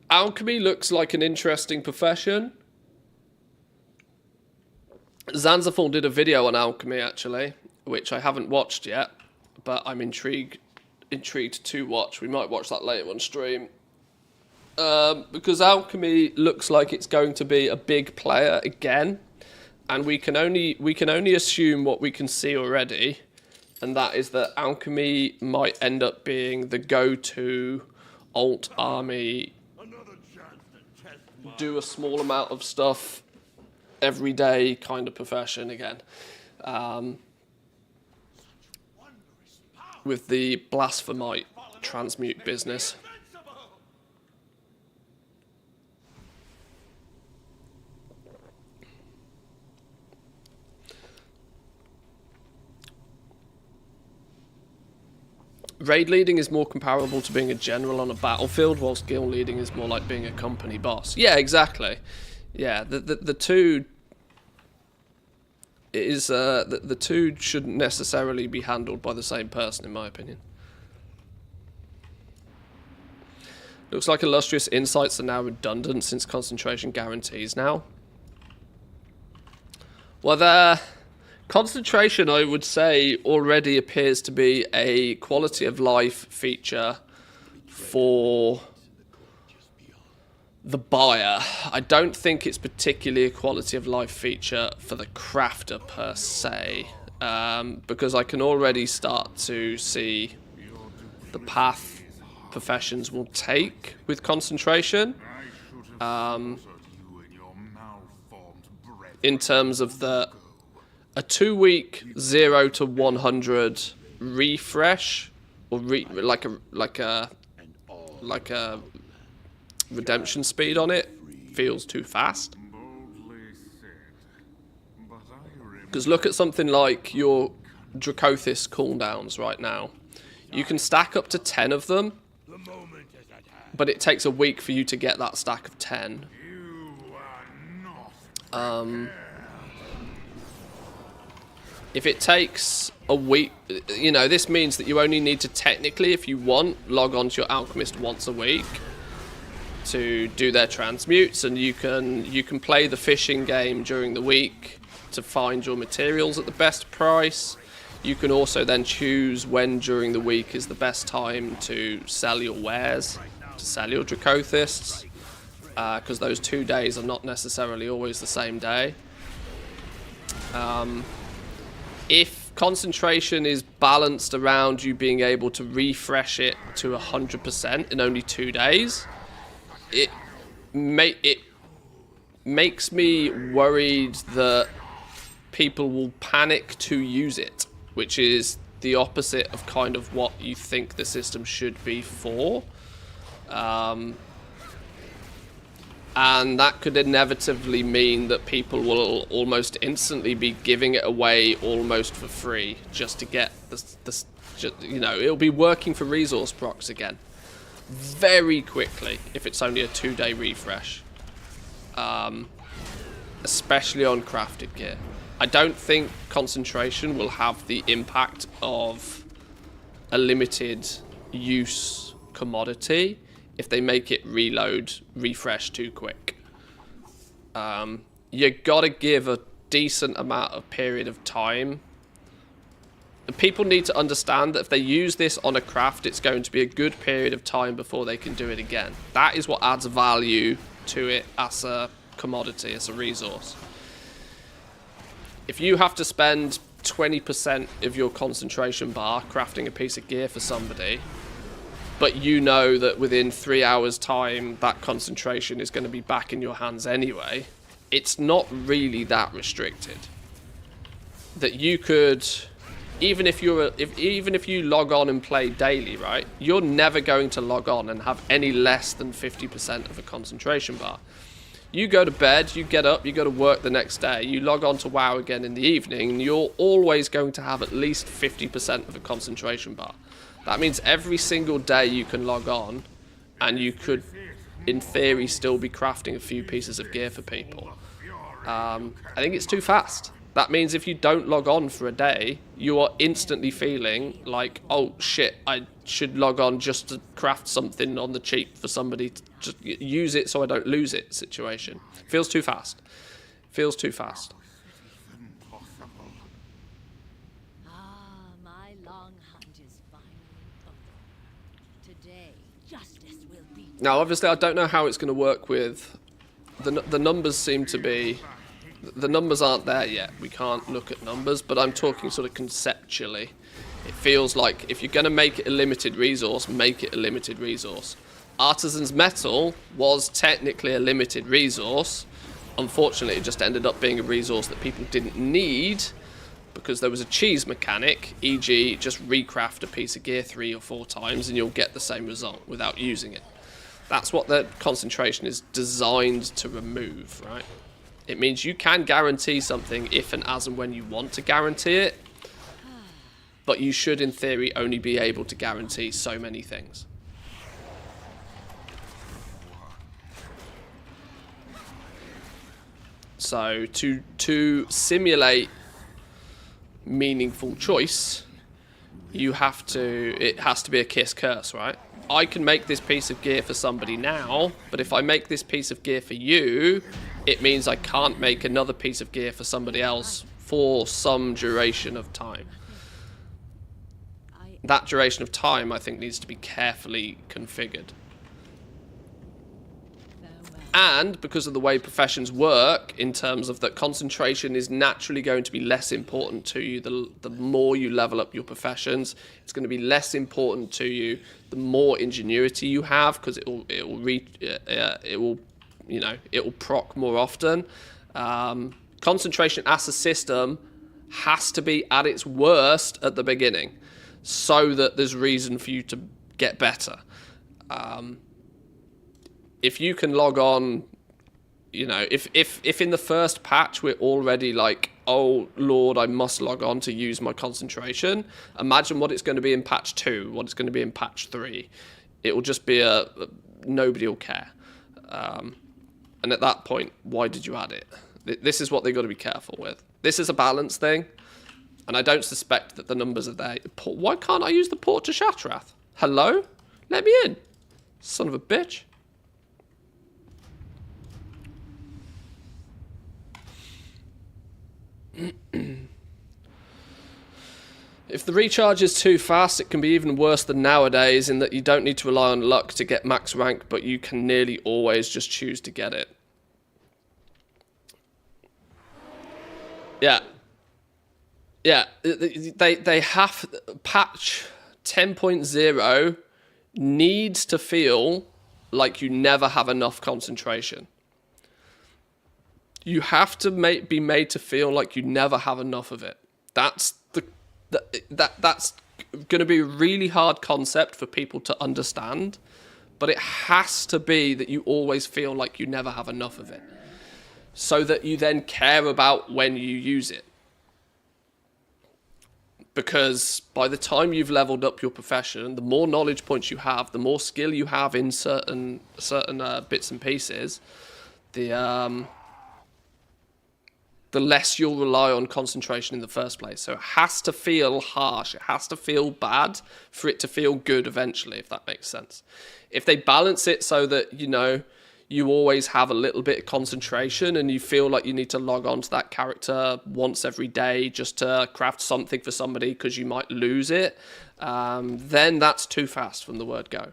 A: Alchemy looks like an interesting profession. Zanzafall did a video on alchemy, actually, which I haven't watched yet, but I'm intrigued to watch. We might watch that later on stream. Because alchemy looks like it's going to be a big player again, and we can only assume what we can see already, and that is that alchemy might end up being the go-to alt army, do a small amount of stuff every day kind of profession again. With the blasphemite transmute business. Raid leading is more comparable to being a general on a battlefield, whilst guild leading is more like being a company boss. Yeah, exactly. Yeah, the two is the two shouldn't necessarily be handled by the same person, in my opinion. Looks like illustrious insights are now redundant since concentration guarantees now. Well, concentration, I would say, already appears to be a quality of life feature for the buyer. I don't think it's particularly a quality of life feature for the crafter per se, because I can already start to see the path professions will take with concentration. In terms of a 2-week 0 to 100 refresh, or like a redemption speed on it feels too fast. Because look at something like your Dracothis cooldowns right now. You can stack up to 10 of them, but it takes a week for you to get that stack of 10. If it takes a week, you know, this means that you only need to technically, if you want, log on to your alchemist once a week to do their transmutes, and you can play the fishing game during the week to find your materials at the best price. You can also then choose when during the week is the best time to sell your wares, to sell your Dracothists, because those 2 days are not necessarily always the same day. If concentration is balanced around you being able to refresh it to 100% in only 2 days, it makes me worried that people will panic to use it, which is the opposite of kind of what you think the system should be for. And that could inevitably mean that people will almost instantly be giving it away almost for free just to get this, you know, it'll be working for resource procs again very quickly if it's only a 2-day refresh, especially on crafted gear. I don't think concentration will have the impact of a limited use commodity if they make it refresh too quick. You gotta give a decent amount of period of time. People need to understand that if they use this on a craft, it's going to be a good period of time before they can do it again. That is what adds value to it as a commodity, as a resource. If you have to spend 20% of your concentration bar crafting a piece of gear for somebody, but you know that within 3 hours time that concentration is going to be back in your hands anyway, it's not really that restricted. That you could, even if you log on and play daily, right, you're never going to log on and have any less than 50% of a concentration bar. You go to bed, you get up, you go to work the next day, you log on to WoW again in the evening, and you're always going to have at least 50% of a concentration bar. That means every single day you can log on, and you could, in theory, still be crafting a few pieces of gear for people. I think it's too fast. That means if you don't log on for a day, you are instantly feeling like, oh shit, I should log on just to craft something on the cheap for somebody to just use it so I don't lose it situation. Feels too fast. Feels too fast.
D: Ah, my long hunt is finally over. Today,
G: Justice will be.
A: Now, obviously, I don't know how it's going to work with... The numbers seem to be... The numbers aren't there yet. We can't look at numbers, but I'm talking sort of conceptually. It feels like if you're going to make it a limited resource, make it a limited resource. Artisan's Metal was technically a limited resource. Unfortunately, it just ended up being a resource that people didn't need because there was a cheese mechanic, e.g. just recraft a piece of gear 3 or 4 times and you'll get the same result without using it. That's what the concentration is designed to remove, right? It means you can guarantee something if and as and when you want to guarantee it, but you should, in theory, only be able to guarantee so many things. So, to simulate meaningful choice, it has to be a kiss curse, right? I can make this piece of gear for somebody now, but if I make this piece of gear for you, it means I can't make another piece of gear for somebody else for some duration of time. That duration of time, I think, needs to be carefully configured. And because of the way professions work, in terms of that concentration is naturally going to be less important to you the more you level up your professions. It's going to be less important to you the more ingenuity you have, because it will proc more often. Concentration as a system has to be at its worst at the beginning, so that there's reason for you to get better. If you can log on, if in the first patch we're already like, oh Lord, I must log on to use my concentration, imagine what it's going to be in patch 2, what it's going to be in patch 3. It will just be nobody will care. And at that point, why did you add it? This is what they've got to be careful with. This is a balance thing, and I don't suspect that the numbers are there. Why can't I use the port to Shattrath? Hello? Let me in. Son of a bitch. If the recharge is too fast, it can be even worse than nowadays, in that you don't need to rely on luck to get max rank, but you can nearly always just choose to get it. Yeah. Yeah, they have... Patch 10.0 needs to feel like you never have enough concentration. You have to be made to feel like you never have enough of it. That's going to be a really hard concept for people to understand, but it has to be that you always feel like you never have enough of it, so that you then care about when you use it. Because by the time you've leveled up your profession, the more knowledge points you have, the more skill you have in certain bits and pieces, the less you'll rely on concentration in the first place. So it has to feel harsh. It has to feel bad for it to feel good eventually, if that makes sense. If they balance it so that, you always have a little bit of concentration and you feel like you need to log on to that character once every day just to craft something for somebody because you might lose it, then that's too fast from the word go.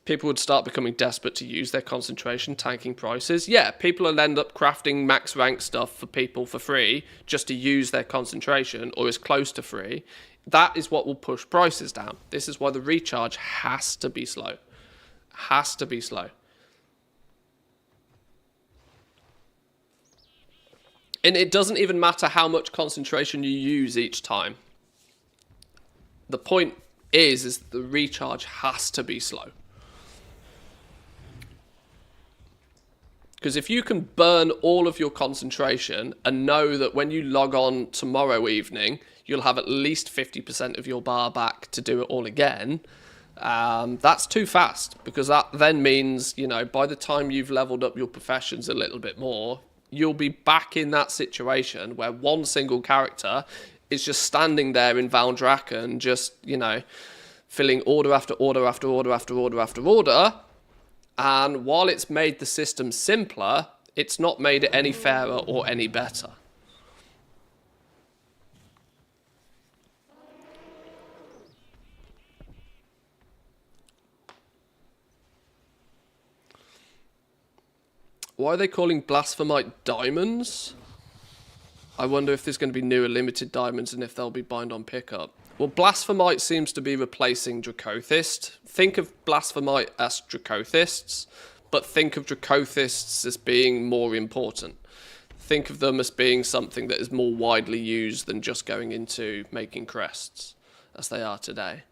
A: People would start becoming desperate to use their concentration, tanking prices. Yeah, people will end up crafting max rank stuff for people for free just to use their concentration, or as close to free. That is what will push prices down. This is why the recharge has to be slow. Has to be slow. And it doesn't even matter how much concentration you use each time. The point is the recharge has to be slow. Because if you can burn all of your concentration and know that when you log on tomorrow evening, you'll have at least 50% of your bar back to do it all again, that's too fast. Because that then means, by the time you've leveled up your professions a little bit more, you'll be back in that situation where one single character is just standing there in Valdrakken, just, filling order after order after order after order after order. And while it's made the system simpler, it's not made it any fairer or any better. Why are they calling Blasphemite diamonds? I wonder if there's going to be newer limited diamonds and if they'll be bind on pickup. Well, Blasphemite seems to be replacing Dracothist. Think of Blasphemite as Dracothists, but think of Dracothists as being more important. Think of them as being something that is more widely used than just going into making crests, as they are today.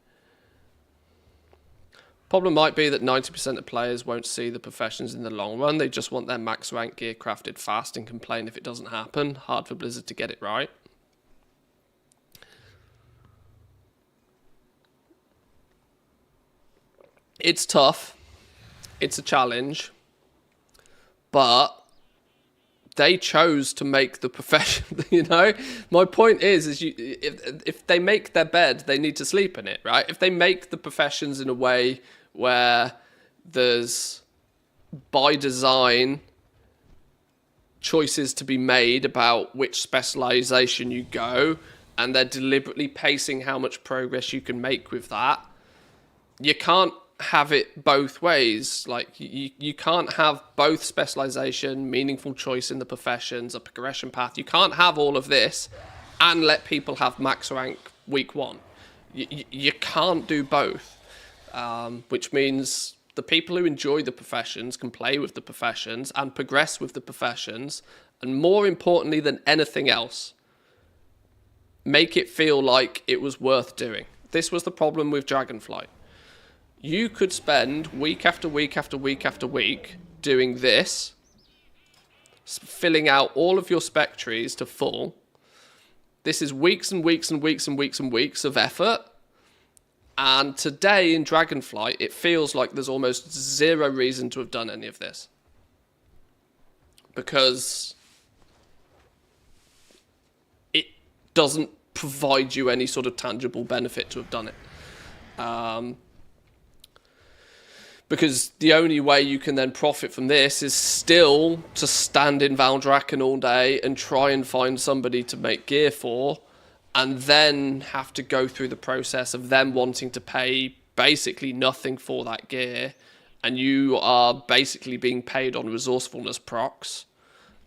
A: Problem might be that 90% of players won't see the professions in the long run. They just want their max rank gear crafted fast and complain if it doesn't happen. Hard for Blizzard to get it right. It's tough. It's a challenge. But they chose to make the profession, you know? My point is if they make their bed, they need to sleep in it, right? If they make the professions in a way where there's, by design, choices to be made about which specialization you go, and they're deliberately pacing how much progress you can make with that, you can't have it both ways. Like, you can't have both specialization, meaningful choice in the professions, a progression path. You can't have all of this and let people have max rank week one. You can't do both, which means the people who enjoy the professions can play with the professions and progress with the professions, and more importantly than anything else, make it feel like it was worth doing. This was the problem with Dragonflight. You could spend week after week after week after week doing this, filling out all of your spec trees to full. This is weeks and weeks and weeks and weeks and weeks of effort. And today in Dragonflight, it feels like there's almost zero reason to have done any of this. Because it doesn't provide you any sort of tangible benefit to have done it. Because the only way you can then profit from this is still to stand in Valdrakken all day and try and find somebody to make gear for, and then have to go through the process of them wanting to pay basically nothing for that gear, and you are basically being paid on resourcefulness procs.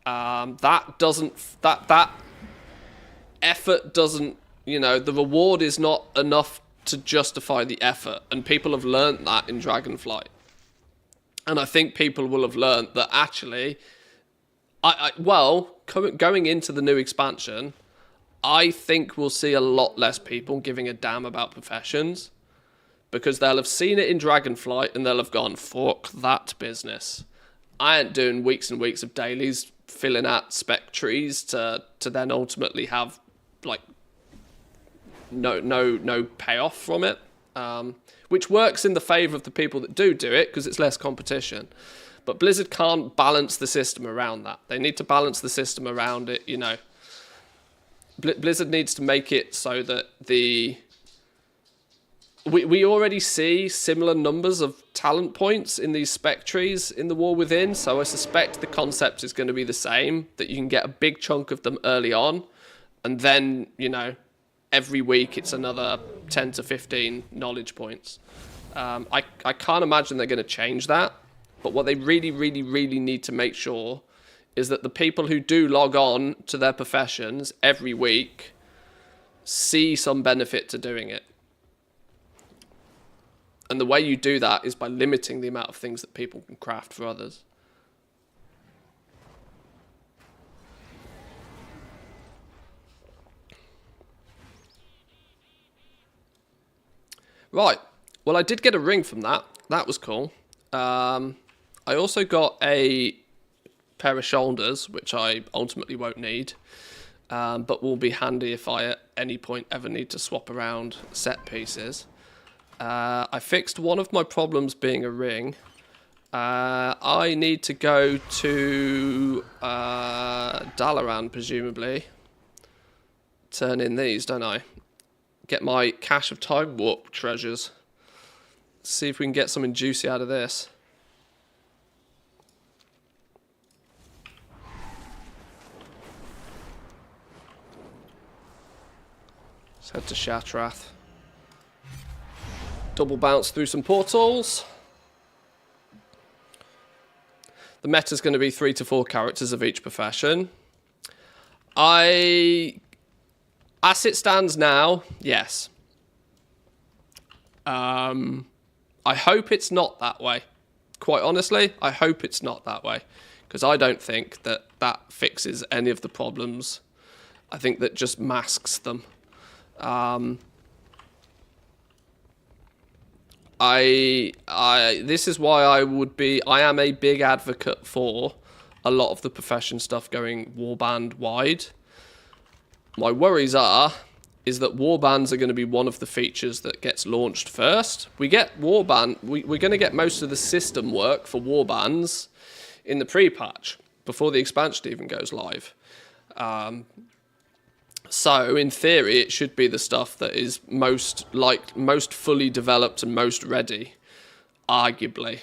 A: That effort doesn't, you know, the reward is not enough to justify the effort, and people have learnt that in Dragonflight. And I think people will have learnt that actually, going into the new expansion, I think we'll see a lot less people giving a damn about professions, because they'll have seen it in Dragonflight and they'll have gone, fuck that business. I ain't doing weeks and weeks of dailies filling out spec trees to then ultimately have like no payoff from it, which works in the favour of the people that do it because it's less competition. But Blizzard can't balance the system around that. They need to balance the system around it, you know. Blizzard needs to make it so that we already see similar numbers of talent points in these spec trees in the War Within, so I suspect the concept is going to be the same, that you can get a big chunk of them early on, and then, you know, every week it's another 10 to 15 knowledge points. I can't imagine they're going to change that, but what they really, really, really need to make sure is that the people who do log on to their professions every week see some benefit to doing it. And the way you do that is by limiting the amount of things that people can craft for others. Right. Well, I did get a ring from that. That was cool. I also got a pair of shoulders, which I ultimately won't need, but will be handy if I at any point ever need to swap around set pieces. I fixed one of my problems being a ring. I need to go to Dalaran, presumably. Turn in these, don't I? Get my cache of time warp treasures. See if we can get something juicy out of this. Let's head to Shatrath. Double bounce through some portals. The meta's going to be 3 to 4 characters of each profession. As it stands now, yes. I hope it's not that way. Quite honestly, I hope it's not that way. Because I don't think that that fixes any of the problems. I think that just masks them. This is why I am a big advocate for a lot of the profession stuff going warband wide. My worries is that warbands are going to be one of the features that gets launched first. We get warband, we're going to get most of the system work for warbands in the pre-patch before the expansion even goes live. So in theory, it should be the stuff that is most fully developed and most ready, arguably.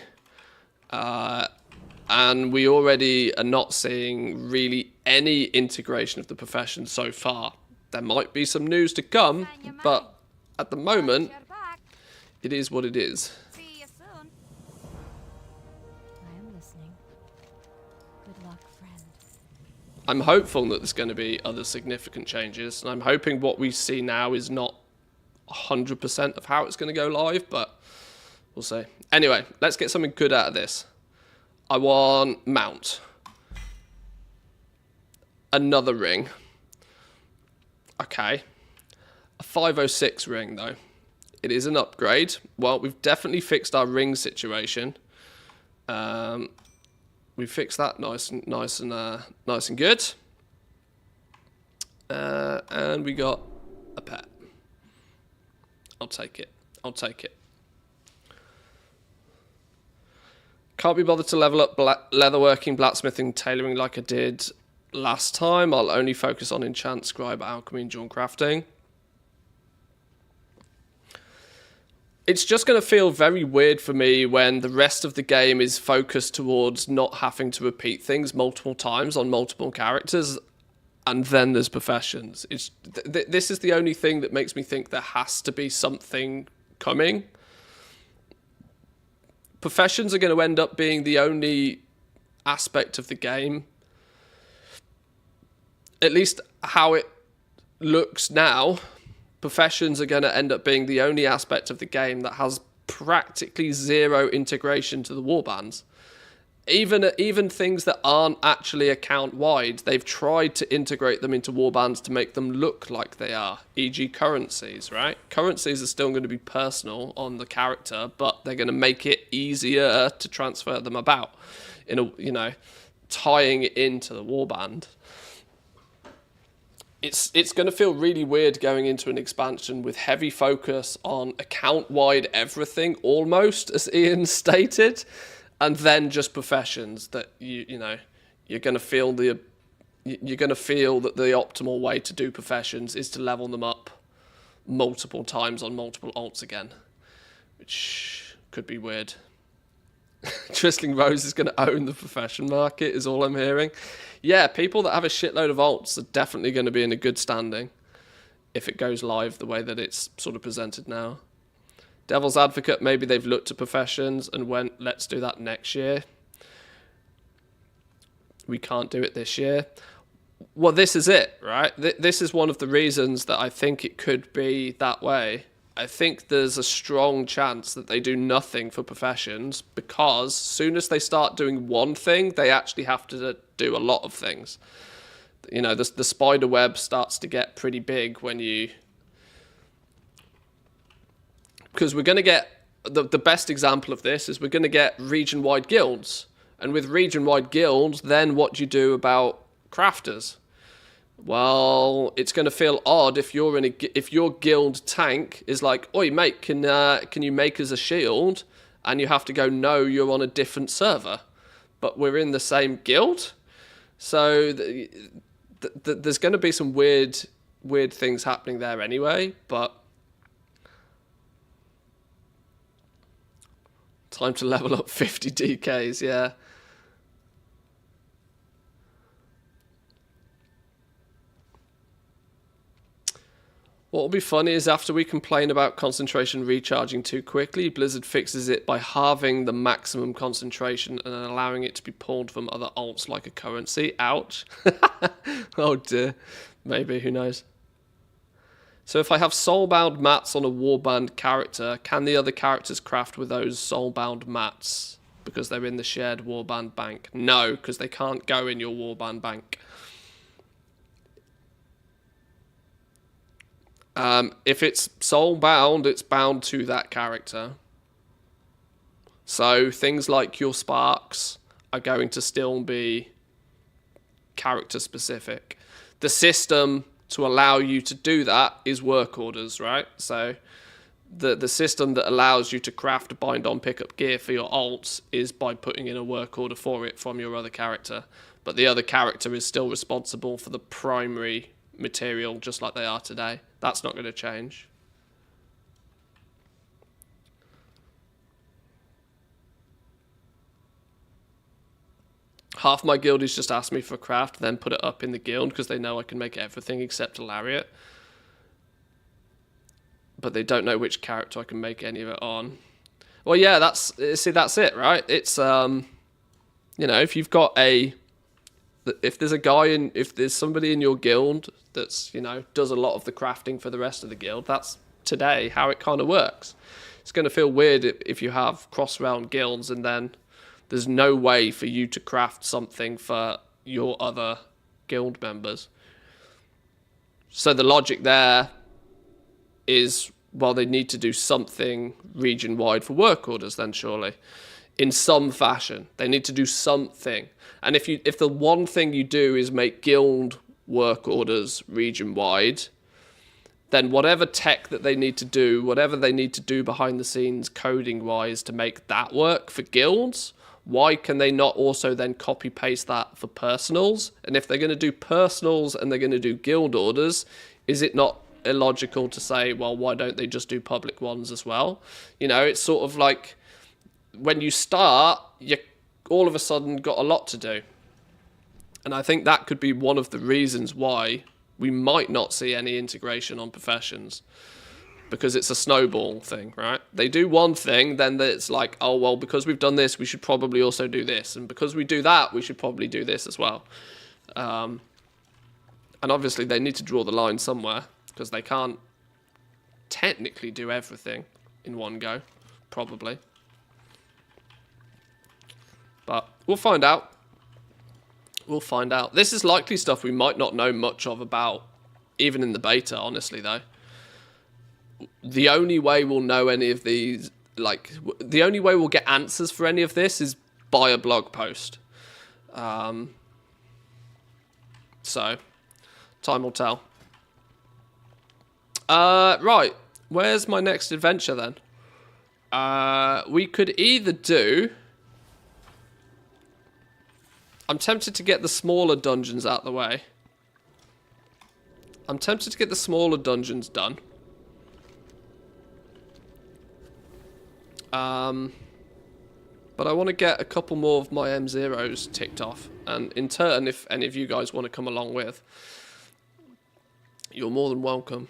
A: And we already are not seeing really any integration of the profession so far. There might be some news to come, but at the moment, it is what it is.
G: See you soon.
D: I am listening. Good luck, friend.
A: I'm hopeful that there's going to be other significant changes, and I'm hoping what we see now is not 100% of how it's going to go live, but we'll see. Anyway, let's get something good out of this. I want mount. Another ring. Okay. A 506 ring, though. It is an upgrade. Well, we've definitely fixed our ring situation. We fixed that nice and good. And we got a pet. I'll take it. I'll take it. Can't be bothered to level up leatherworking, blacksmithing, tailoring like I did last time. I'll only focus on enchant, scribe, alchemy, and jewel crafting. It's just going to feel very weird for me when the rest of the game is focused towards not having to repeat things multiple times on multiple characters, and then there's professions. This is the only thing that makes me think there has to be something coming. Professions are going to end up being the only aspect of the game, at least how it looks now. Professions are going to end up being the only aspect of the game that has practically zero integration to the warbands. Even things that aren't actually account-wide, they've tried to integrate them into warbands to make them look like they are, e.g. currencies, right? Currencies are still going to be personal on the character, but they're going to make it easier to transfer them about, tying it into the warband. It's going to feel really weird going into an expansion with heavy focus on account-wide everything, almost, as Ian stated, and then just professions that you're going to feel that the optimal way to do professions is to level them up multiple times on multiple alts again, which could be weird. Tristling Rose is going to own the profession market, is all I'm hearing. Yeah, people that have a shitload of alts are definitely going to be in a good standing if it goes live the way that it's sort of presented now. Devil's Advocate, maybe they've looked at professions and went, let's do that next year. We can't do it this year. Well, this is it, right? This is one of the reasons that I think it could be that way. I think there's a strong chance that they do nothing for professions because as soon as they start doing one thing, they actually have to do a lot of things. The spider web starts to get pretty big when you... Because we're going to get... The best example of this is we're going to get region-wide guilds. And with region-wide guilds, then what do you do about crafters? Well, it's going to feel odd if your guild tank is like, oi mate, can you make us a shield? And you have to go, no, you're on a different server, but we're in the same guild. So there's going to be some weird things happening there anyway. But time to level up 50 DKs, yeah. What will be funny is after we complain about concentration recharging too quickly, Blizzard fixes it by halving the maximum concentration and allowing it to be pulled from other alts like a currency. Ouch. Oh dear. Maybe, who knows. So if I have soulbound mats on a warband character, can the other characters craft with those soulbound mats? Because they're in the shared warband bank. No, because they can't go in your warband bank. If it's soulbound, it's bound to that character. So things like your sparks are going to still be character specific. The system to allow you to do that is work orders, right? So the system that allows you to craft, bind on, pick up gear for your alts is by putting in a work order for it from your other character. But the other character is still responsible for the primary material, just like they are today. That's not going to change. Half my guild is just asked me for craft, then put it up in the guild because they know I can make everything except a lariat. But they don't know which character I can make any of it on. Well, yeah, that's it, right? It's you know, if you've got if there's somebody in your guild that's, you know, does a lot of the crafting for the rest of the guild, that's today how it kind of works. It's going to feel weird if you have cross-realm guilds and then there's no way for you to craft something for your other guild members. So the logic there is, well, they need to do something region-wide for work orders then, surely. In some fashion. They need to do something. And if the one thing you do is make guild work orders region-wide, then whatever tech that they need to do, whatever they need to do behind the scenes coding-wise to make that work for guilds, why can they not also then copy-paste that for personals? And if they're going to do personals and they're going to do guild orders, is it not illogical to say, well, why don't they just do public ones as well? You know, it's sort of like when you start, you all of a sudden got a lot to do. And I think that could be one of the reasons why we might not see any integration on professions. Because it's a snowball thing, right? They do one thing, then it's like, oh, well, because we've done this, we should probably also do this. And because we do that, we should probably do this as well. And obviously they need to draw the line somewhere, because they can't technically do everything in one go, probably. But we'll find out. We'll find out. This is likely stuff we might not know much of about, even in the beta, honestly, though. The only way we'll know any of these, like, the only way we'll get answers for any of this is by a blog post. So, time will tell. Right. Where's my next adventure, then? We could either do... I'm tempted to get the smaller dungeons out of the way. I'm tempted to get the smaller dungeons done. But I want to get a couple more of my M0s ticked off. And in turn, if any of you guys want to come along with, you're more than welcome.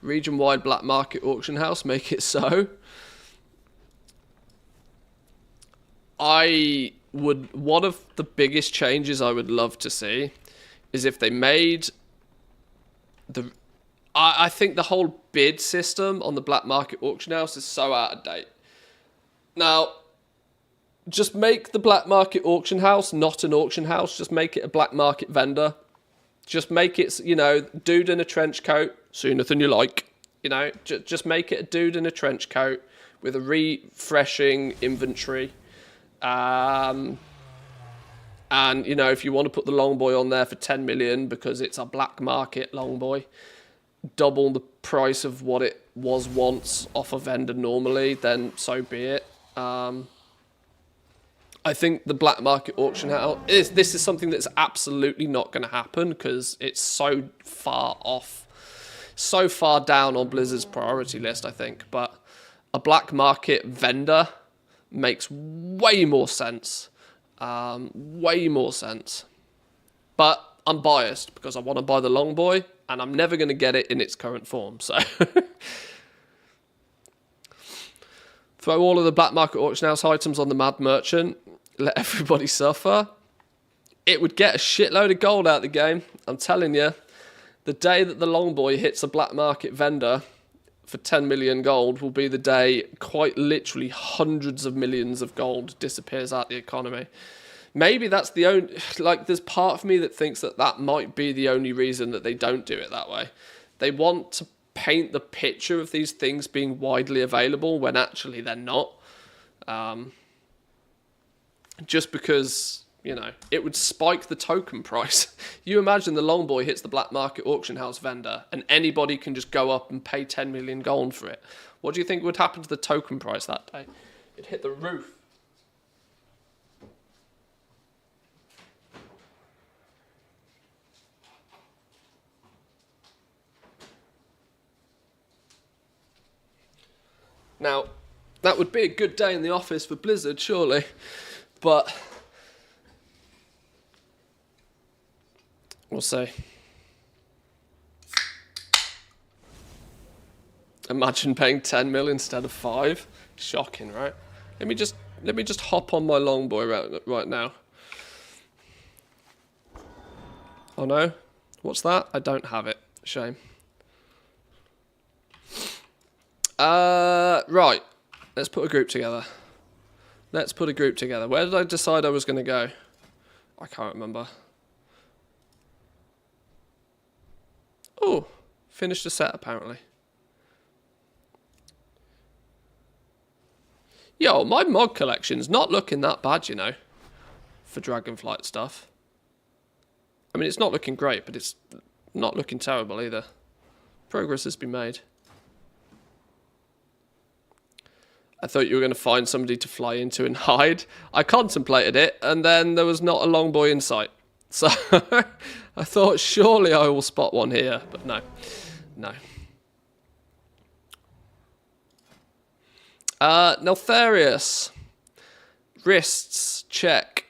A: Region-wide black market auction house, make it so. One of the biggest changes I would love to see is if they made I think the whole bid system on the black market auction house is so out of date. Now, just make the black market auction house not an auction house. Just make it a black market vendor. Just make it, you know, dude in a trench coat, sooner than you like. You know, just make it a dude in a trench coat with a refreshing inventory. And, you know, if you want to put the Longboy on there for 10 million because it's a black market Longboy, double the price of what it was once off a vendor normally, then so be it. I think the black market auction house, this is something that's absolutely not going to happen because it's so far off, so far down on Blizzard's priority list, I think. But a black market vendor makes way more sense way more sense. But I'm biased because I want to buy the long boy, and I'm never going to get it in its current form. So throw all of the black market auction house items on the Mad Merchant. Let everybody suffer. It would get a shitload of gold out of the game. I'm telling you. The day that the long boy hits a black market vendor for 10 million gold will be the day quite literally hundreds of millions of gold disappears out the economy. Maybe that's the only, like, there's part of me that thinks that that might be the only reason that they don't do it that way. They want to paint the picture of these things being widely available when actually they're not. Just because, you know, it would spike the token price. You imagine the long boy hits the black market auction house vendor and anybody can just go up and pay 10 million gold for it. What do you think would happen to the token price that day? It'd hit the roof. Now, that would be a good day in the office for Blizzard, surely. But we'll see. Imagine paying 10 mil instead of 5. Shocking, right? Let me just hop on my long boy right now. Oh no. What's that? I don't have it. Shame. Right. Let's put a group together. Let's put a group together. Where did I decide I was going to go? I can't remember. Oh, finished a set apparently. Yo, my mod collection's not looking that bad, you know, for Dragonflight stuff. I mean, it's not looking great, but it's not looking terrible either. Progress has been made. I thought you were going to find somebody to fly into and hide. I contemplated it, and then there was not a long boy in sight. So I thought, surely I will spot one here, but no. No. Neltharius. Wrists, check.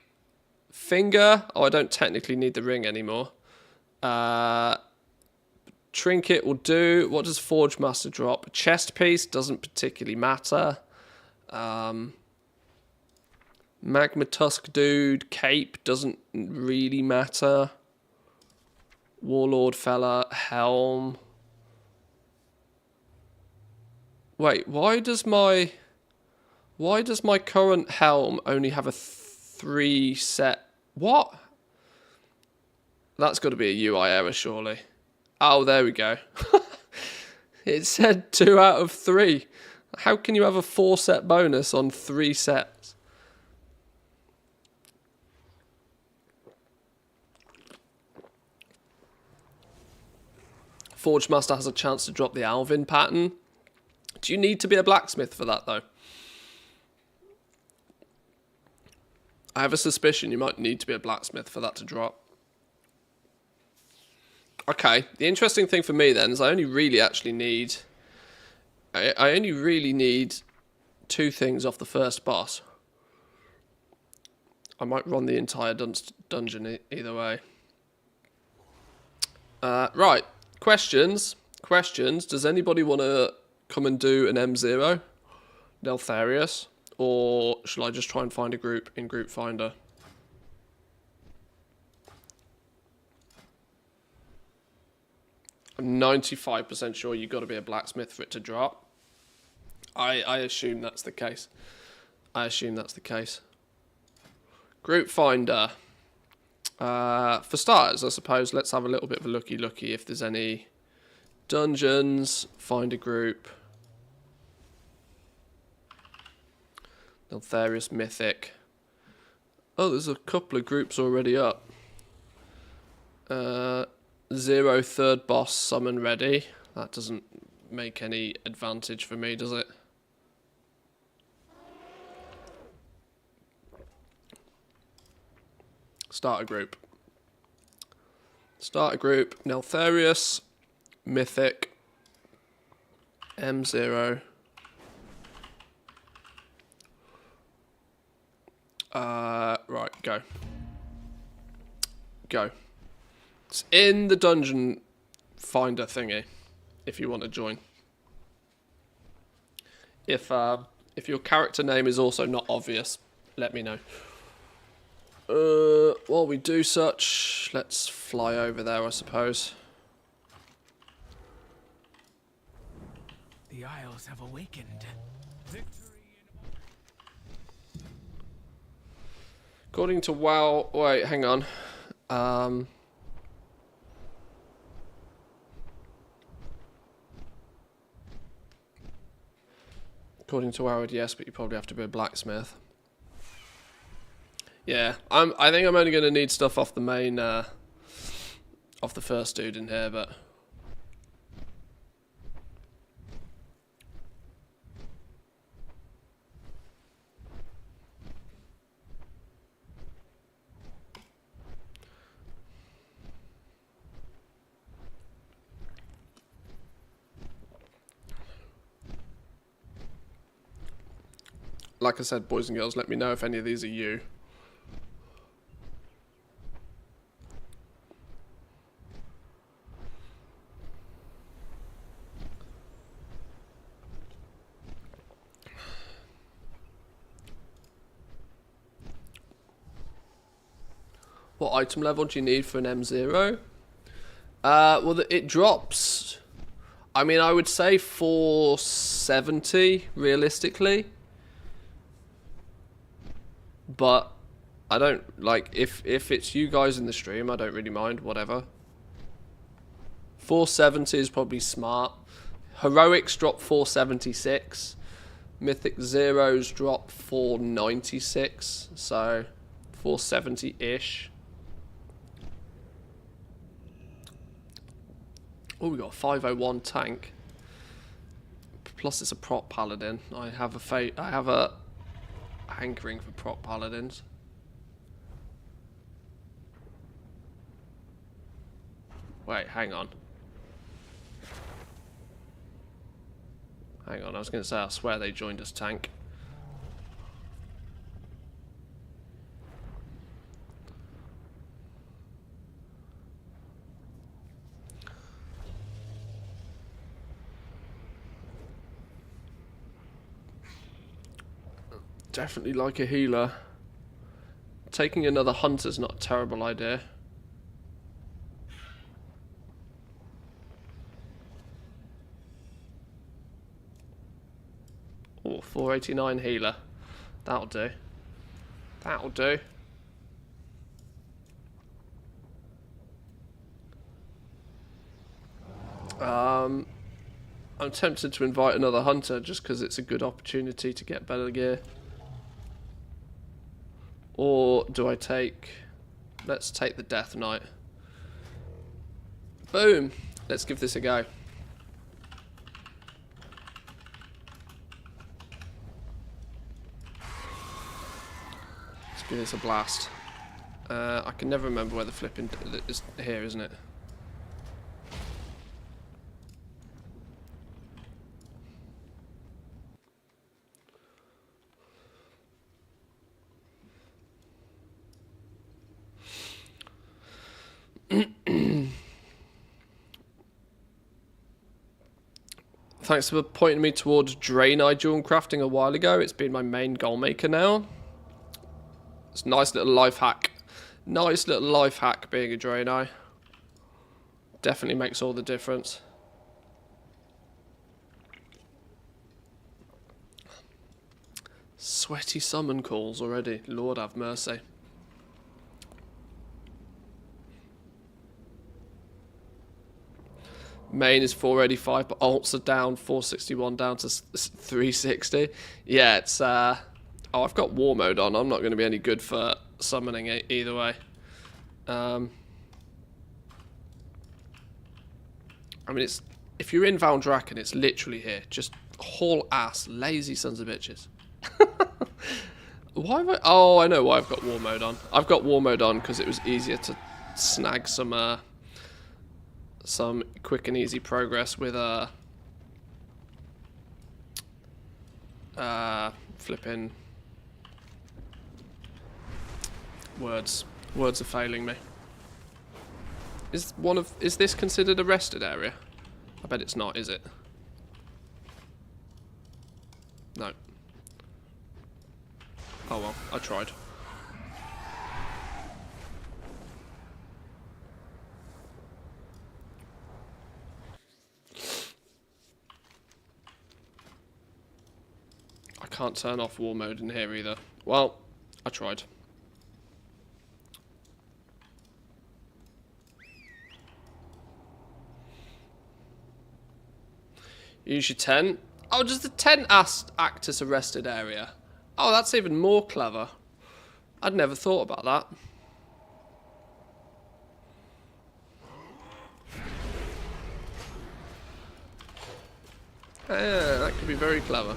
A: Finger. Oh, I don't technically need the ring anymore. Trinket will do. What does Forge Master drop? Chest piece doesn't particularly matter. Magma Tusk dude. Cape doesn't really matter. Warlord fella. Helm. Wait, why does my current helm only have a 3 set? What? That's got to be a UI error, surely. Oh, there we go. It said 2 out of 3. How can you have a 4 set bonus on 3 sets? Forge Master has a chance to drop the Alvin pattern. Do you need to be a blacksmith for that, though? I have a suspicion you might need to be a blacksmith for that to drop. Okay, the interesting thing for me then is I only really actually need... I only really need 2 things off the first boss. I might run the entire dungeon either way. Right, questions. Does anybody want to come and do an M0? Neltharius? Or shall I just try and find a group in Group Finder? I'm 95% sure you've got to be a blacksmith for it to drop. I assume that's the case. Group Finder. For starters, I suppose, let's have a little bit of a looky if there's any dungeons. Find a group. Neltharius Mythic. Oh, there's a couple of groups already up. 0 third boss summon ready. That doesn't make any advantage for me, does it? Start a group. Neltharius Mythic M0. Right, go. Go. It's in the dungeon finder thingy, if you want to join. If your character name is also not obvious, let me know. While we do such, let's fly over there, I suppose.
E: The Isles have awakened.
A: According to WoW... Wait, hang on. According to WoW, yes, but you probably have to be a blacksmith. Yeah, I think I'm only going to need stuff off the main... off the first dude in here, but... Like I said, boys and girls, let me know if any of these are you. What item level do you need for an M0? Well, it drops. I mean, I would say 470, realistically. But I don't, like, if it's you guys in the stream, I don't really mind, whatever. 470 is probably smart. Heroics drop 476. Mythic Zeros drop 496. So, 470-ish. Oh, we got a 501 tank. Plus, it's a prop paladin. I have a hankering for prop paladins. Wait, hang on. Hang on, I was going to say, I swear they joined us tank. Definitely like a healer. Taking another hunter's not a terrible idea. Oh, 489 healer. That'll do. That'll do. I'm tempted to invite another hunter just because it's a good opportunity to get better gear. Or do I take... Let's take the Death Knight. Boom! Let's give this a go. Let's give this a blast. I can never remember where the flipping... is here, isn't it? Thanks for pointing me towards Draenei dual crafting a while ago. It's been my main goal maker now. It's a nice little life hack. Nice little life hack being a Draenei. Definitely makes all the difference. Sweaty summon calls already. Lord have mercy. Main is 485, but ults are down 461 down to 360. Yeah, it's oh, I've got war mode on. I'm not going to be any good for summoning it either way. I mean, it's if you're in Valdrakken, it's literally here. Just haul ass, lazy sons of bitches. Why have I? Oh, I know why I've got war mode on. I've got war mode on because it was easier to snag some quick and easy progress with flipping Words are failing me. Is this considered a rested area? I bet it's not, is it? No. Oh well, I tried. I can't turn off war mode in here either. Well, I tried. Use your tent. Oh, does the tent act as a rested area? Oh, that's even more clever. I'd never thought about that. Yeah, that could be very clever.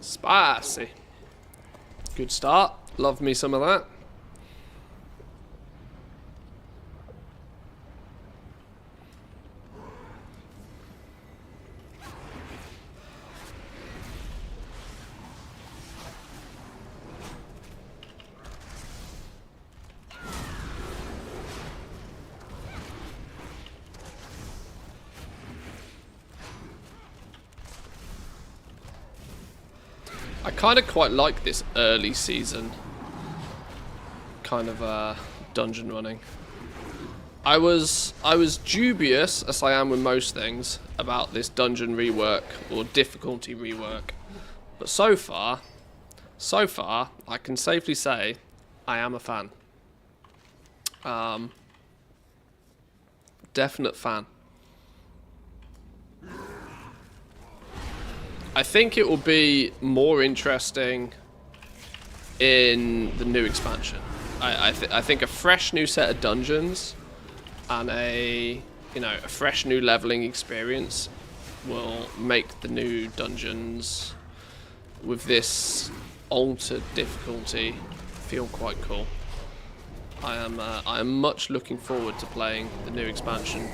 A: Spicy. Good start. Love me some of that. I kind of quite like this early season kind of dungeon running. I was dubious, as I am with most things, about this dungeon rework or difficulty rework. But so far, I can safely say I am a fan. Definite fan. I think it will be more interesting in the new expansion. I think a fresh new set of dungeons and a fresh new leveling experience will make the new dungeons with this altered difficulty feel quite cool. I am much looking forward to playing the new expansion.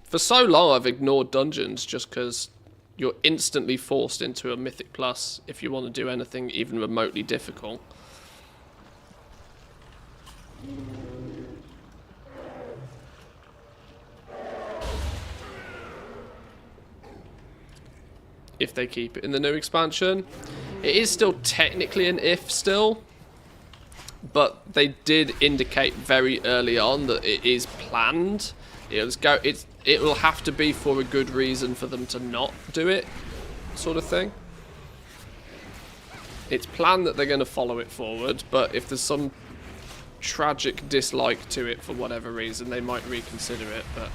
A: For so long I've ignored dungeons just because you're instantly forced into a Mythic Plus if you want to do anything even remotely difficult. If they keep it in the new expansion. It is still technically an if still, but they did indicate very early on that it is planned. It will have to be for a good reason for them to not do it, sort of thing. It's planned that they're going to follow it forward, but if there's some tragic dislike to it for whatever reason, they might reconsider it, but...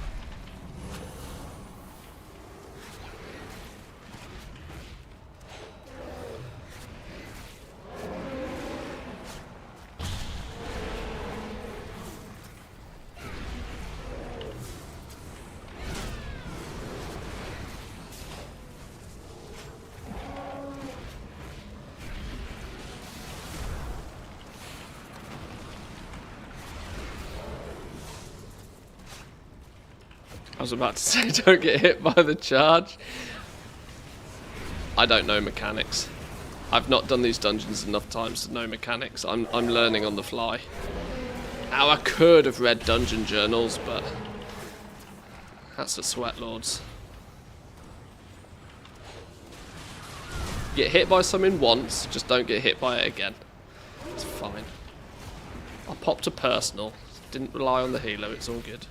A: I was about to say, don't get hit by the charge. I don't know mechanics. I've not done these dungeons enough times to know mechanics. I'm learning on the fly. Now, I could have read dungeon journals, but that's the Sweat Lords. Get hit by something once, just don't get hit by it again. It's fine. I popped a personal. Didn't rely on the healer, it's all good.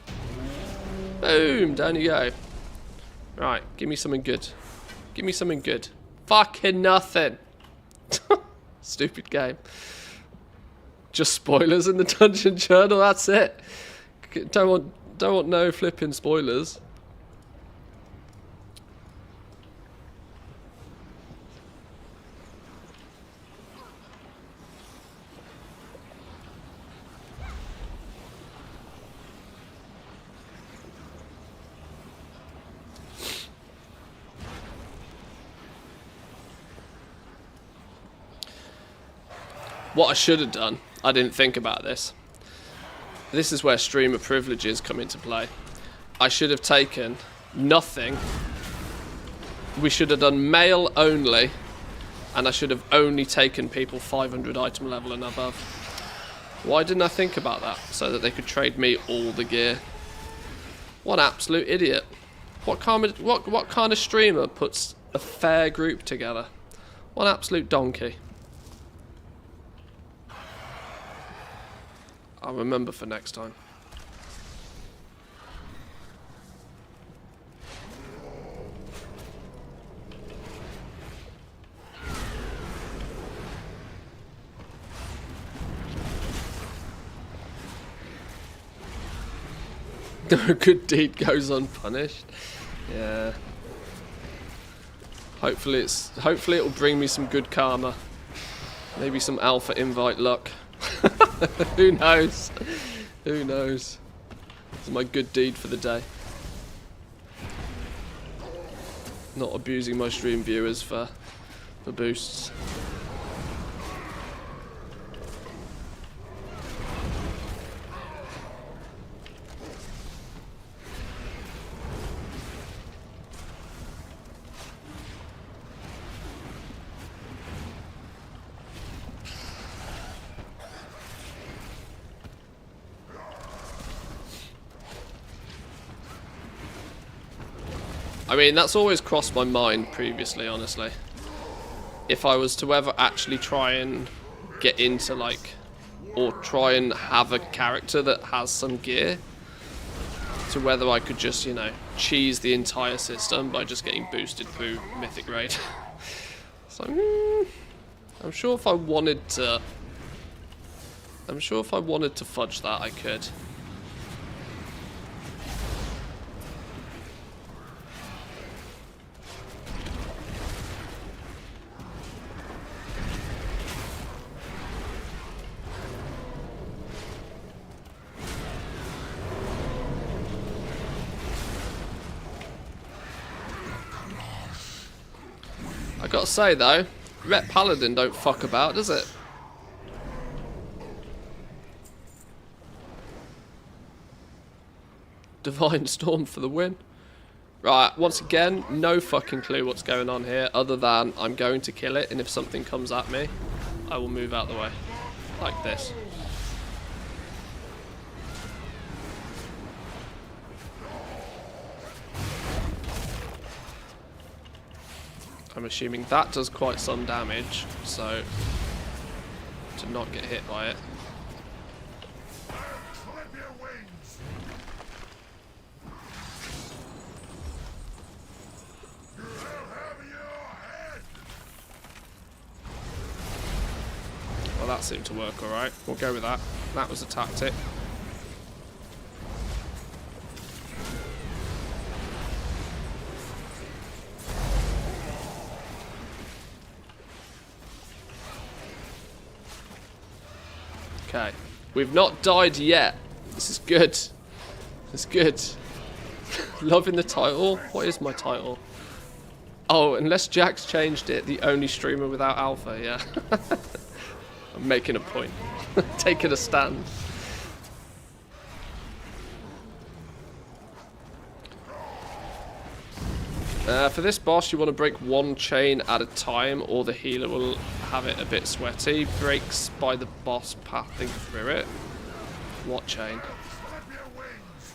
A: Boom! Down you go. Right, give me something good. Give me something good. Fucking nothing! Stupid game. Just spoilers in the dungeon journal, that's it. Don't want no flipping spoilers. What I should have done, I didn't think about this. This is where streamer privileges come into play. I should have taken nothing. We should have done male only, and I should have only taken people 500 item level and above. Why didn't I think about that? So that they could trade me all the gear. What an absolute idiot. What kind of streamer puts a fair group together? What an absolute donkey. I'll remember for next time. No good deed goes unpunished. Yeah. Hopefully it'll bring me some good karma. Maybe some alpha invite luck. Who knows? Who knows? It's my good deed for the day. Not abusing my stream viewers for boosts. I mean, that's always crossed my mind previously, honestly. If I was to ever actually try and get into, like, or try and have a character that has some gear, to whether I could just, you know, cheese the entire system by just getting boosted through Mythic Raid. So, I'm sure if I wanted to... fudge that, I could. I gotta say though, Ret Paladin don't fuck about, does it? Divine Storm for the win. Right, once again, no fucking clue what's going on here, other than I'm going to kill it, and if something comes at me, I will move out the way. Like this. I'm assuming that does quite some damage, so to not get hit by it.
B: Clip your wings. You have your head.
A: Well, that seemed to work alright. We'll go with that. That was a tactic. Okay, we've not died yet. This is good. It's good. Loving the title. What is my title? Oh, unless Jack's changed it, the only streamer without alpha, yeah. I'm making a point. Taking a stand. For this boss, you want to break one chain at a time, or the healer will have it a bit sweaty. Breaks by the boss pathing through it. What chain?
B: Clip your wings.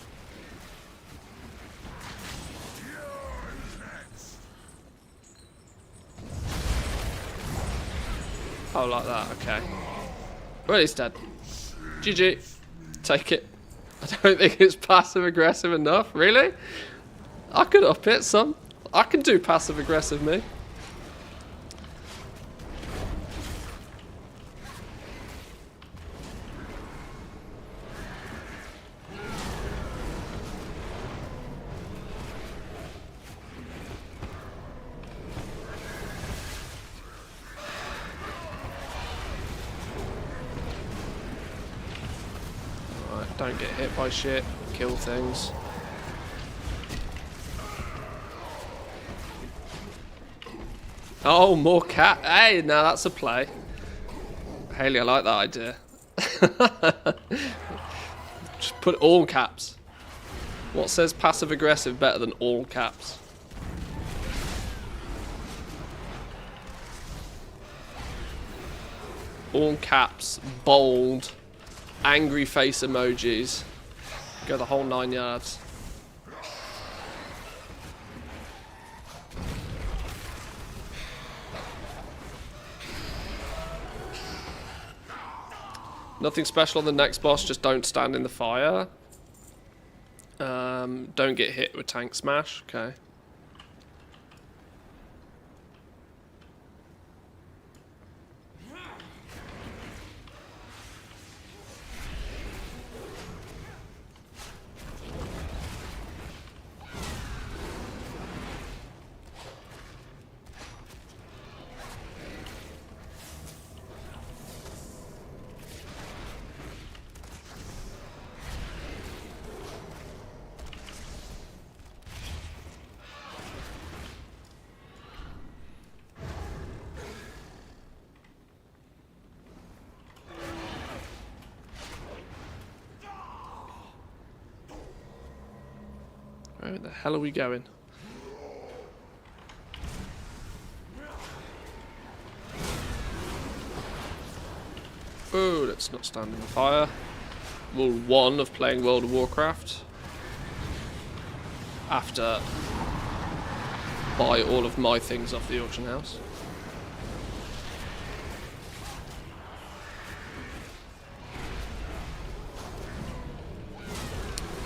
B: You're next.
A: Oh, like that, okay. Well, he's dead. GG. Take it. I don't think it's passive aggressive enough, really? I could up it some. I can do passive aggressive me. Alright, don't get hit by shit. Kill things. Oh, more cat. Hey, now that's a play. Haley, I like that idea. Just put all caps. What says passive aggressive better than all caps? All caps, bold, angry face emojis. Go the whole 9 yards. Nothing special on the next boss, just don't stand in the fire. Don't get hit with tank smash, okay. Where the hell are we going? Oh, let's not stand in the fire. Rule 1 of playing World of Warcraft. After buy all of my things off the auction house.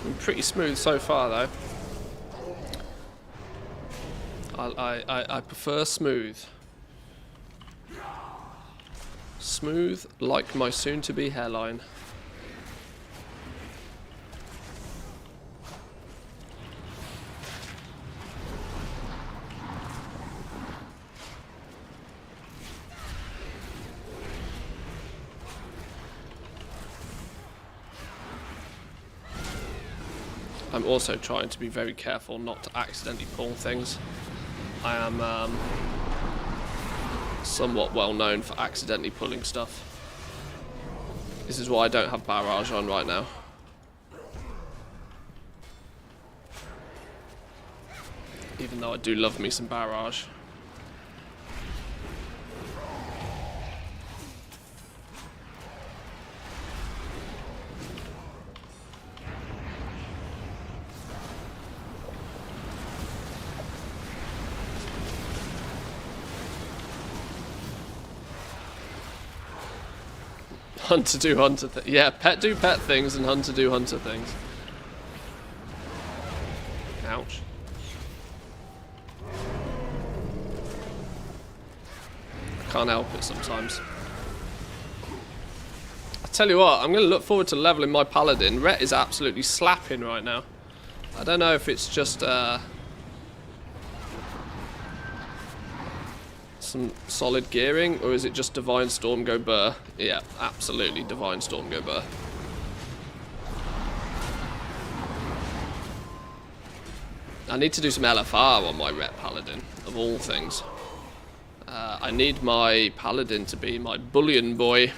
A: Been pretty smooth so far though. I prefer smooth. Smooth like my soon-to-be hairline. I'm also trying to be very careful not to accidentally pull things. I am somewhat well known for accidentally pulling stuff. This is why I don't have barrage on right now. Even though I do love me some barrage. Hunter do hunter things. Yeah, pet do pet things and hunter do hunter things. Ouch. I can't help it sometimes. I tell you what, I'm going to look forward to leveling my Paladin. Rhett is absolutely slapping right now. I don't know if it's just some solid gearing, or is it just Divine Storm go burr? Yeah, absolutely Divine Storm go burr. I need to do some LFR on my Rep Paladin, of all things. I need my Paladin to be my bullion boy.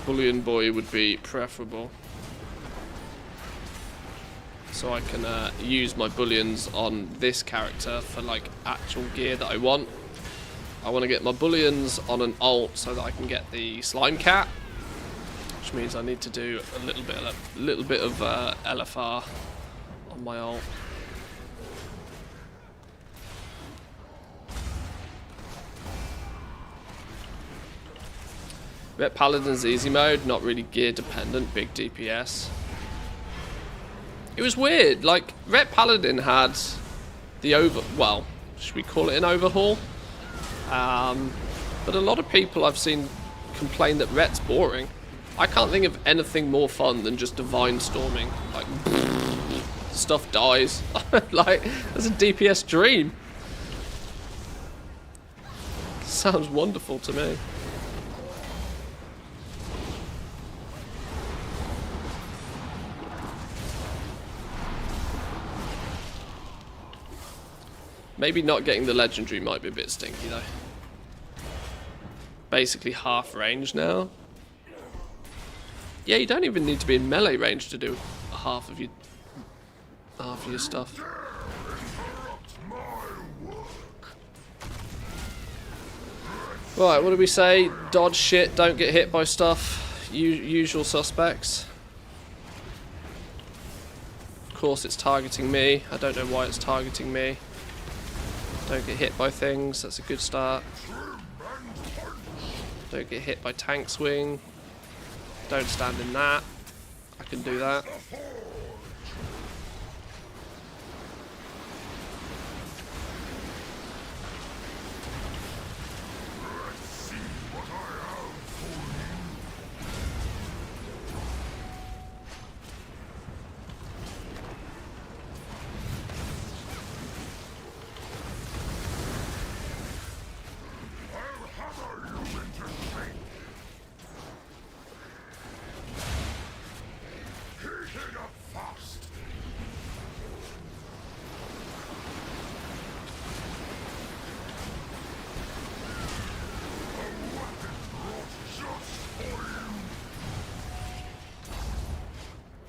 A: Bullion boy would be preferable. So I can use my bullions on this character for like actual gear that I want. I want to get my bullions on an ult so that I can get the slime cat, which means I need to do a little bit of LFR on my ult. Ret Paladin's easy mode, not really gear dependent, big DPS. It was weird, like, Ret Paladin had the well, should we call it an overhaul? But a lot of people I've seen complain that Ret's boring. I can't think of anything more fun than just Divine Storming. Like, stuff dies. Like, that's a DPS dream. Sounds wonderful to me. Maybe not getting the legendary might be a bit stinky though. Basically half range now. Yeah, you don't even need to be in melee range to do half of your stuff. Right, what do we say? Dodge shit, don't get hit by stuff. Usual suspects. Of course it's targeting me. I don't know why it's targeting me. Don't get hit by things, that's a good start. Don't get hit by tank swing. Don't stand in that. I can do that.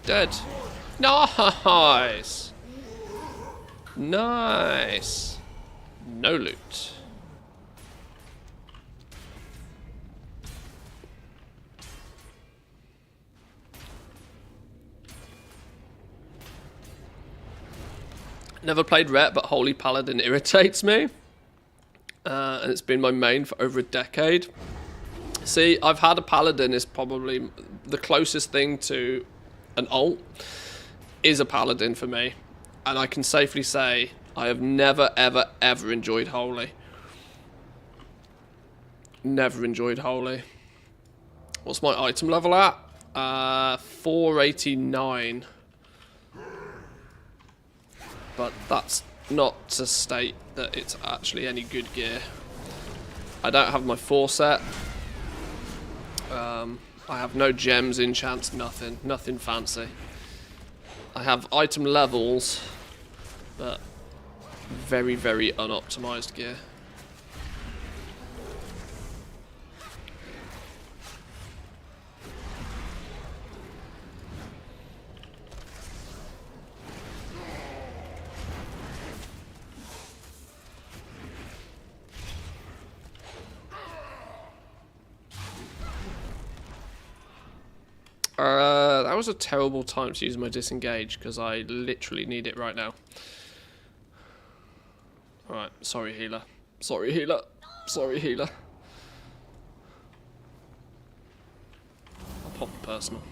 A: Dead. Nice. Nice. No loot. Never played Ret, but Holy Paladin irritates me. And it's been my main for over a decade. See, I've had a Paladin is probably the closest thing to an ult is a Paladin for me. And I can safely say I have never, ever, ever enjoyed Holy. Never enjoyed Holy. What's my item level at? 489. But that's not to state that it's actually any good gear. I don't have my 4 set. I have no gems, enchants, nothing. Nothing fancy. I have item levels, but very, very unoptimized gear. That was a terrible time to use my disengage because I literally need it right now. Alright, sorry healer. Sorry healer. Sorry healer. I'll pop the personal.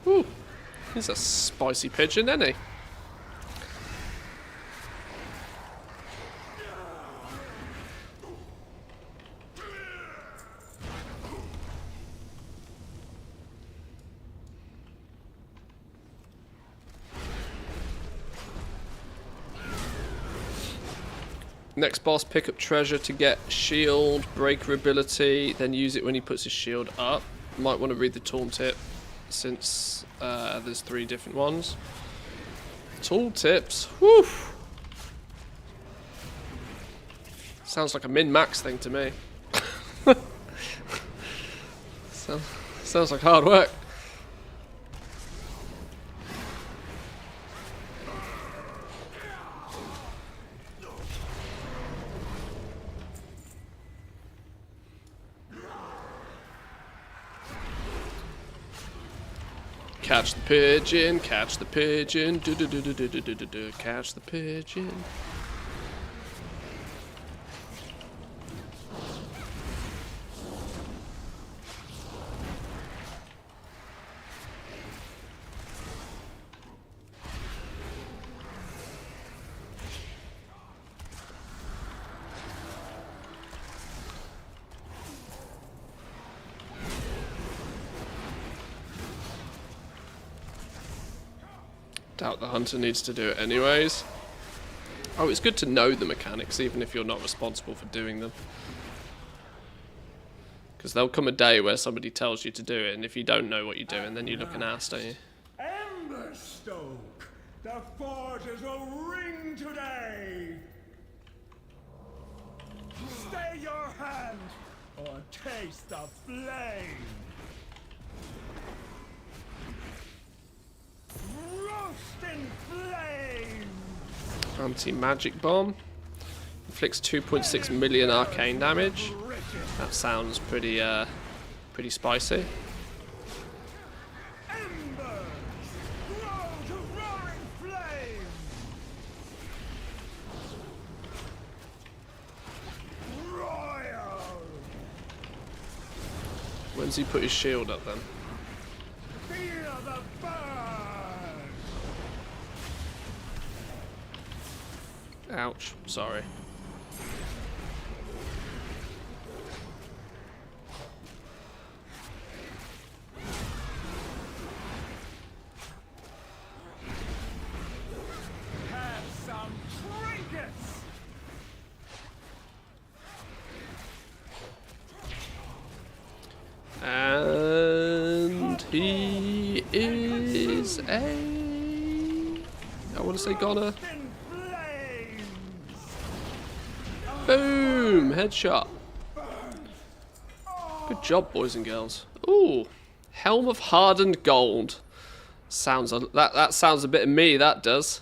A: Ooh, he's a spicy pigeon, isn't he? Next boss, pick up treasure to get shield, breaker ability, then use it when he puts his shield up. Might want to read the tooltip, since there's 3 different ones. Tooltips, whew! Sounds like a min-max thing to me. Sounds like hard work. Catch the pigeon, catch the pigeon, do do do do do do do do do, catch the pigeon. Doubt the hunter needs to do it anyways. Oh, it's good to know the mechanics, even if you're not responsible for doing them. Because there'll come a day where somebody tells you to do it, and if you don't know what you're doing, then you look an ass, don't you?
B: Emberstoke! The forges will ring today! Stay your hand, or taste the flame! Roast in flame!
A: Anti-magic bomb. Inflicts 2.6 million arcane damage. That sounds pretty pretty spicy.
B: Embers! Grow to roaring flame! Royal!
A: When's he put his shield up then?
B: Feel the burn!
A: Ouch. Sorry.
B: Have some trinkets!
A: And he is a... I want to say goner.
B: In flames!
A: Boom! Headshot. Good job, boys and girls. Ooh, Helm of Hardened Gold. Sounds that sounds a bit of me. That does.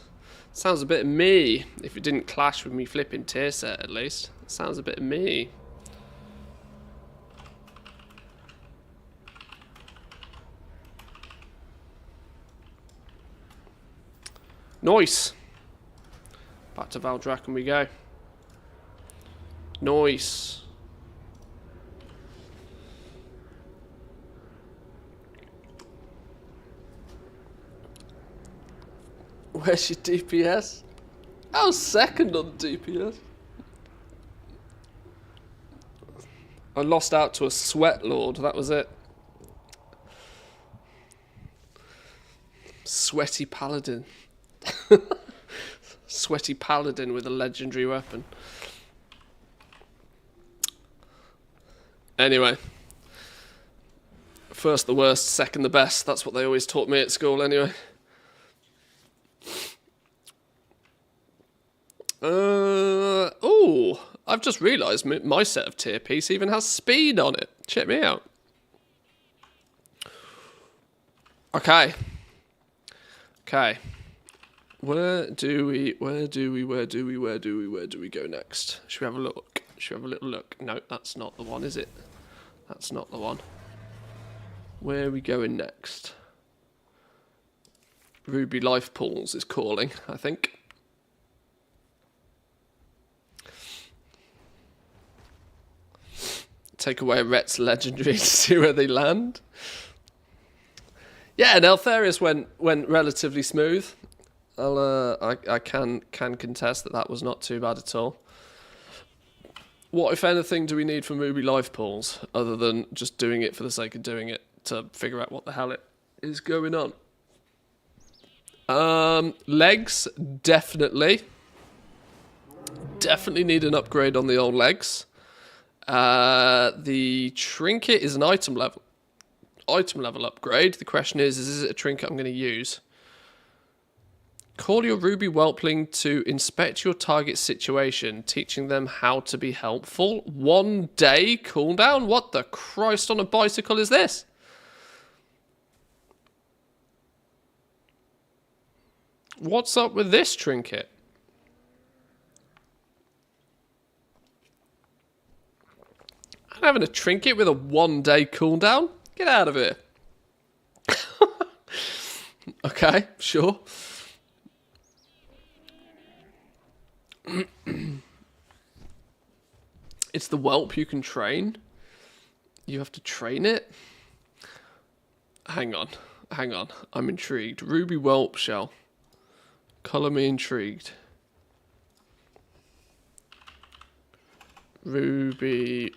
A: Sounds a bit of me. If it didn't clash with me flipping tier set, at least. Sounds a bit of me. Nice. Back to Valdrakken we go. Nice. Where's your DPS? I was second on DPS. I lost out to a Sweat Lord, that was it. Sweaty Paladin. Sweaty Paladin with a legendary weapon. Anyway. First the worst, second the best. That's what they always taught me at school anyway. Oh, I've just realised my set of tier piece even has speed on it. Check me out. Okay. Where do we go next? Should we have a look? Should we have a little look? No, that's not the one, is it? That's not the one. Where are we going next? Ruby Life Pools is calling, I think. Take away Rhett's legendary to see where they land. Yeah, and Eltharius went relatively smooth. I can contest that was not too bad at all. What, if anything, do we need from Ruby Life Pools other than just doing it for the sake of doing it to figure out what the hell it is going on? Legs, definitely need an upgrade on the old legs. The trinket is an item level upgrade. The question is it a trinket I'm going to use? Call your Ruby Whelpling to inspect your target situation, teaching them how to be helpful. 1 day cooldown? What the Christ on a bicycle is this? What's up with this trinket? I'm having a trinket with a 1 day cooldown? Get out of here. Okay, sure. It's the whelp you can train. You have to train it. Hang on. I'm intrigued. Ruby whelp shell. Colour me intrigued. Ruby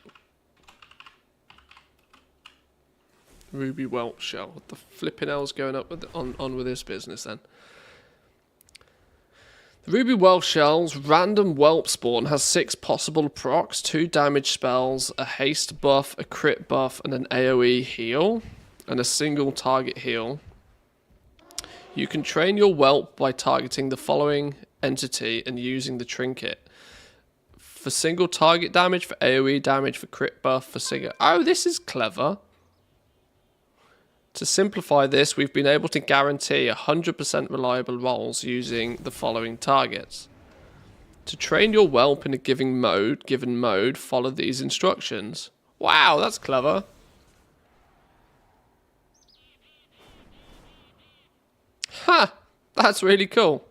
A: whelp shell. What the flipping hell's going up with on with this business then? Ruby Whelp Shell's random whelp spawn has 6 possible procs, 2 damage spells, a haste buff, a crit buff, and an AoE heal, and a single target heal. You can train your whelp by targeting the following entity and using the trinket. For single target damage, for AoE damage, for crit buff, for single... Oh, this is clever. To simplify this, we've been able to guarantee 100% reliable rolls using the following targets. To train your whelp in a given mode, follow these instructions. Wow, that's clever. Ha! That's really cool.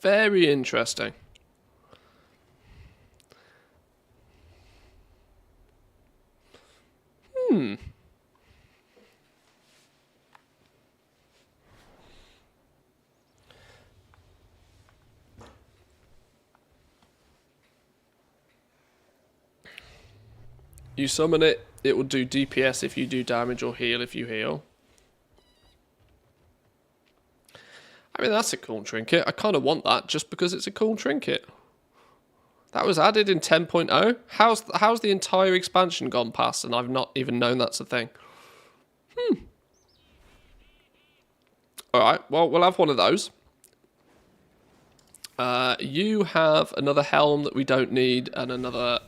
A: Very interesting. You summon it, it will do DPS if you do damage or heal if you heal. I mean, that's a cool trinket. I kind of want that just because it's a cool trinket. That was added in 10.0. How's the entire expansion gone past and I've not even known that's a thing? Alright, well, we'll have one of those. You have another helm that we don't need and another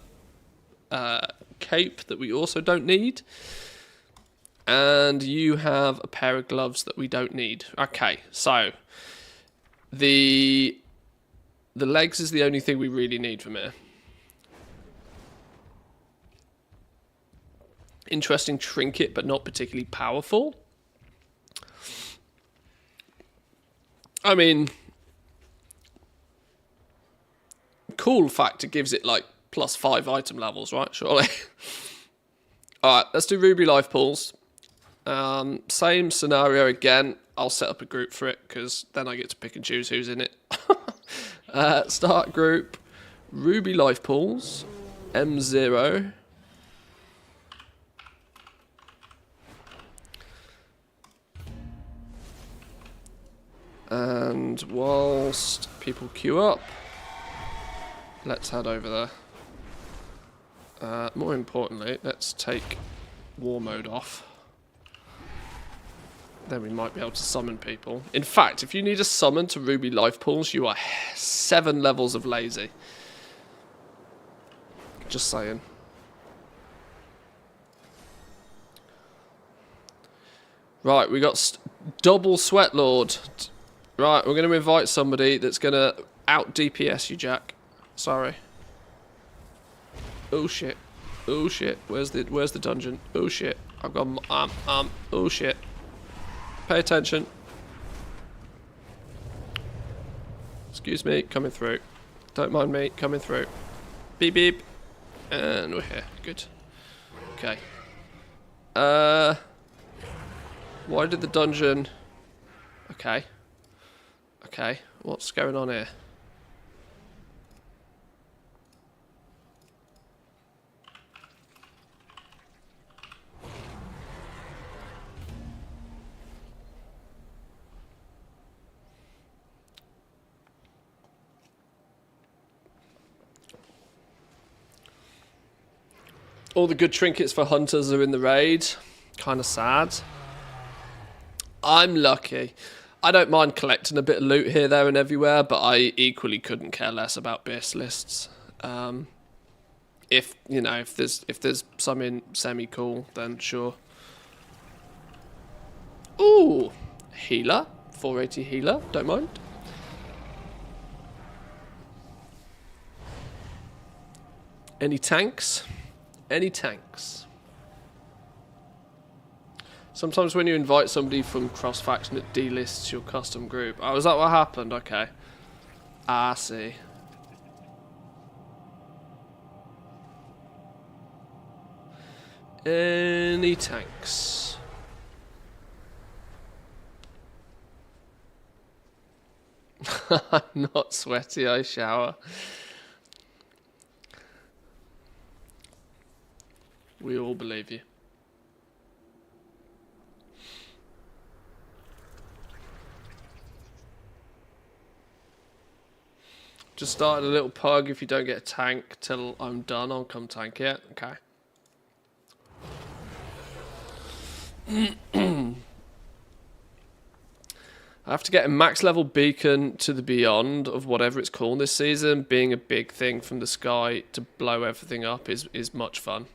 A: cape that we also don't need. And you have a pair of gloves that we don't need. Okay, so the legs is the only thing we really need from here. Interesting trinket, but not particularly powerful. I mean, cool fact, it gives it like +5 item levels, right? Surely. Alright, let's do Ruby Life Pools. Same scenario again. I'll set up a group for it because then I get to pick and choose who's in it. Start group. Ruby Life Pools. M0. And whilst people queue up, let's head over there. More importantly, let's take war mode off. Then we might be able to summon people. In fact, if you need a summon to Ruby Life Pools, you are 7 levels of lazy. Just saying. Right, we got double Sweat Lord. Right, we're going to invite somebody that's going to out DPS you, Jack. Sorry. Oh shit. Oh shit. Where's the dungeon? Oh shit. I've got oh shit. Pay attention. Excuse me, coming through. Don't mind me, coming through. Beep beep. And we're here. Good. Okay. Why did the dungeon... Okay. Okay, what's going on here? All the good trinkets for hunters are in the raid. Kind of sad. I'm lucky. I don't mind collecting a bit of loot here, there, and everywhere, but I equally couldn't care less about base lists. If there's something semi cool, then sure. Ooh, healer, 480 healer. Don't mind. Any tanks? Any tanks? Sometimes when you invite somebody from cross-faction, it delists your custom group. Oh, is that what happened? Okay. I see. Any tanks? I'm not sweaty, I shower. We all believe you. Just started a little pug. If you don't get a tank till I'm done, I'll come tank it. Okay. I have to get a max level beacon to the beyond of whatever it's called this season. Being a big thing from the sky to blow everything up is much fun.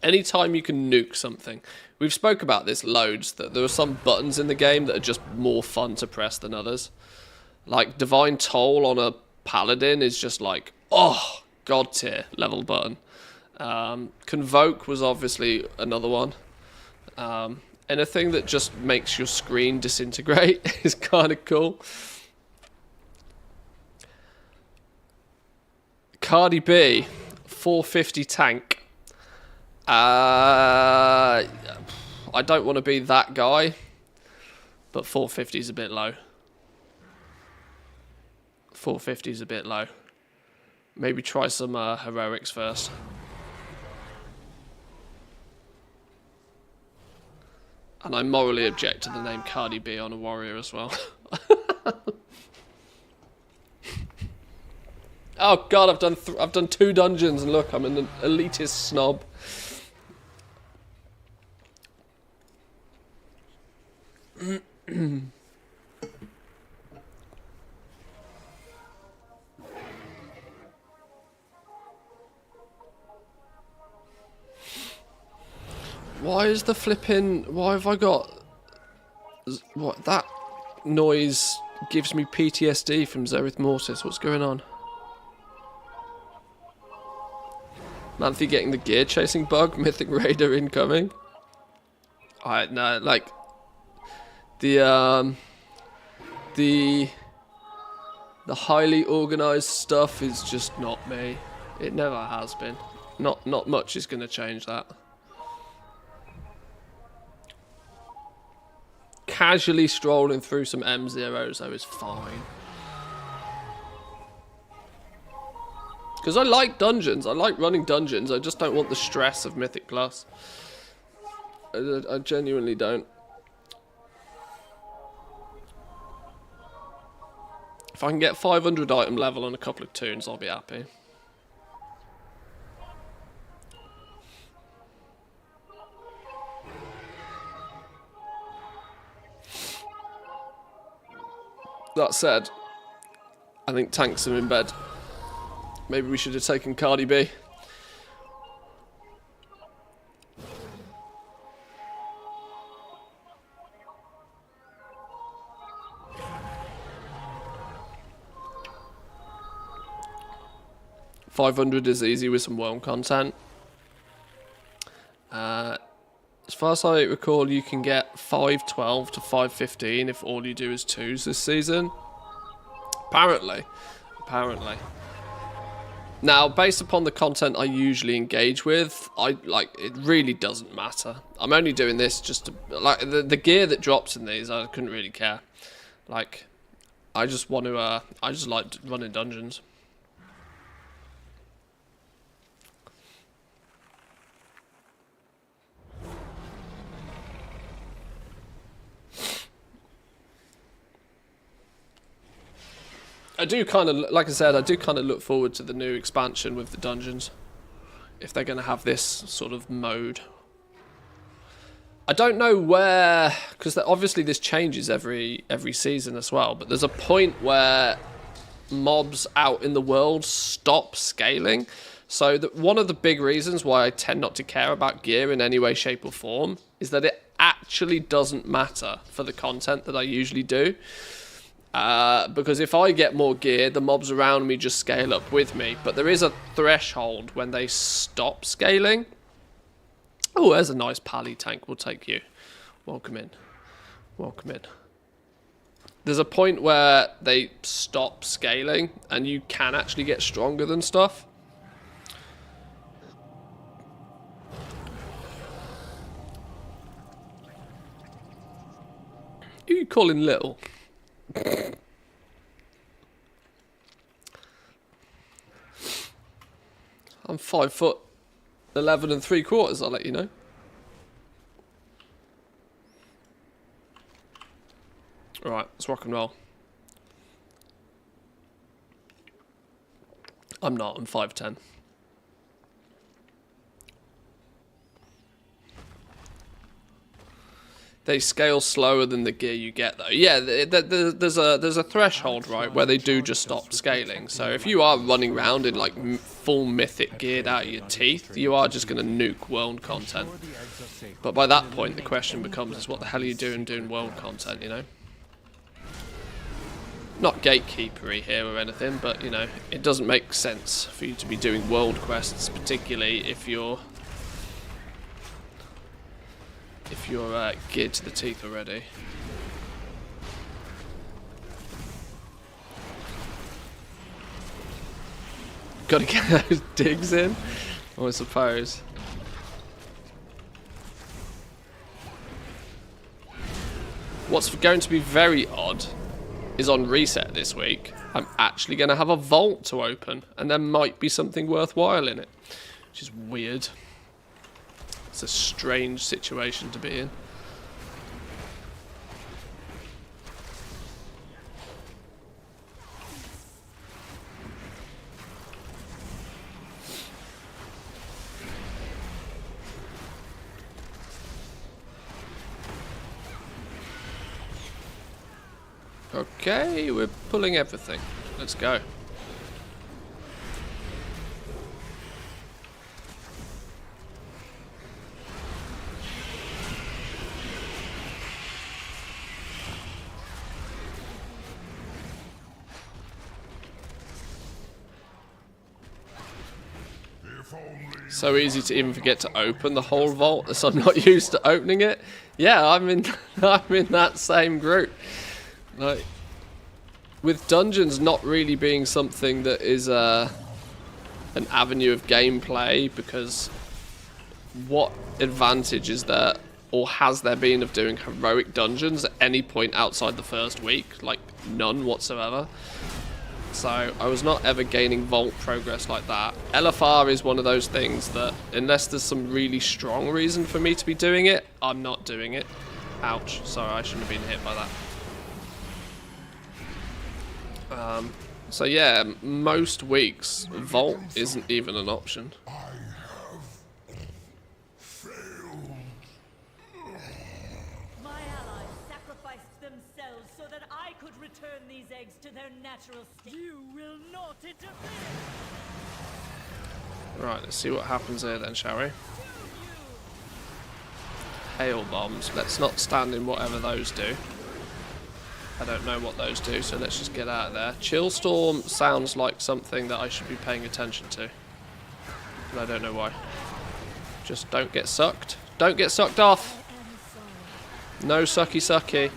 A: Anytime you can nuke something. We've spoke about this loads, that there are some buttons in the game that are just more fun to press than others. Like Divine Toll on a Paladin is just like, oh, god tier level button. Convoke was obviously another one. Anything that just makes your screen disintegrate is kind of cool. Cardi B, 450 tank. I don't want to be that guy, but 450 is a bit low. 450 is a bit low. Maybe try some heroics first. And I morally object to the name Cardi B on a warrior as well. Oh god, I've done 2 dungeons and look, I'm an elitist snob. Why is the flipping... Why have I got... What? That noise gives me PTSD from Zereth Mortis. What's going on? Manthe getting the gear chasing bug. Mythic Raider incoming. Alright, no, like... The highly organised stuff is just not me. It never has been. Not much is going to change that. Casually strolling through some M0s though is fine. Because I like dungeons. I like running dungeons. I just don't want the stress of Mythic Plus. I genuinely don't. If I can get 500 item level on a couple of tunes, I'll be happy. That said, I think tanks are in bed. Maybe we should have taken Cardi B. $500 is easy with some worm content. As far as I recall, you can get 512 to 515 if all you do is 2s this season. Apparently. Now, based upon the content I usually engage with, it really doesn't matter. I'm only doing this just to, like, the gear that drops in these, I couldn't really care. Like, I just want to, I just like running dungeons. I do kind of, like I said, I do kind of look forward to the new expansion with the dungeons. If they're going to have this sort of mode. I don't know where, because obviously this changes every season as well, but there's a point where mobs out in the world stop scaling. So one of the big reasons why I tend not to care about gear in any way, shape or form is that it actually doesn't matter for the content that I usually do. Because if I get more gear, the mobs around me just scale up with me. But there is a threshold when they stop scaling. Oh, there's a nice pally tank. We'll take you. Welcome in. Welcome in. There's a point where they stop scaling and you can actually get stronger than stuff. Who are you calling little? I'm 5 foot. 11 3/4, I'll let you know. Alright, let's rock and roll. I'm not, I'm 5'10". They scale slower than the gear you get, though. Yeah, there's a threshold, right, where they do just stop scaling. So if you are running around in like full mythic geared out of your teeth, you are just going to nuke world content. But by that point, the question becomes: is what the hell are you doing world content? You know, not gatekeepery here or anything, but you know, it doesn't make sense for you to be doing world quests, particularly if you're geared to the teeth already. Gotta get those digs in, I suppose. What's going to be very odd is on reset this week, I'm actually going to have a vault to open, and there might be something worthwhile in it, which is weird. It's a strange situation to be in. Okay, we're pulling everything. Let's go. So easy to even forget to open the whole vault as I'm not used to opening it. Yeah, I'm in that same group. Like, with dungeons not really being something that is an avenue of gameplay, because what advantage is there, or has there been, of doing heroic dungeons at any point outside the first week? Like, none whatsoever. So I was not ever gaining vault progress like that. LFR is one of those things that, unless there's some really strong reason for me to be doing it, I'm not doing it. Ouch, sorry, I shouldn't have been hit by that. So yeah, most weeks, vault isn't even an option.
G: My allies sacrificed themselves so that I could return these eggs to their natural state. You will not interfere!
A: Right, let's see what happens here then, shall we? Hail bombs. Let's not stand in whatever those do. I don't know what those do, so let's just get out of there. Chill Storm sounds like something that I should be paying attention to. And I don't know why. Just don't get sucked. Don't get sucked off! No sucky sucky.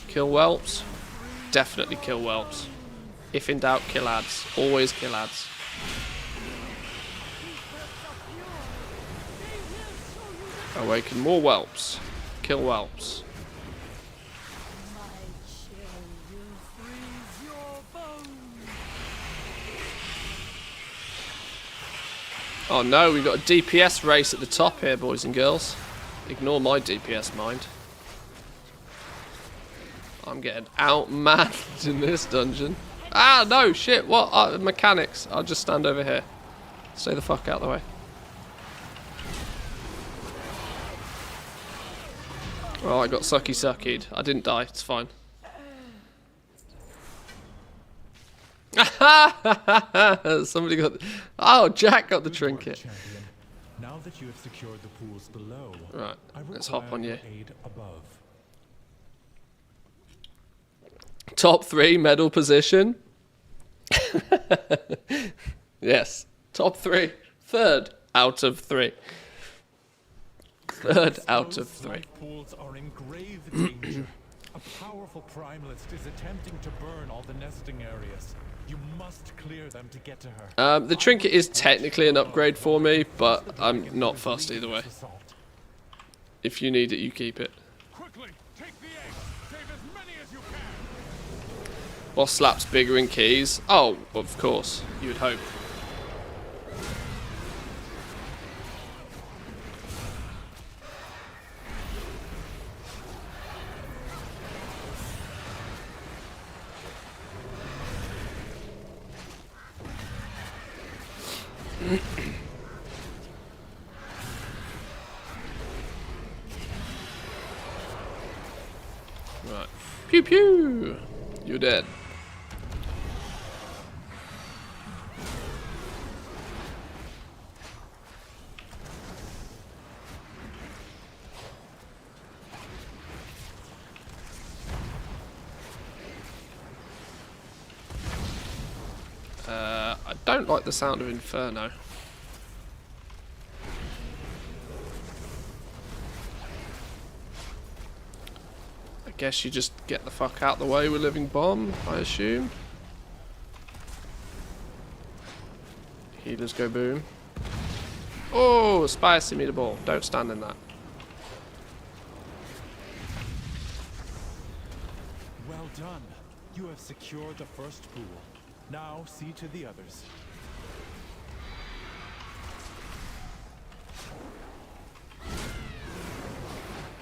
A: Kill whelps? Definitely kill whelps. If in doubt, kill ads. Always kill ads. Awaken more whelps. Kill whelps. Oh no, we've got a DPS race at the top here, boys and girls. Ignore my DPS mind. I'm getting outmatched in this dungeon. Ah, no, shit, what? Mechanics. I'll just stand over here. Stay the fuck out of the way. Oh, I got sucky-suckied. I didn't die, it's fine. Somebody got... Oh, Jack got the trinket.
B: Now that you have secured the pools below,
A: Right, let's hop on you.
B: aid above.
A: Top 3 medal position. Yes, top 3. 3rd out of 3. 3rd out of 3.
B: Pools are in grave danger. A powerful primalist is attempting to burn all the nesting areas. You must clear them to get to her.
A: The trinket is technically an upgrade for me, but I'm not fussed either way. If you need it, you keep it.
B: Quickly, take the eggs. Save as many as you can.
A: Boss slaps bigger in keys. Oh, of course. You would hope. Right. Pew pew! You're dead. I don't like the sound of Inferno. I guess you just get the fuck out the way with Living Bomb, I assume. Healers go boom. Oh, spicy meatball. Don't stand in that.
B: Well done. You have secured the first pool. Now see to the others.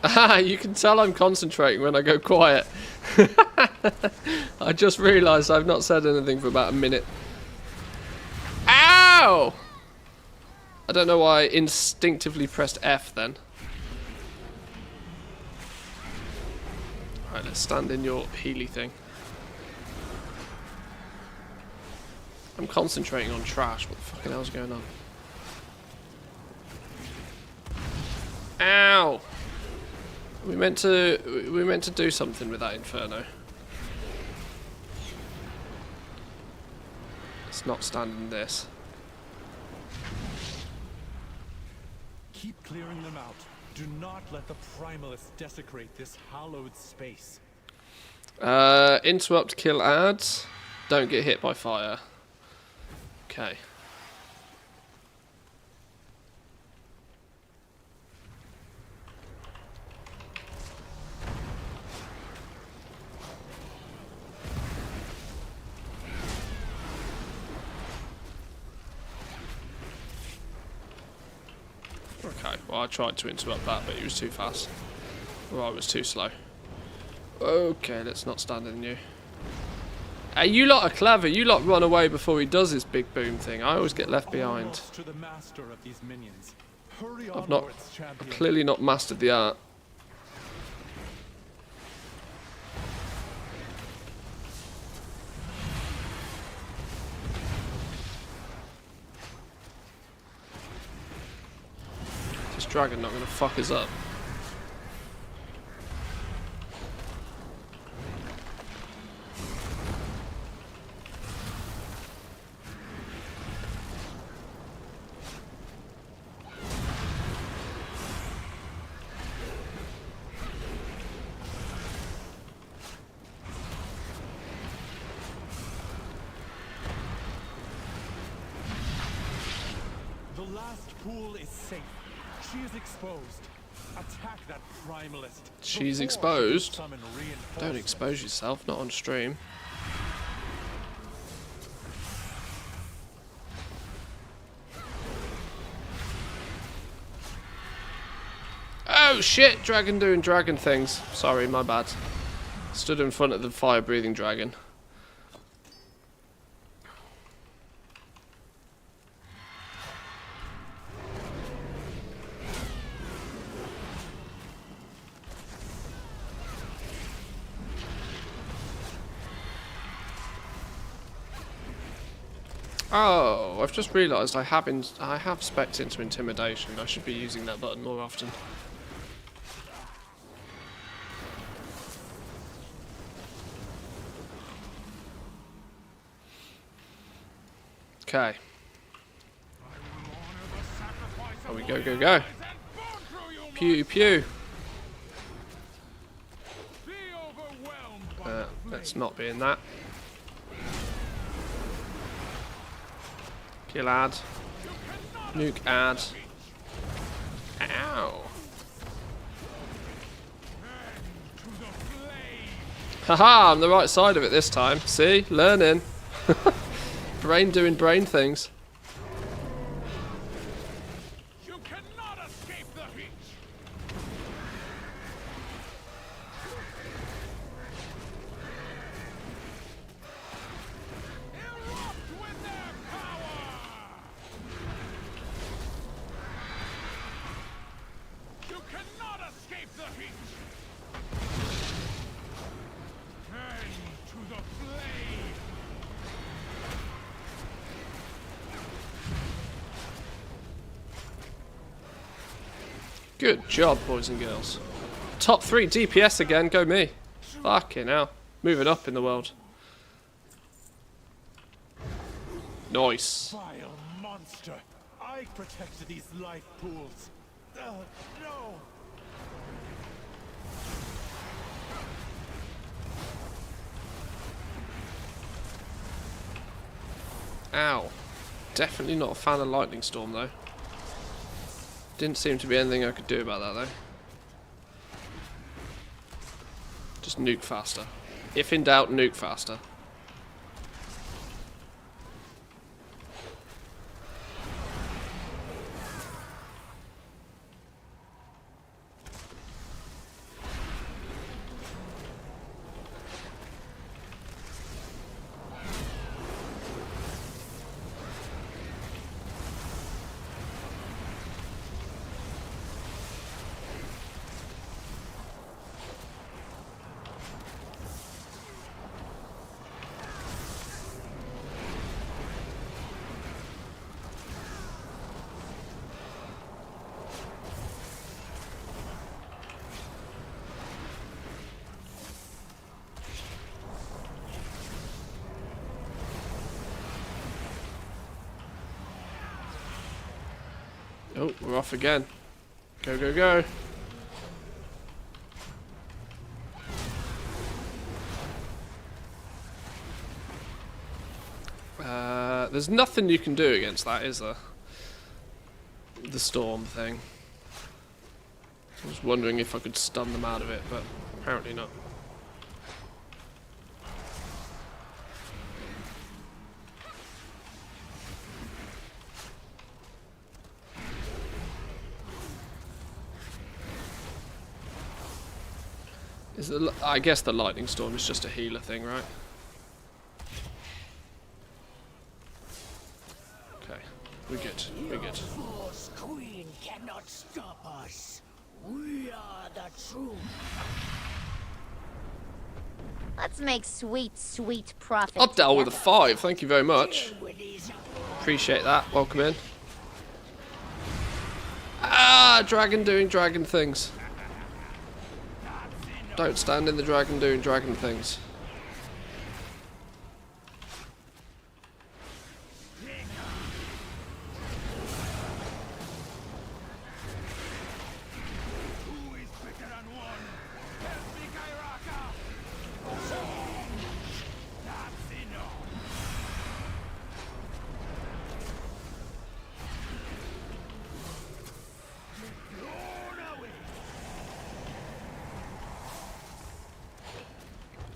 A: Ah, you can tell I'm concentrating when I go quiet. I just realised I've not said anything for about a minute. Ow! I don't know why I instinctively pressed F then. Alright, let's stand in your Healy thing. I'm concentrating on trash. What the fucking hell's going on? Ow! We meant to do something with that Inferno. Let's not stand in this.
B: Keep clearing them out. Do not let the Primalists desecrate this hallowed space.
A: Interrupt, kill, add. Don't get hit by fire. Okay. Okay, well I tried to interrupt that, but he was too fast. Or I was too slow. Okay, let's not stand in you. Hey, you lot are clever. You lot run away before he does his big boom thing. I always get left behind.
B: Almost to the master of these minions. Hurry
A: I've clearly not mastered the art. This dragon not gonna fuck us up.
B: The last pool is safe. She is exposed. Attack that Primalist.
A: She's
B: before
A: exposed?
B: she can summon
A: Don't
B: reinforcements.
A: expose yourself, not on stream. Oh shit, dragon doing dragon things. Sorry, my bad. Stood in front of the fire breathing dragon. Oh, I've just realised I have specced into intimidation. I should be using that button more often. Okay. Oh, we go, go, go. Pew, pew. Let's not be in that. Kill ad. Nuke ad. Ow. Haha, I'm the right side of it this time. See? Learning. Brain doing brain things.
B: You cannot escape the heat. Erupt with their power. You cannot escape the heat. Turn to the flame.
A: Good job, boys and girls. Top 3 DPS again, go me. Fucking hell. Moving up in the world. Nice.
B: Vile monster. I protected these life pools. No.
A: Ow. Definitely not a fan of Lightning Storm though. Didn't seem to be anything I could do about that though. Just nuke faster. If in doubt, nuke faster. Oh, we're off again. Go, go, go. There's nothing you can do against that, is there? The storm thing. I was wondering if I could stun them out of it, but apparently not. I guess the lightning storm is just a healer thing, right? Okay, we're good. We're good.
H: Force Queen cannot stop us. We are the truth.
I: Let's make sweet, sweet profit.
A: Updale with a
I: together.
A: 5. Thank you very much.
H: Deal with these
A: Appreciate that. Welcome in. Ah, dragon doing dragon things. Don't stand in the dragon doing dragon things.
B: Who is better than one? Help me, Kairaka. That's enough. Blown away.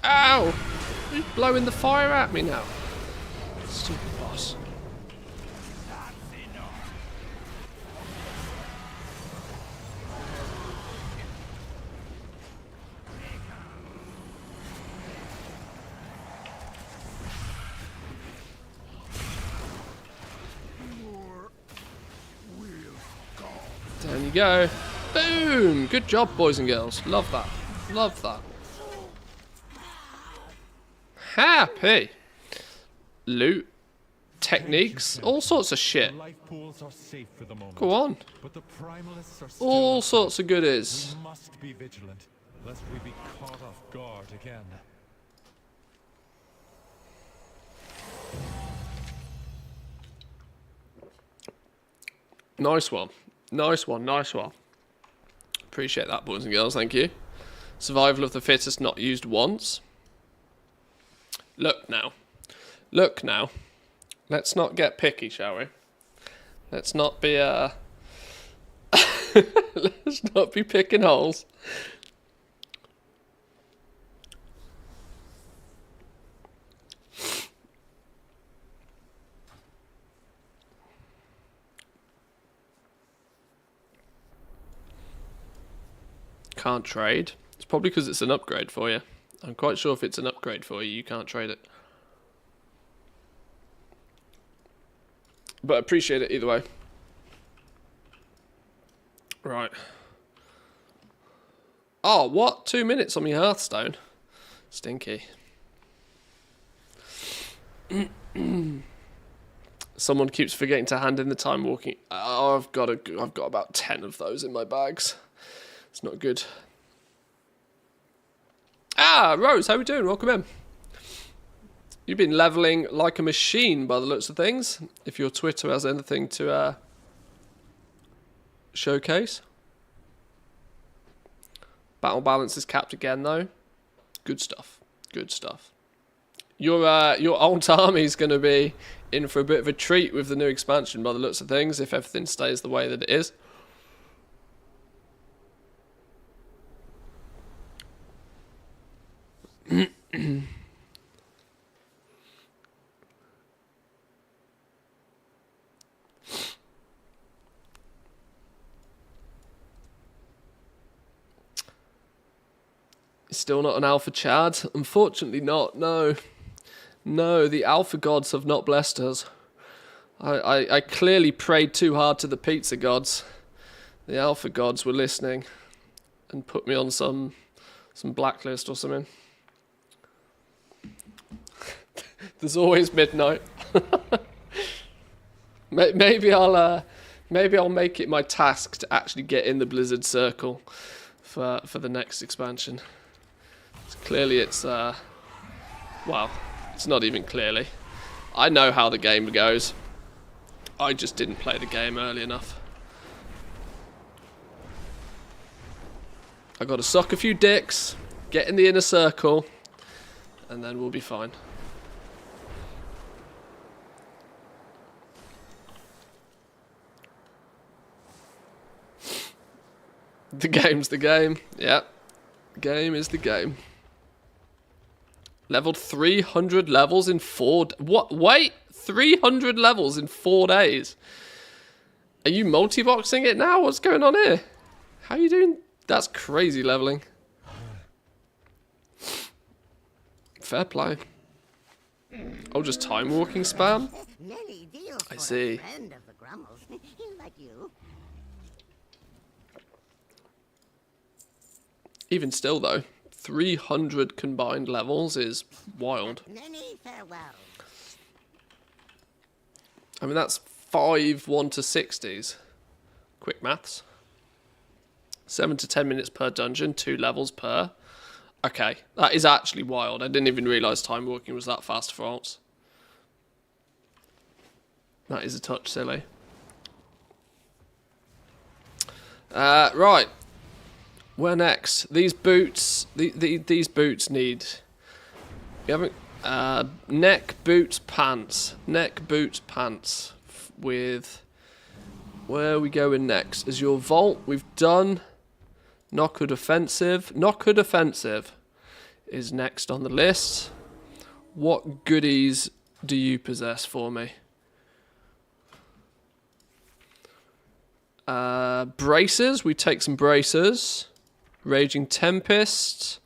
A: Ow! He's blowing the fire at me now. Stupid boss. Down you go. Boom! Good job, boys and girls. Love that. Love that. Happy. Loot. Techniques. All sorts of shit.
B: Life pools are safe for the moment.
A: Go on.
B: But the primalists are still
A: All sorts of goodies.
B: We must be vigilant, lest we be caught off guard again.
A: Nice one. Nice one. Nice one. Appreciate that, boys and girls. Thank you. Survival of the fittest not used once. Look now. Look now. Let's not get picky, shall we? Let's not be let's not be picking holes. Can't trade. It's probably because it's an upgrade for you. I'm quite sure if it's an upgrade for you, you can't trade it. But appreciate it either way. Right. Oh, what? 2 minutes on my Hearthstone? Stinky. Someone keeps forgetting to hand in the time walking. Oh, I've got about 10 of those in my bags. It's not good. Ah, Rose, how we doing? Welcome in. You've been leveling like a machine by the looks of things. If your Twitter has anything to showcase. Battle balance is capped again, though. Good stuff. Good stuff. Your old army's going to be in for a bit of a treat with the new expansion by the looks of things, if everything stays the way that it is. Still not an alpha, Chad? Unfortunately not, no. No, the alpha gods have not blessed us. I clearly prayed too hard to the pizza gods. The alpha gods were listening and put me on some blacklist or something. There's always midnight. Maybe I'll make it my task to actually get in the Blizzard circle for the next expansion. Clearly it's well, it's not even clearly. I know how the game goes. I just didn't play the game early enough. I got to suck a few dicks, get in the inner circle, and then we'll be fine. The game's the game. Yeah. The game is the game. Leveled 300 levels in 4 what? Wait! 300 levels in 4 days. Are you multi-boxing it now? What's going on here? How are you doing? That's crazy leveling. Fair play. Oh, just time walking spam? I see. Even still, though, 300 combined levels is wild. I mean, that's 5 1-60s. Quick maths. 7 to 10 minutes per dungeon, 2 levels per. Okay, that is actually wild. I didn't even realise time walking was that fast for alts. That is a touch silly. Right. Where next? These boots. These boots need. We haven't. Neck boots pants. Neck boots pants. With. Where are we going next? Is your vault? We've done. Knockhood offensive. Knockhood offensive is next on the list. What goodies do you possess for me? Braces. We take some braces. Raging Tempest.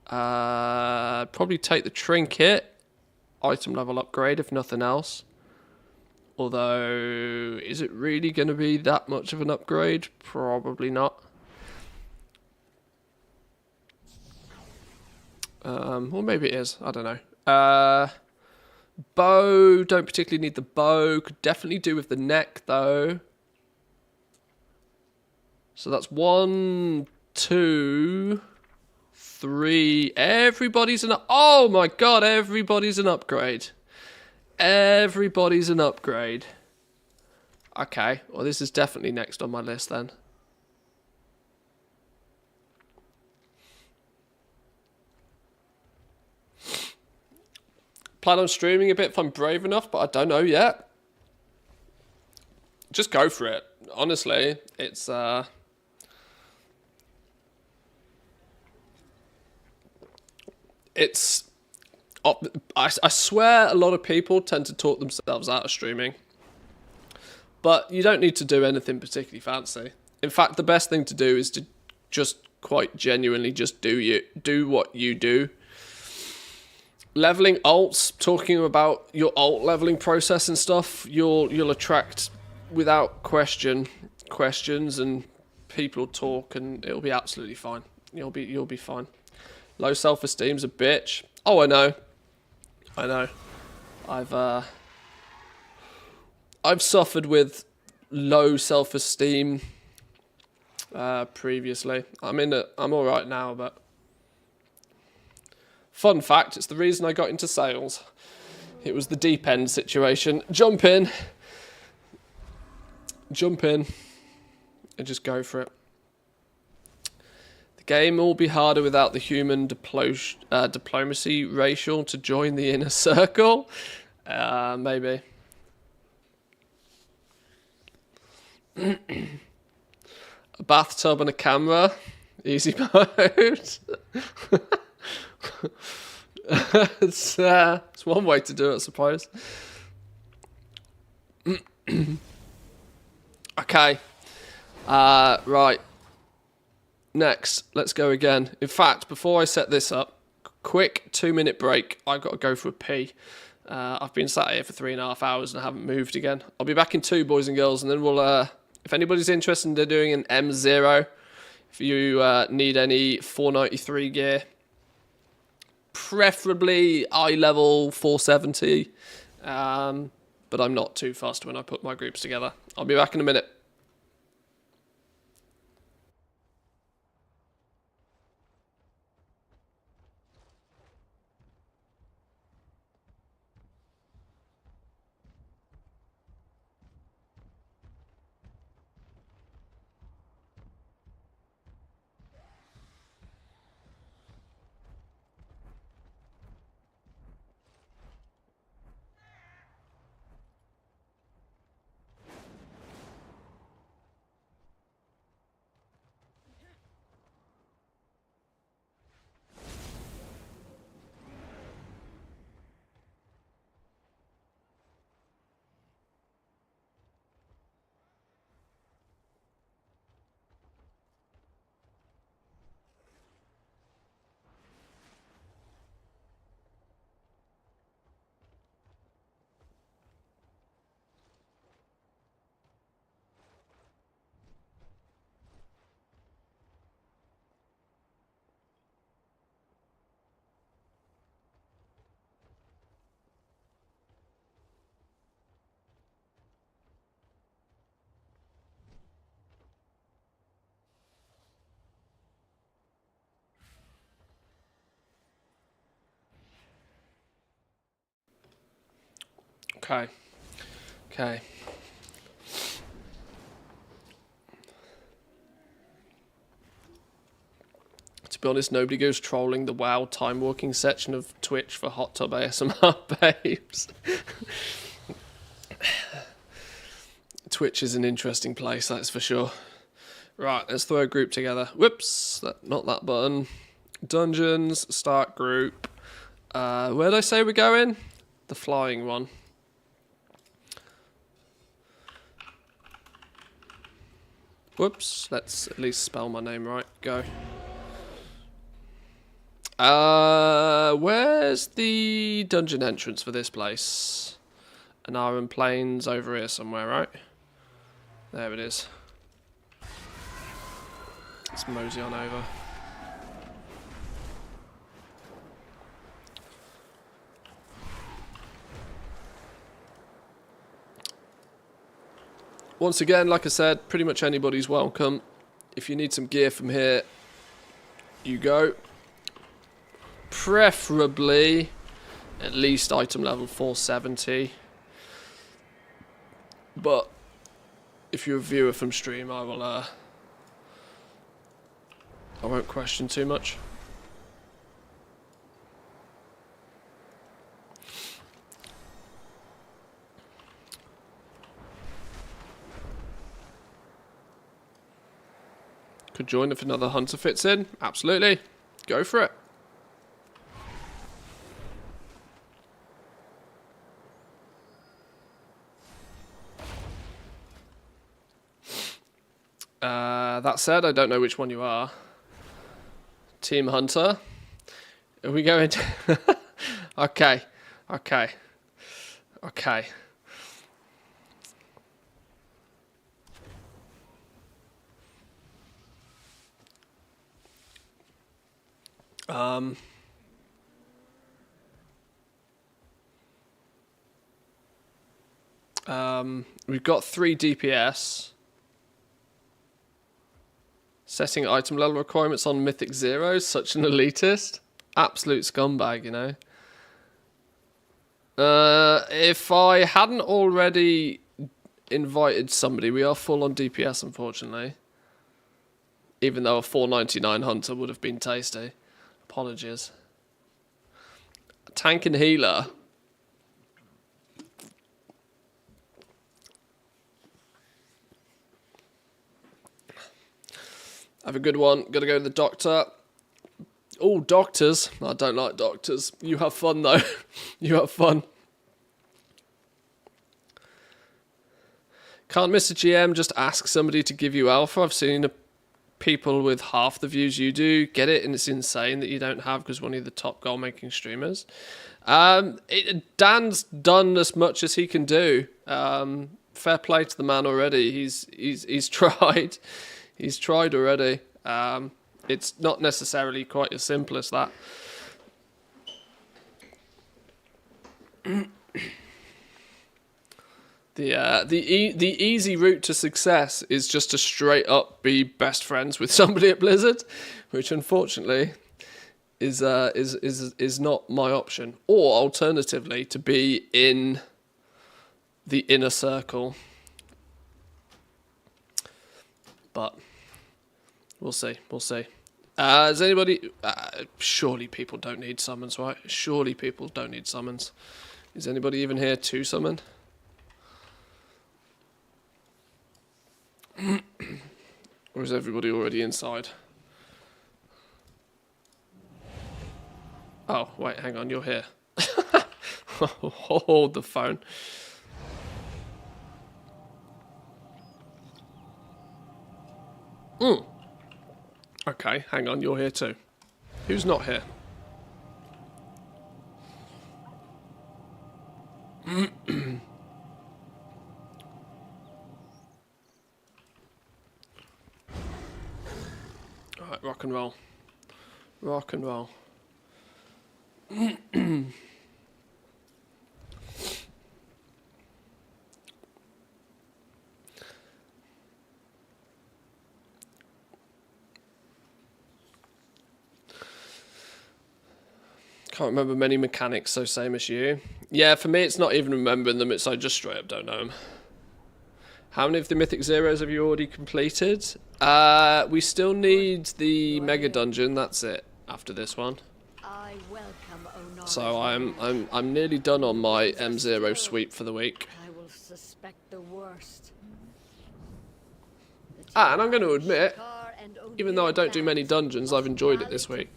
A: Probably take the trinket. Item level upgrade if nothing else. Although, is it really going to be that much of an upgrade? Probably not. Or maybe it is. I don't know. Bow. Don't particularly need the bow. Could definitely do with the neck though. So that's 1, 2, 3. Everybody's an oh my god, everybody's an upgrade. Everybody's an upgrade. Okay, well this is definitely next on my list then. Plan on streaming a bit if I'm brave enough, but I don't know yet. Just go for it. Honestly, it's I swear a lot of people tend to talk themselves out of streaming. But you don't need to do anything particularly fancy. In fact, the best thing to do is to just quite genuinely just do what you do. Leveling alts, talking about your alt leveling process and stuff, you'll attract without questions, and people talk, and it'll be absolutely fine. You'll be fine. Low self-esteem's a bitch. Oh, I know. I've suffered with low self-esteem previously. I'm all right now, but fun fact, it's the reason I got into sales. It was the deep end situation. Jump in, and just go for it. The game will be harder without the human diplomacy racial to join the inner circle. Maybe. A bathtub and a camera. Easy mode. It's one way to do it, I suppose. Okay. Right. Next, let's go again. In fact, before I set this up, quick 2-minute break. I've got to go for a pee. I've been sat here for 3.5 hours and I haven't moved again. I'll be back in 2, boys and girls, and then we'll... if anybody's interested in doing an M0, if you need any 493 gear, preferably eye level 470, but I'm not too fussed when I put my groups together. I'll be back in a minute. Okay. To be honest, nobody goes trolling the WoW time walking section of Twitch for hot tub ASMR babes. Twitch is an interesting place, that's for sure. Right, let's throw a group together. Whoops, not that button. Dungeons, start group. Where did I say we're going? The flying one. Whoops, let's at least spell my name right. Go. Where's the dungeon entrance for this place? Anaran Plains over here somewhere, right? There it is. Let's mosey on over. Once again, like I said, pretty much anybody's welcome. If you need some gear from here, you go. Preferably at least item level 470. But if you're a viewer from stream, I won't question too much. Could join if another hunter fits in. Absolutely. Go for it. That said, I don't know which one you are. Team Hunter. Are we going to... Okay. Okay. Okay. We've got 3 DPS. Setting item level requirements on Mythic Zeros, such an elitist. Absolute scumbag, you know. If I hadn't already invited somebody, we are full on DPS, unfortunately. Even though a 4.99 Hunter would have been tasty. Apologies. Tank and healer. Have a good one. Gotta go to the doctor. Oh, doctors. I don't like doctors. You have fun, though. You have fun. Can't Mr. GM just ask somebody to give you alpha? I've seen people with half the views you do get it, and it's insane that you don't have because one of the top goal-making streamers. Dan's done as much as he can do. Fair play to the man already. He's tried. He's tried already. It's not necessarily quite as simple as that. The easy route to success is just to straight up be best friends with somebody at Blizzard, which unfortunately is not my option. Or alternatively, to be in the inner circle. But we'll see. We'll see. Does anybody... surely people don't need summons, right? Surely people don't need summons. Is anybody even here to summon? Or is everybody already inside? Oh, wait, hang on, you're here. Hold the phone. Okay, hang on, you're here too. Who's not here? Alright, rock and roll. Rock and roll. Can't remember many mechanics, so same as you. Yeah, for me it's not even remembering them, it's I just straight up don't know them. How many of the Mythic Zeros have you already completed? We still need the Mega Dungeon, that's it, after this one. So I'm nearly done on my M0 sweep for the week.
H: I will suspect the worst.
A: And I'm going to admit, even though I don't do many dungeons, I've enjoyed it this week.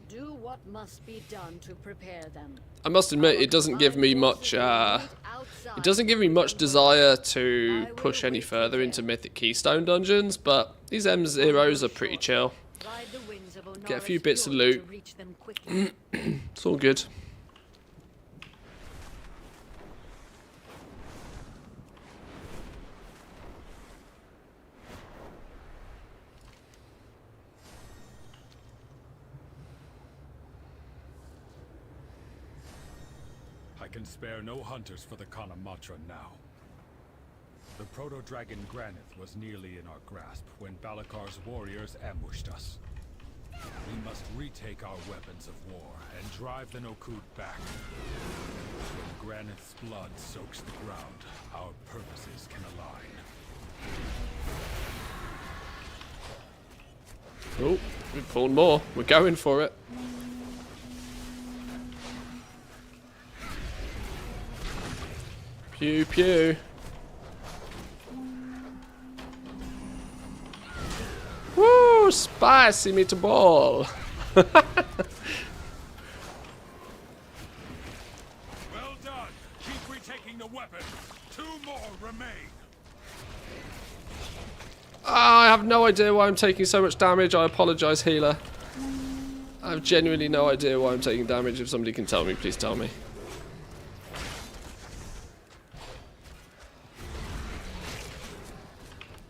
H: Do what must be done to prepare them.
A: I must admit, it doesn't give me much. It doesn't give me much desire to push any further into Mythic Keystone dungeons, but these M0s are pretty chill. Get a few bits of loot. It's all good.
B: I can spare no hunters for the Kanamatra now. The proto-dragon Granith was nearly in our grasp when Balakar's warriors ambushed us. We must retake our weapons of war and drive the Nokut back. When Granith's blood soaks the ground, our purposes can align.
A: Oh, we've pulled more. We're going for it. Pew pew. Woo! Spicy meatball.
B: Well done. Keep retaking the weapons. 2 more remain.
A: I have no idea why I'm taking so much damage. I apologise, healer. I have genuinely no idea why I'm taking damage. If somebody can tell me, please tell me.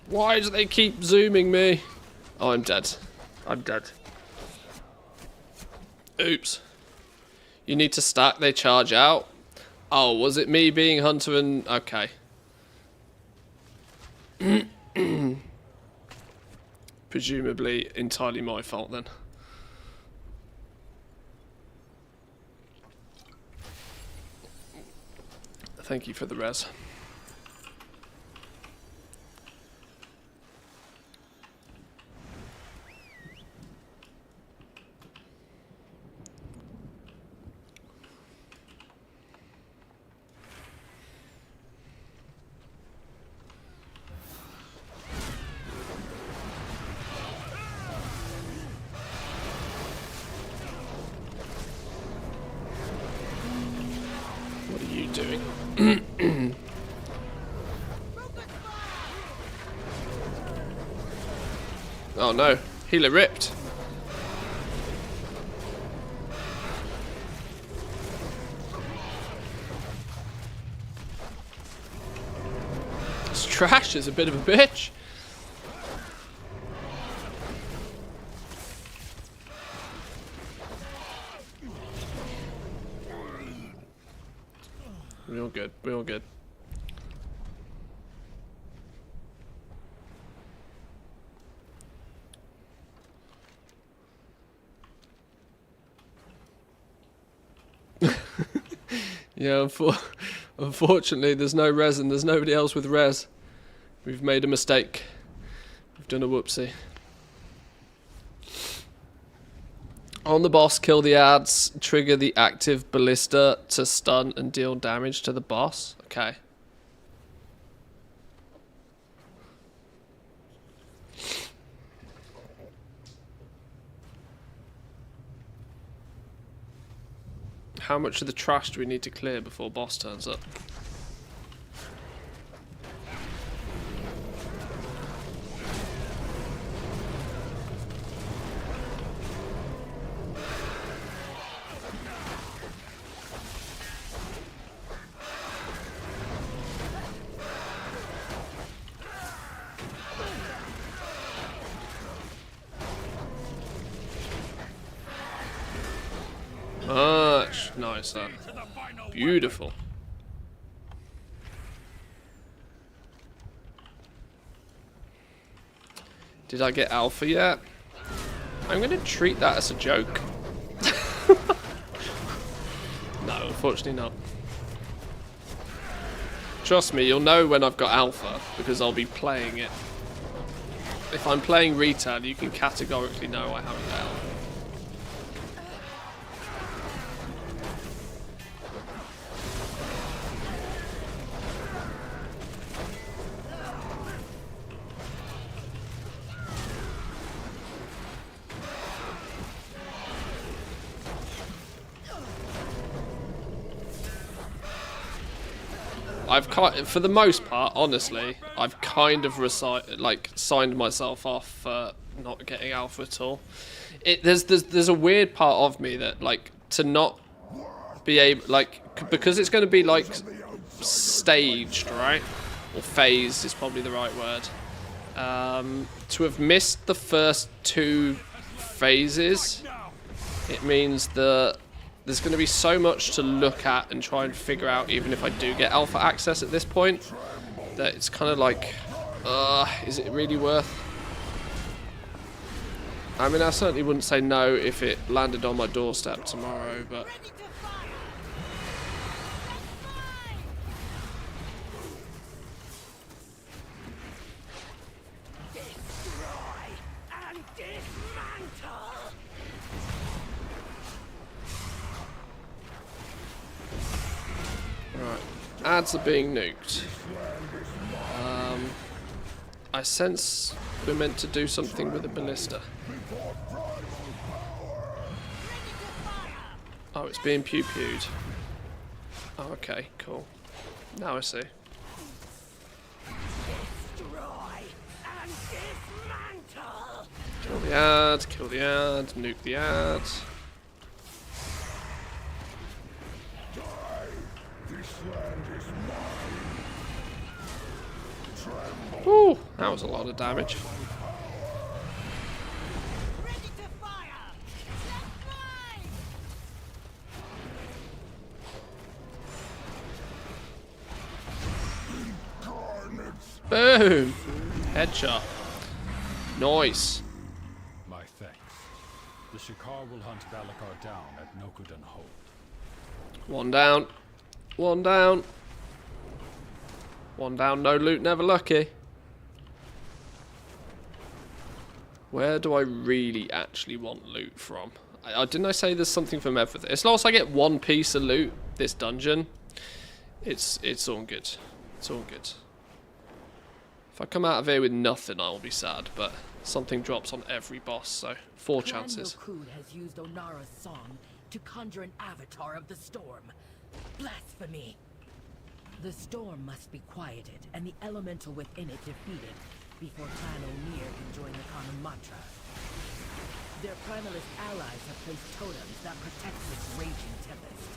A: Why do they keep zooming me? Oh, I'm dead. I'm dead. Oops. You need to stack, they charge out. Oh, was it me being Hunter and... Okay. Presumably entirely my fault then. Thank you for the res. What are you doing? Oh no, healer ripped. This trash is a bit of a bitch. We're all good, we're all good. Yeah, unfortunately there's no res and there's nobody else with res. We've made a mistake. We've done a whoopsie. On the boss, kill the ads, trigger the active ballista to stun and deal damage to the boss. Okay. How much of the trash do we need to clear before boss turns up? Much nicer. Beautiful. Did I get alpha yet? I'm going to treat that as a joke. No, unfortunately not. Trust me, you'll know when I've got alpha because I'll be playing it. If I'm playing retail, you can categorically know I haven't got alpha. For the most part, honestly, I've kind of signed myself off for not getting alpha at all. There's a weird part of me that to not be able because it's going to be staged, right? Or phased is probably the right word. To have missed the first two phases, it means that there's going to be so much to look at and try and figure out, even if I do get alpha access at this point, that it's kind of is it really worth? I mean, I certainly wouldn't say no if it landed on my doorstep tomorrow, but... Ads are being nuked. I sense we're meant to do something with a ballista. Oh, it's being pew-pewed. Oh, okay, cool. Now I see.
H: Destroy and
A: the ad, kill the ad, nuke the ad. Ooh, that was a lot of damage.
G: Ready to fire! Let's
A: Boom! Headshot. Nice.
B: My thanks. The Shikar will hunt Balakar down at Nokudan Hold.
A: One down. One down. One down, no loot, never lucky. Where do I really actually want loot from? Didn't I say there's something from everything? As long as I get one piece of loot this dungeon, it's all good. It's all good. If I come out of here with nothing, I'll be sad, but something drops on every boss, so 4 chances.
F: Clan Nokud has used Onara's song to conjure an avatar of the storm. Blasphemy! The storm must be quieted and the elemental within it defeated before Clan O'Neill can join the Kanamatra. Their primalist allies have placed totems that protect this raging tempest.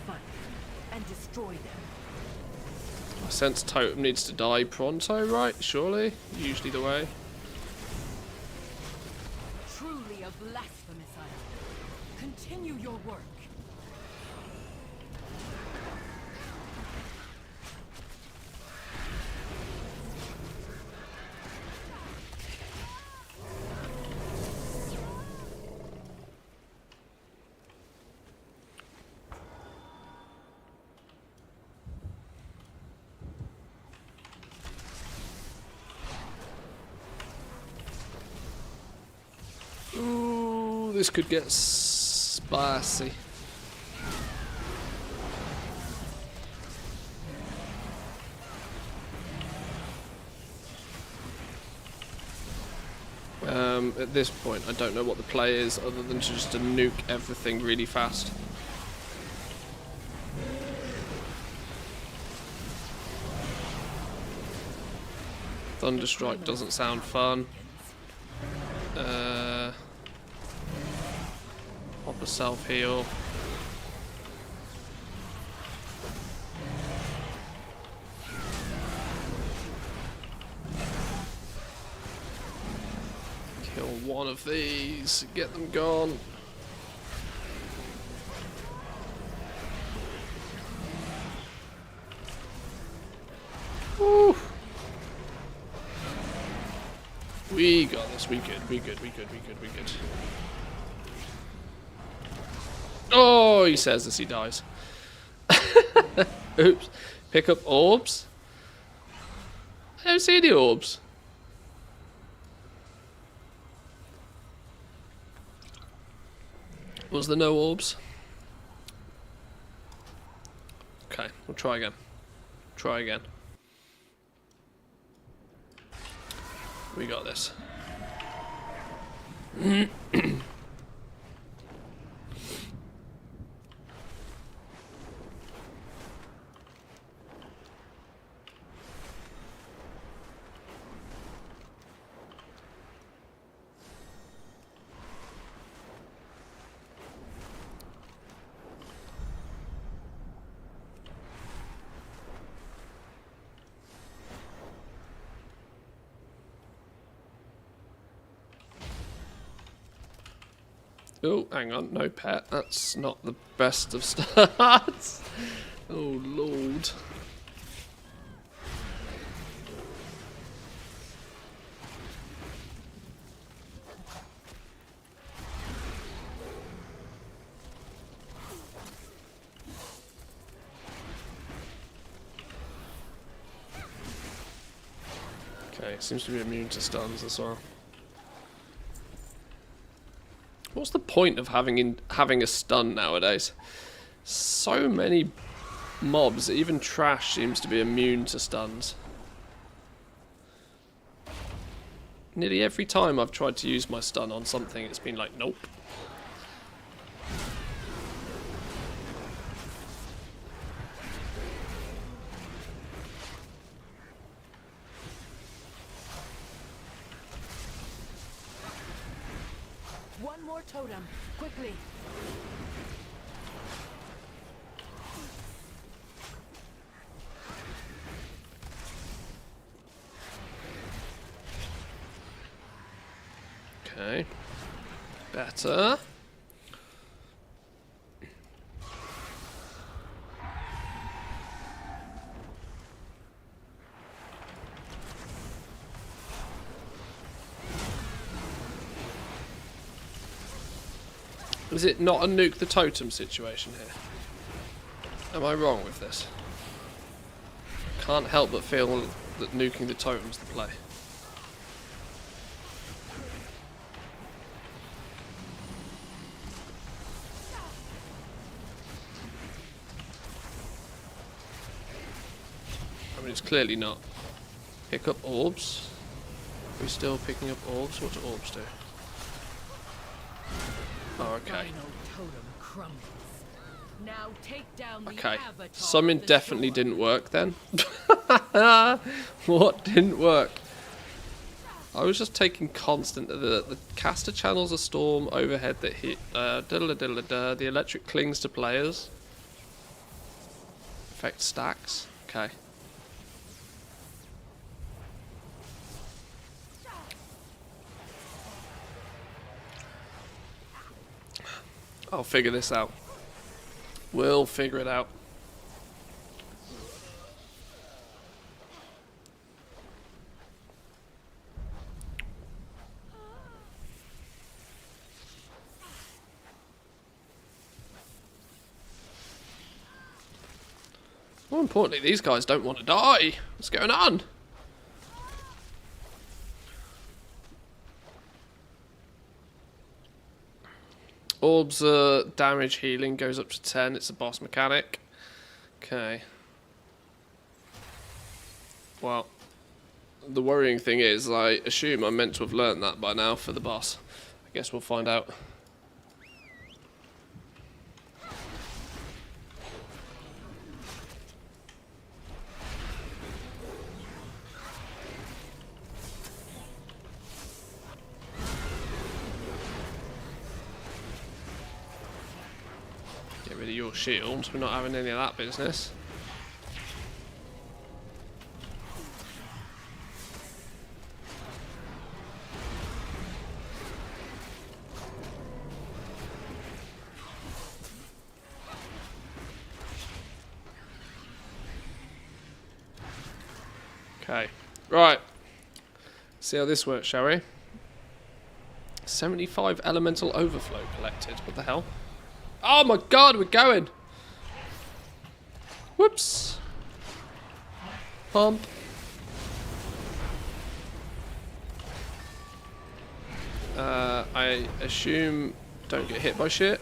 F: Fight and destroy them.
A: I sense totem needs to die pronto, right? Surely? Usually the way.
F: Truly a blasphemous island. Continue your work.
A: Ooh, this could get spicy. At this point, I don't know what the play is other than just to nuke everything really fast. Thunderstrike doesn't sound fun. Pop a self-heal. Kill one of these, get them gone. Woo. We got this, we good, we good, we good, we good, we good. Oh, he says as he dies. Oops. Pick up orbs? I don't see any orbs. Was there no orbs? Okay, we'll try again. Try again. We got this. Oh, hang on, no pet. That's not the best of starts. Oh, Lord. Okay, seems to be immune to stuns as well. What's the point of having a stun nowadays? So many mobs, even trash seems to be immune to stuns. Nearly every time I've tried to use my stun on something, it's been like, nope.
F: more totem, quickly.
A: Okay. Better. Is it not a nuke the totem situation here? Am I wrong with this? Can't help but feel that nuking the totem's the play. I mean, it's clearly not. Pick up orbs. Are we still picking up orbs? What do orbs do? Oh, okay.
F: Final totem crumbles. Now take down the
A: Okay.
F: avatar
A: Something
F: of the
A: definitely
F: storm.
A: didn't work then. What didn't work? I was just taking constant. The caster channels a storm overhead that hit. The electric clings to players. Affect stacks. Okay. I'll figure this out. We'll figure it out. More importantly, these guys don't want to die. What's going on? Orbs damage healing goes up to 10. It's a boss mechanic. Okay. Well, the worrying thing is, I assume I'm meant to have learned that by now for the boss. I guess we'll find out. Get rid of your shields. We're not having any of that business. Okay, right. See how this works, shall we? 75 elemental overflow collected. What the hell? Oh my god, we're going! Whoops! Pump. I assume don't get hit by shit.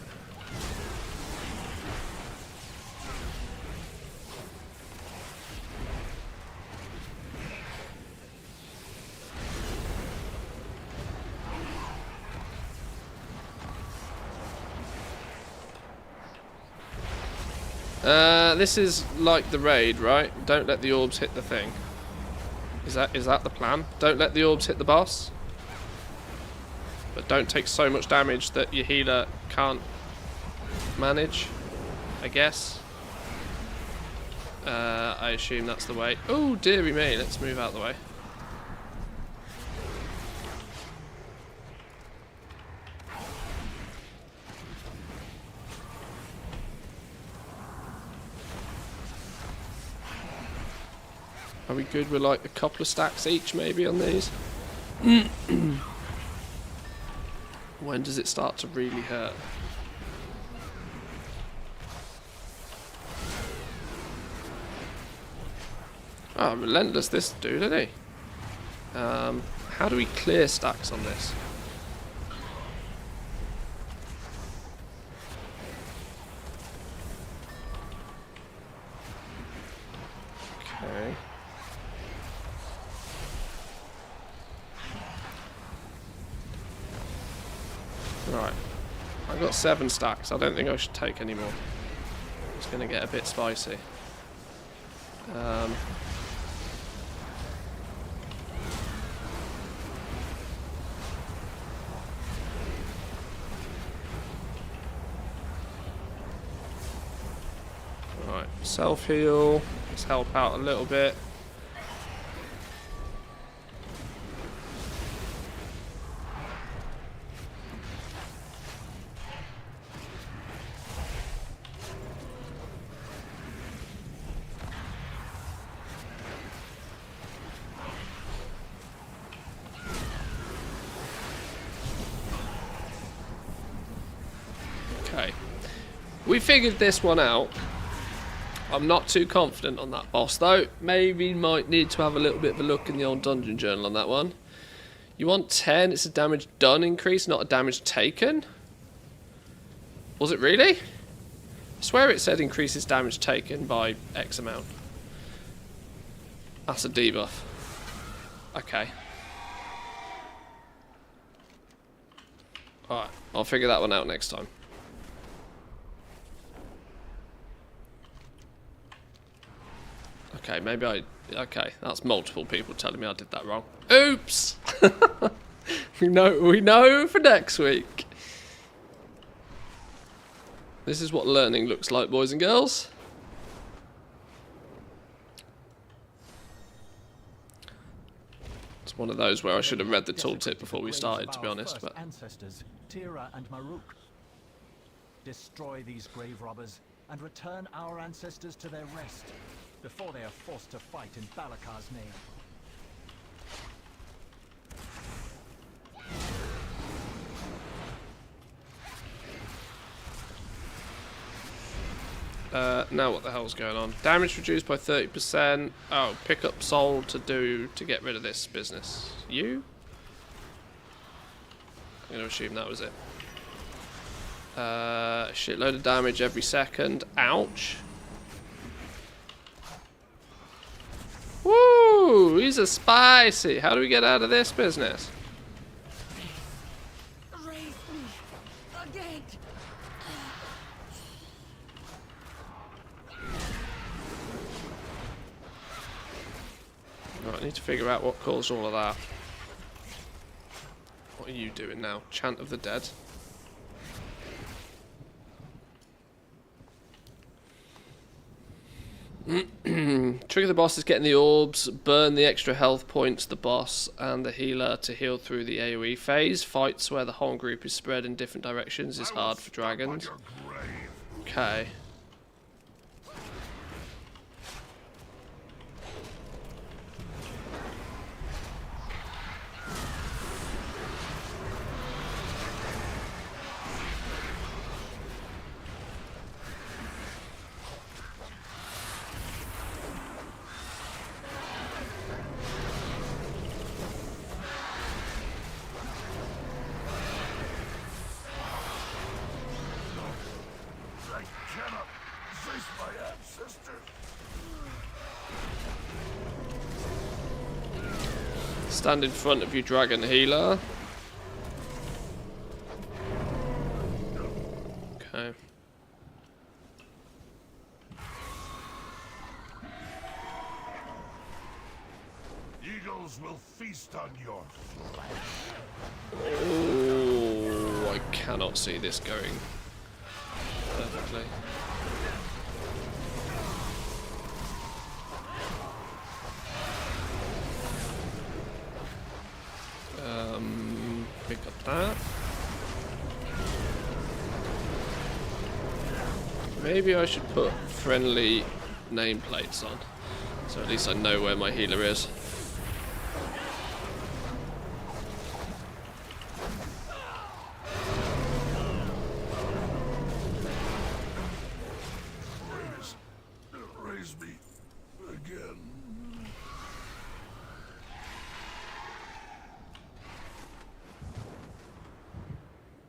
A: This is like the raid, right? Don't let the orbs hit the thing. Is that the plan? Don't let the orbs hit the boss. But don't take so much damage that your healer can't manage, I guess. I assume that's the way. Oh, dearie me, let's move out the way. Are we good with like a couple of stacks each maybe on these? When does it start to really hurt? Oh, relentless this dude, isn't he? How do we clear stacks on this? Okay. Right, I've got 7 stacks. I don't think I should take any more. It's going to get a bit spicy. Self-heal. Let's help out a little bit. Okay. We figured this one out. I'm not too confident on that boss though. Maybe might need to have a little bit of a look in the old dungeon journal on that one. You want 10, it's a damage done increase, not a damage taken? Was it really? I swear it said increases damage taken by X amount. That's a debuff. Okay. Alright, I'll figure that one out next time. Okay, maybe okay, that's multiple people telling me I did that wrong. Oops! we know for next week. This is what learning looks like, boys and girls. It's one of those where I should have read the tooltip before we started, to be honest. But
C: ancestors, Tira and Maruk. Destroy these grave robbers and return our ancestors to their rest before they are forced to fight in Balakar's name.
A: now what the hell's going on? Damage reduced by 30%. Oh, pick up soul to get rid of this business. You? I'm gonna assume that was it. Shitload of damage every second. Ouch. Woo! These are spicy. How do we get out of this business?
F: Raise me again.
A: Right, I need to figure out what caused all of that. What are you doing now? Chant of the Dead. Trigger the boss is getting the orbs, burn the extra health points the boss and the healer to heal through the AoE phase. Fights where the whole group is spread in different directions is hard for dragons. Okay. Stand in front of you, dragon healer. Okay.
J: Eagles will feast on your flesh.
A: Oh, I cannot see this going perfectly. Pick up that. Maybe I should put friendly nameplates on, so at least I know where my healer is.
J: Raise me again.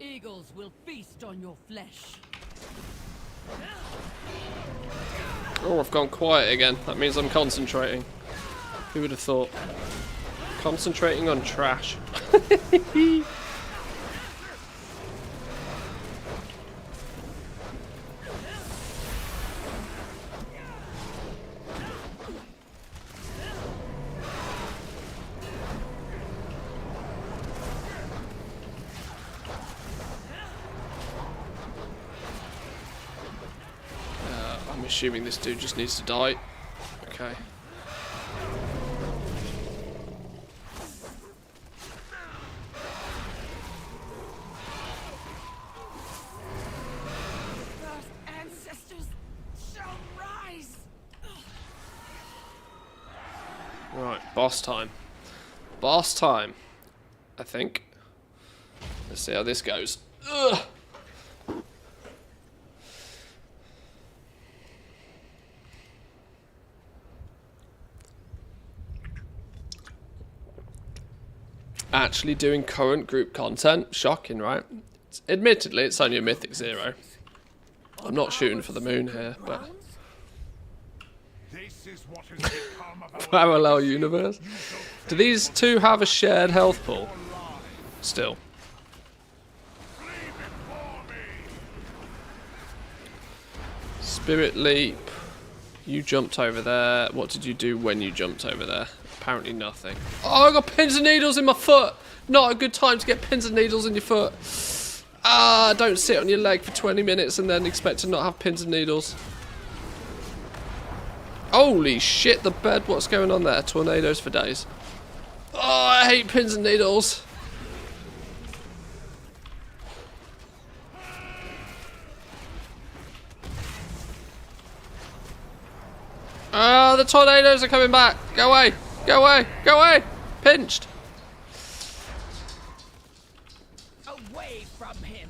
F: Eagles will feast on your flesh.
A: Oh, I've gone quiet again. That means I'm concentrating. Who would have thought? Concentrating on trash. I'm assuming this dude just needs to die. Okay.
H: Ancestors shall rise.
A: Right, boss time. Boss time, I think. Let's see how this goes. Ugh. Actually doing current group content. Shocking, right? Admittedly, it's only a Mythic 0. I'm not shooting for the moon here, but...
J: This is what has become of our
A: Parallel universe. Do these two have a shared health pool? Still. Spirit Leap. You jumped over there. What did you do when you jumped over there? Apparently nothing. Oh, I got pins and needles in my foot. Not a good time to get pins and needles in your foot. Ah, don't sit on your leg for 20 minutes and then expect to not have pins and needles. Holy shit, the bed. What's going on there? Tornadoes for days. Oh, I hate pins and needles. Ah, the tornadoes are coming back. Go away. Go away. Go away. Pinched.
H: Away from him.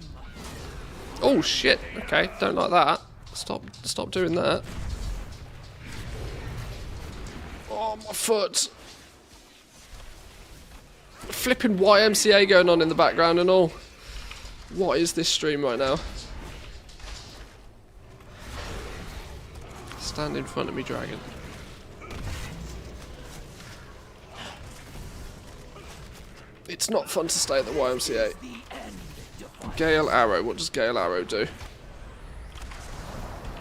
A: Oh shit. Okay, don't like that. Stop doing that. Oh, my foot. Flipping YMCA going on in the background and all. What is this stream right now? Stand in front of me, dragon. It's not fun to stay at the YMCA. Gale Arrow. What does Gale Arrow do?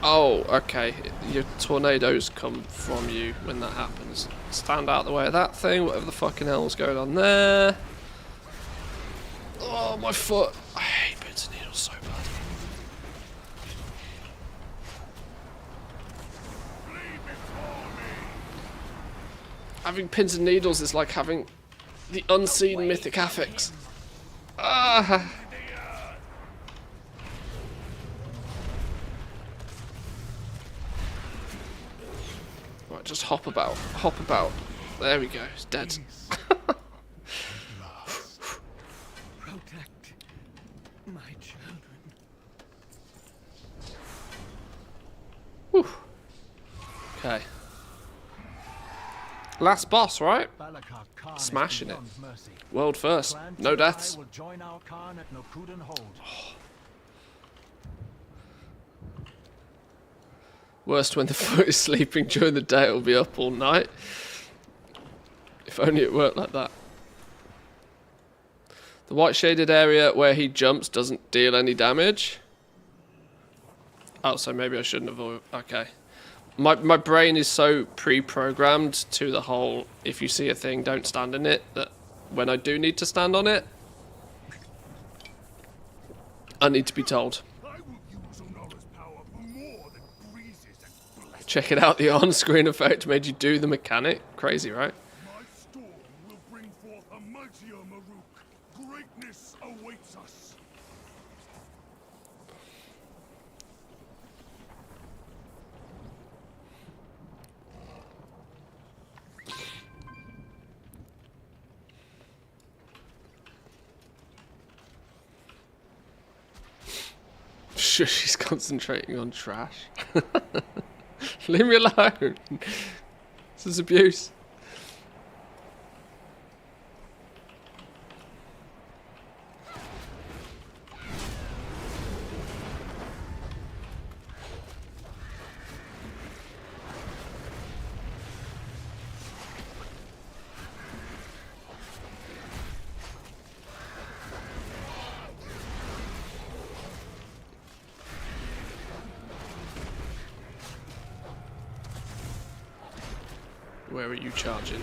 A: Oh, okay. Your tornadoes come from you when that happens. Stand out the way of that thing, whatever the fucking hell's going on there. Oh, my foot. I hate pins and needles so bad. Having pins and needles is like having the unseen mythic affix. Ah. Right, just hop about. Hop about. There we go. It's dead.
E: Protect my children.
A: Whew. Okay. Last boss, right? Smashing it. World first. No deaths. Worst when the foot is sleeping during the day, it'll be up all night. If only it worked like that. The white shaded area where he jumps doesn't deal any damage. Oh, so maybe I shouldn't have... Okay. My brain is so pre-programmed to the whole, if you see a thing, don't stand in it, that when I do need to stand on it, I need to be told. Check it out, the on-screen effect made you do the mechanic. Crazy, right?
J: My storm will bring forth a mightier Maruk. Greatness awaits us.
A: Sure, she's concentrating on trash. Leave me alone. This is abuse. Where are you charging?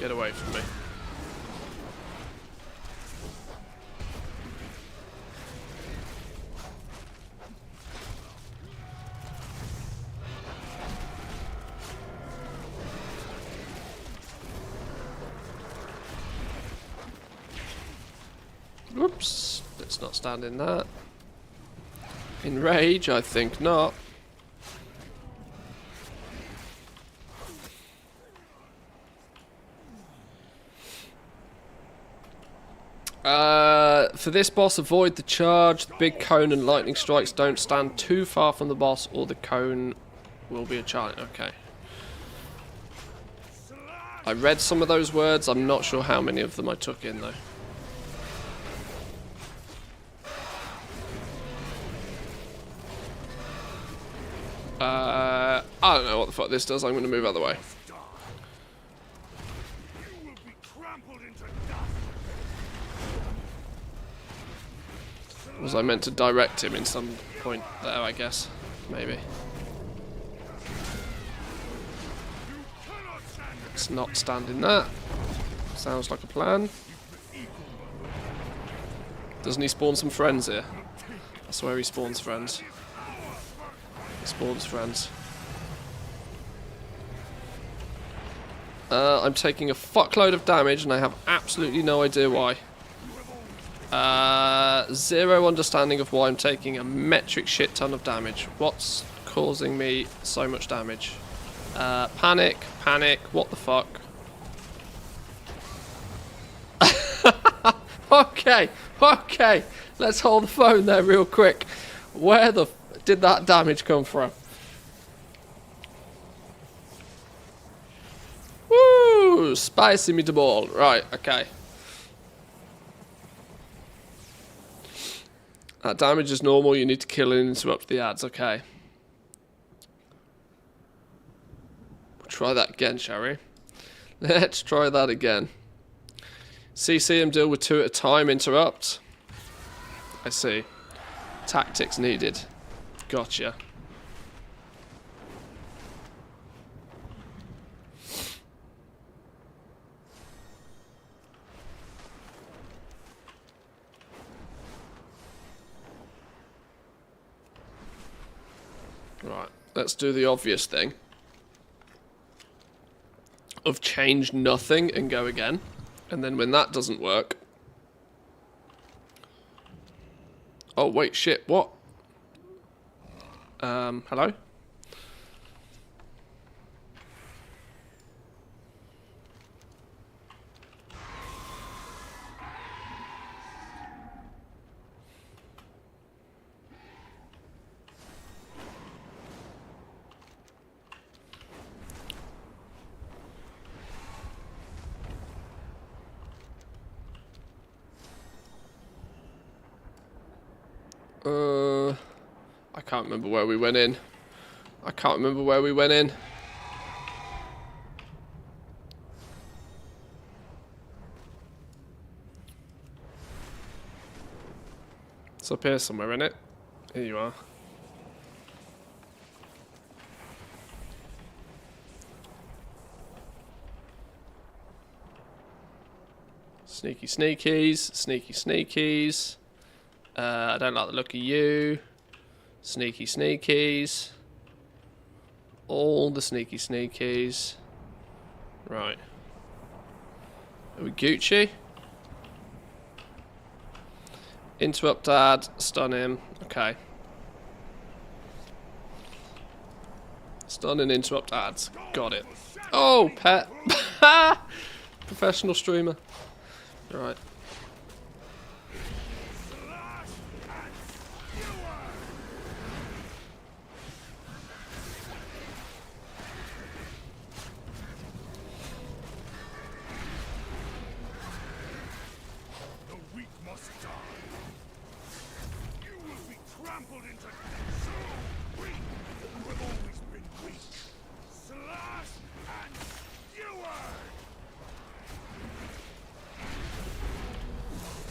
A: Get away from me. Whoops. Let's not stand in that. In rage, I think not. For this boss, avoid the charge. The big cone and lightning strikes. Don't stand too far from the boss or the cone will be a challenge. Okay. I read some of those words. I'm not sure how many of them I took in, though. I don't know what the fuck this does. I'm going to move out of the way. Was I meant to direct him in some point there, I guess? Maybe. Let's not stand in that. Sounds like a plan. Doesn't he spawn some friends here? I swear he spawns friends. He spawns friends. I'm taking a fuckload of damage and I have absolutely no idea why. Zero understanding of why I'm taking a metric shit ton of damage. What's causing me so much damage? Panic, what the fuck? Okay, let's hold the phone there real quick. Where the did that damage come from? Woo! Spicy meatball. Right, okay. That damage is normal, you need to kill and interrupt the ads, okay. We'll try that again, shall we? Let's try that again. CC him, deal with 2 at a time, interrupt. I see. Tactics needed. Gotcha. Right, let's do the obvious thing of change nothing and go again. And then when that doesn't work... Oh, wait, shit, what? Hello? I can't remember where we went in. It's up here somewhere, isn't it? Here you are. Sneaky sneakies. I don't like the look of you. Sneaky sneakies. All the sneaky sneakies. Right. Are we Gucci? Interrupt ad, stun him. Okay. Stun and interrupt ads. Got it. Oh, pet. Professional streamer. Right.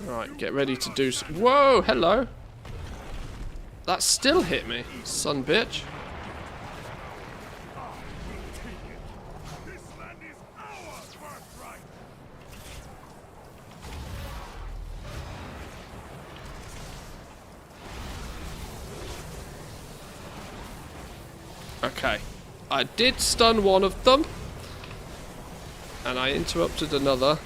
A: Right, get ready to do some... Whoa, hello. That still hit me, son bitch. Okay, I did stun one of them, and I interrupted another.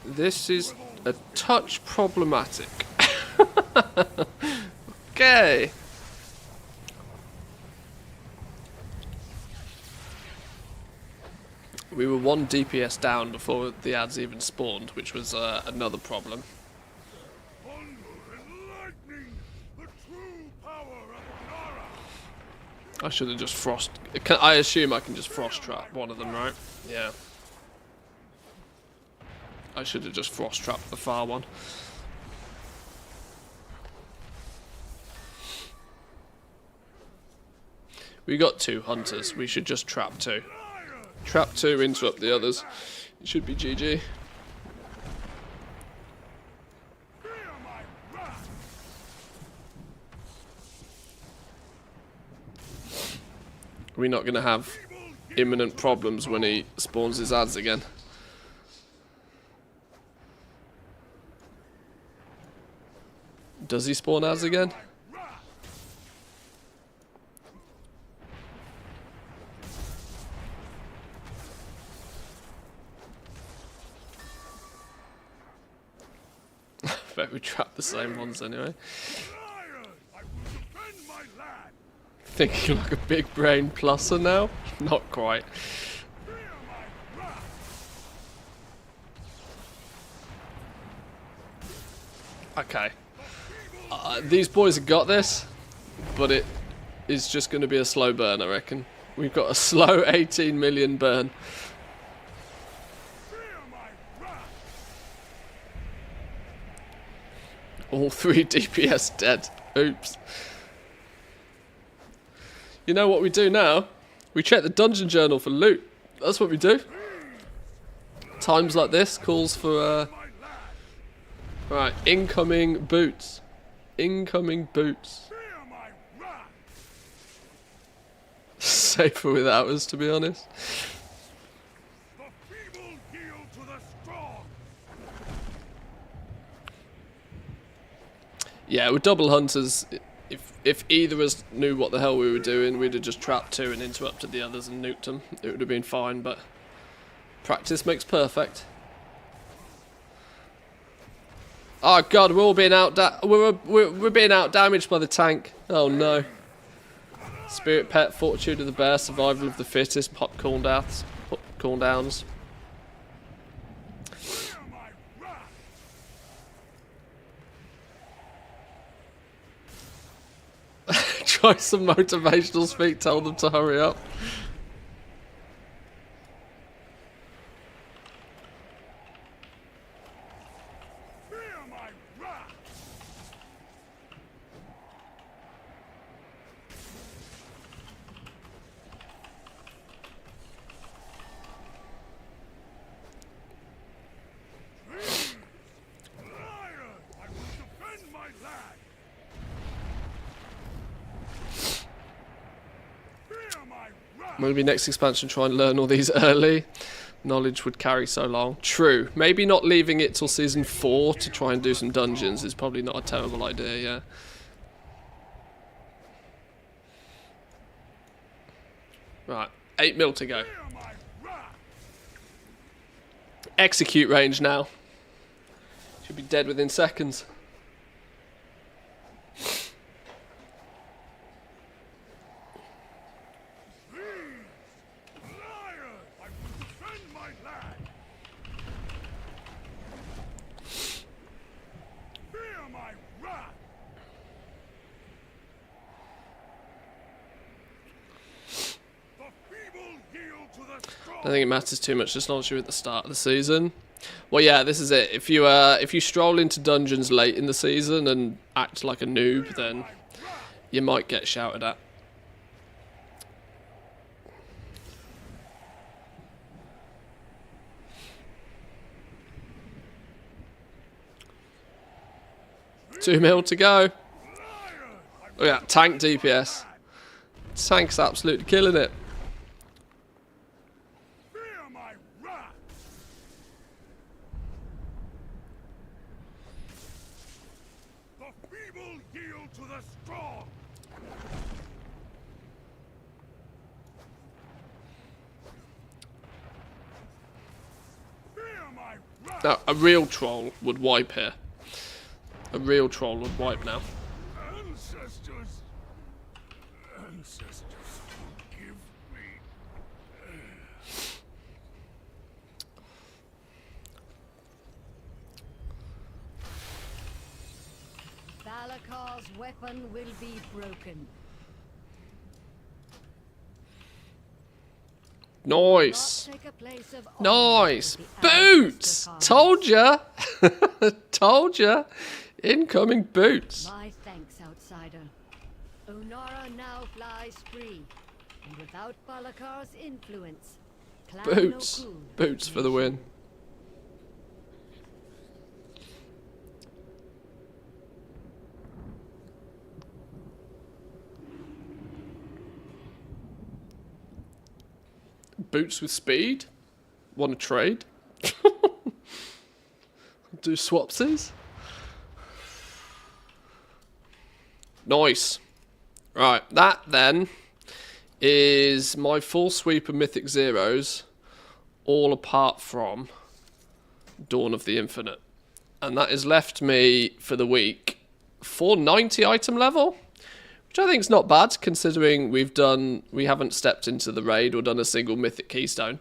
A: This is a touch problematic. Okay. We were 1 DPS down before the ads even spawned, which was another problem.
J: Thunder and lightning, the true power of Nara.
A: I should have just frost... I assume I can just frost trap one of them, right? Yeah. I should have just frost trapped the far one. We got 2 hunters. We should just trap 2. Trap 2, interrupt the others. It should be GG. We're not going to have imminent problems when he spawns his ads again. Does he spawn ads again? Bet we trapped the same ones anyway. Thinking like a big brain pluser now? Not quite. Okay. These boys have got this, but it is just going to be a slow burn, I reckon. We've got a slow 18 million burn. All 3 DPS dead. Oops. You know what we do now? We check the dungeon journal for loot. That's what we do. Times like this calls for right, incoming boots. Incoming boots. Safer without us, to be honest. Yeah, with double hunters, if either of us knew what the hell we were doing, we'd have just trapped 2 and interrupted the others and nuked them. It would have been fine, but practice makes perfect. Oh god, we're all being we're being out damaged by the tank. Oh no. Spirit pet, fortitude of the bear, survival of the fittest, pop cooldowns. Try some motivational speak, tell them to hurry up. Maybe next expansion try and learn all these early. Knowledge would carry so long. True. Maybe not leaving it till season 4 to try and do some dungeons is probably not a terrible idea, yeah. Right, 8 mil to go. Execute range now. Should be dead within seconds. I don't think it matters too much as long as you're at the start of the season. Well, yeah, this is it. If you stroll into dungeons late in the season and act like a noob, then you might get shouted at. $2 mil to go. Look at that tank DPS. Tank's absolutely killing it.
J: my wrath.
A: Now, a real troll would wipe here. A real troll would wipe now.
J: Ancestors, forgive me.
D: Balakar's weapon will be broken.
A: Nice.
D: Take a place of
A: Nice.
D: honor with the
A: Boots!
D: ancestor
A: Told ya! Told ya! Incoming boots.
D: My thanks, outsider. Onara now flies free, and without Balakar's influence, Clan
A: Boots.
D: Nokul
A: Boots for the win. Boots with speed. Want to trade? Do swapsies? Nice. Right, that then is my full sweep of Mythic Zeros, all apart from Dawn of the Infinite. And that has left me for the week 490 item level, which I think is not bad considering we haven't stepped into the raid or done a single Mythic Keystone.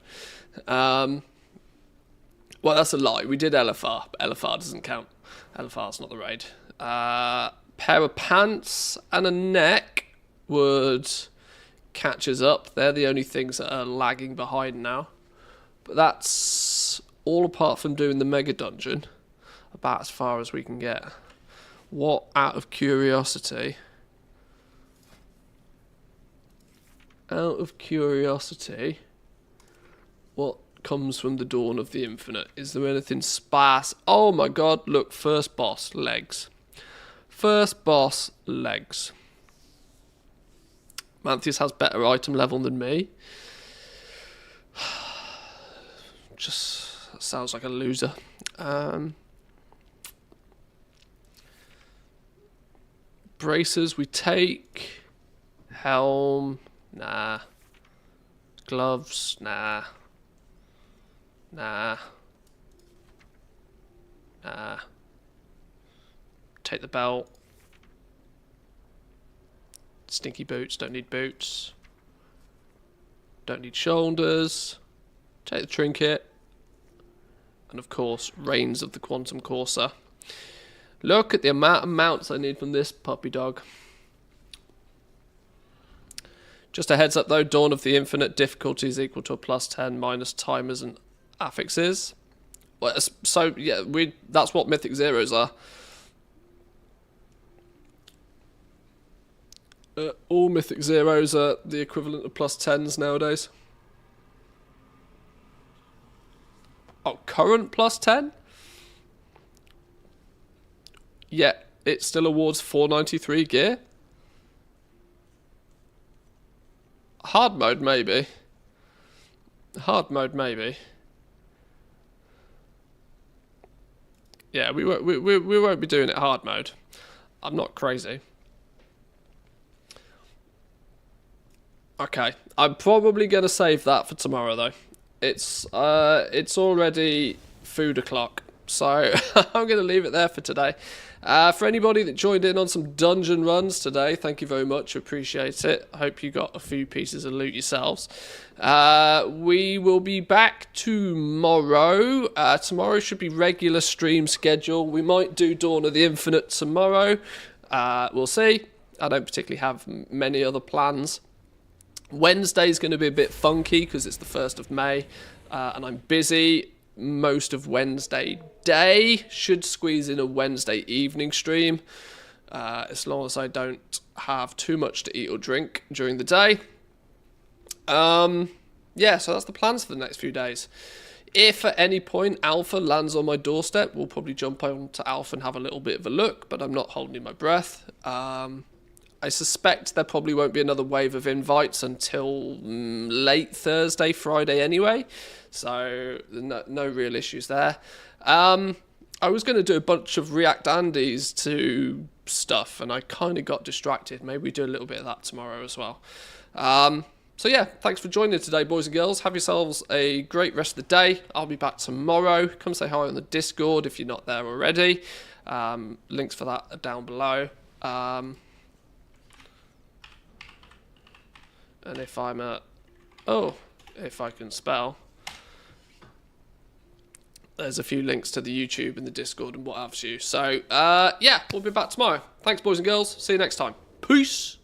A: Well, that's a lie. We did LFR, but LFR doesn't count. LFR's not the raid. Pair of pants and a neck would catch us up. They're the only things that are lagging behind now. But that's all apart from doing the mega dungeon. About as far as we can get. What, out of curiosity... what comes from the Dawn of the Infinite? Is there anything sparse? Oh my god, look, first boss, legs. First boss, legs. Manthias has better item level than me. Just sounds like a loser. Braces we take. Helm, nah. Gloves, nah. Nah. Nah. Take the belt. Stinky boots, don't need boots. Don't need shoulders. Take the trinket. And of course, Reins of the Quantum Courser. Look at the amount of mounts I need from this puppy dog. Just a heads up though, Dawn of the Infinite difficulty is equal to a +10 minus timers and affixes. Well, so yeah, that's what Mythic Zeros are. All Mythic Zeros are the equivalent of +10s nowadays. Oh, current +10? Yeah, it still awards 493 gear. Hard mode, maybe. Hard mode, maybe. Yeah, we won't be doing it hard mode. I'm not crazy. Okay, I'm probably gonna save that for tomorrow though. It's already food o'clock, so I'm gonna leave it there for today. For anybody that joined in on some dungeon runs today, thank you very much, appreciate it. I hope you got a few pieces of loot yourselves. We will be back tomorrow. Tomorrow should be regular stream schedule. We might do Dawn of the Infinite tomorrow. We'll see. I don't particularly have many other plans. Wednesday's going to be a bit funky because it's the 1st of May and I'm busy most of Wednesday day. Should squeeze in a Wednesday evening stream as long as I don't have too much to eat or drink during the day. Yeah, so that's the plans for the next few days. If at any point Alpha lands on my doorstep, we'll probably jump on to Alpha and have a little bit of a look, but I'm not holding my breath. I suspect there probably won't be another wave of invites until late Thursday, Friday anyway. So no real issues there. I was going to do a bunch of React Andes to stuff and I kind of got distracted. Maybe we do a little bit of that tomorrow as well. So yeah, thanks for joining today, boys and girls. Have yourselves a great rest of the day. I'll be back tomorrow. Come say hi on the Discord if you're not there already. Links for that are down below. And if I'm if I can spell, there's a few links to the YouTube and the Discord and what have you. So yeah, we'll be back tomorrow. Thanks, boys and girls. See you next time. Peace.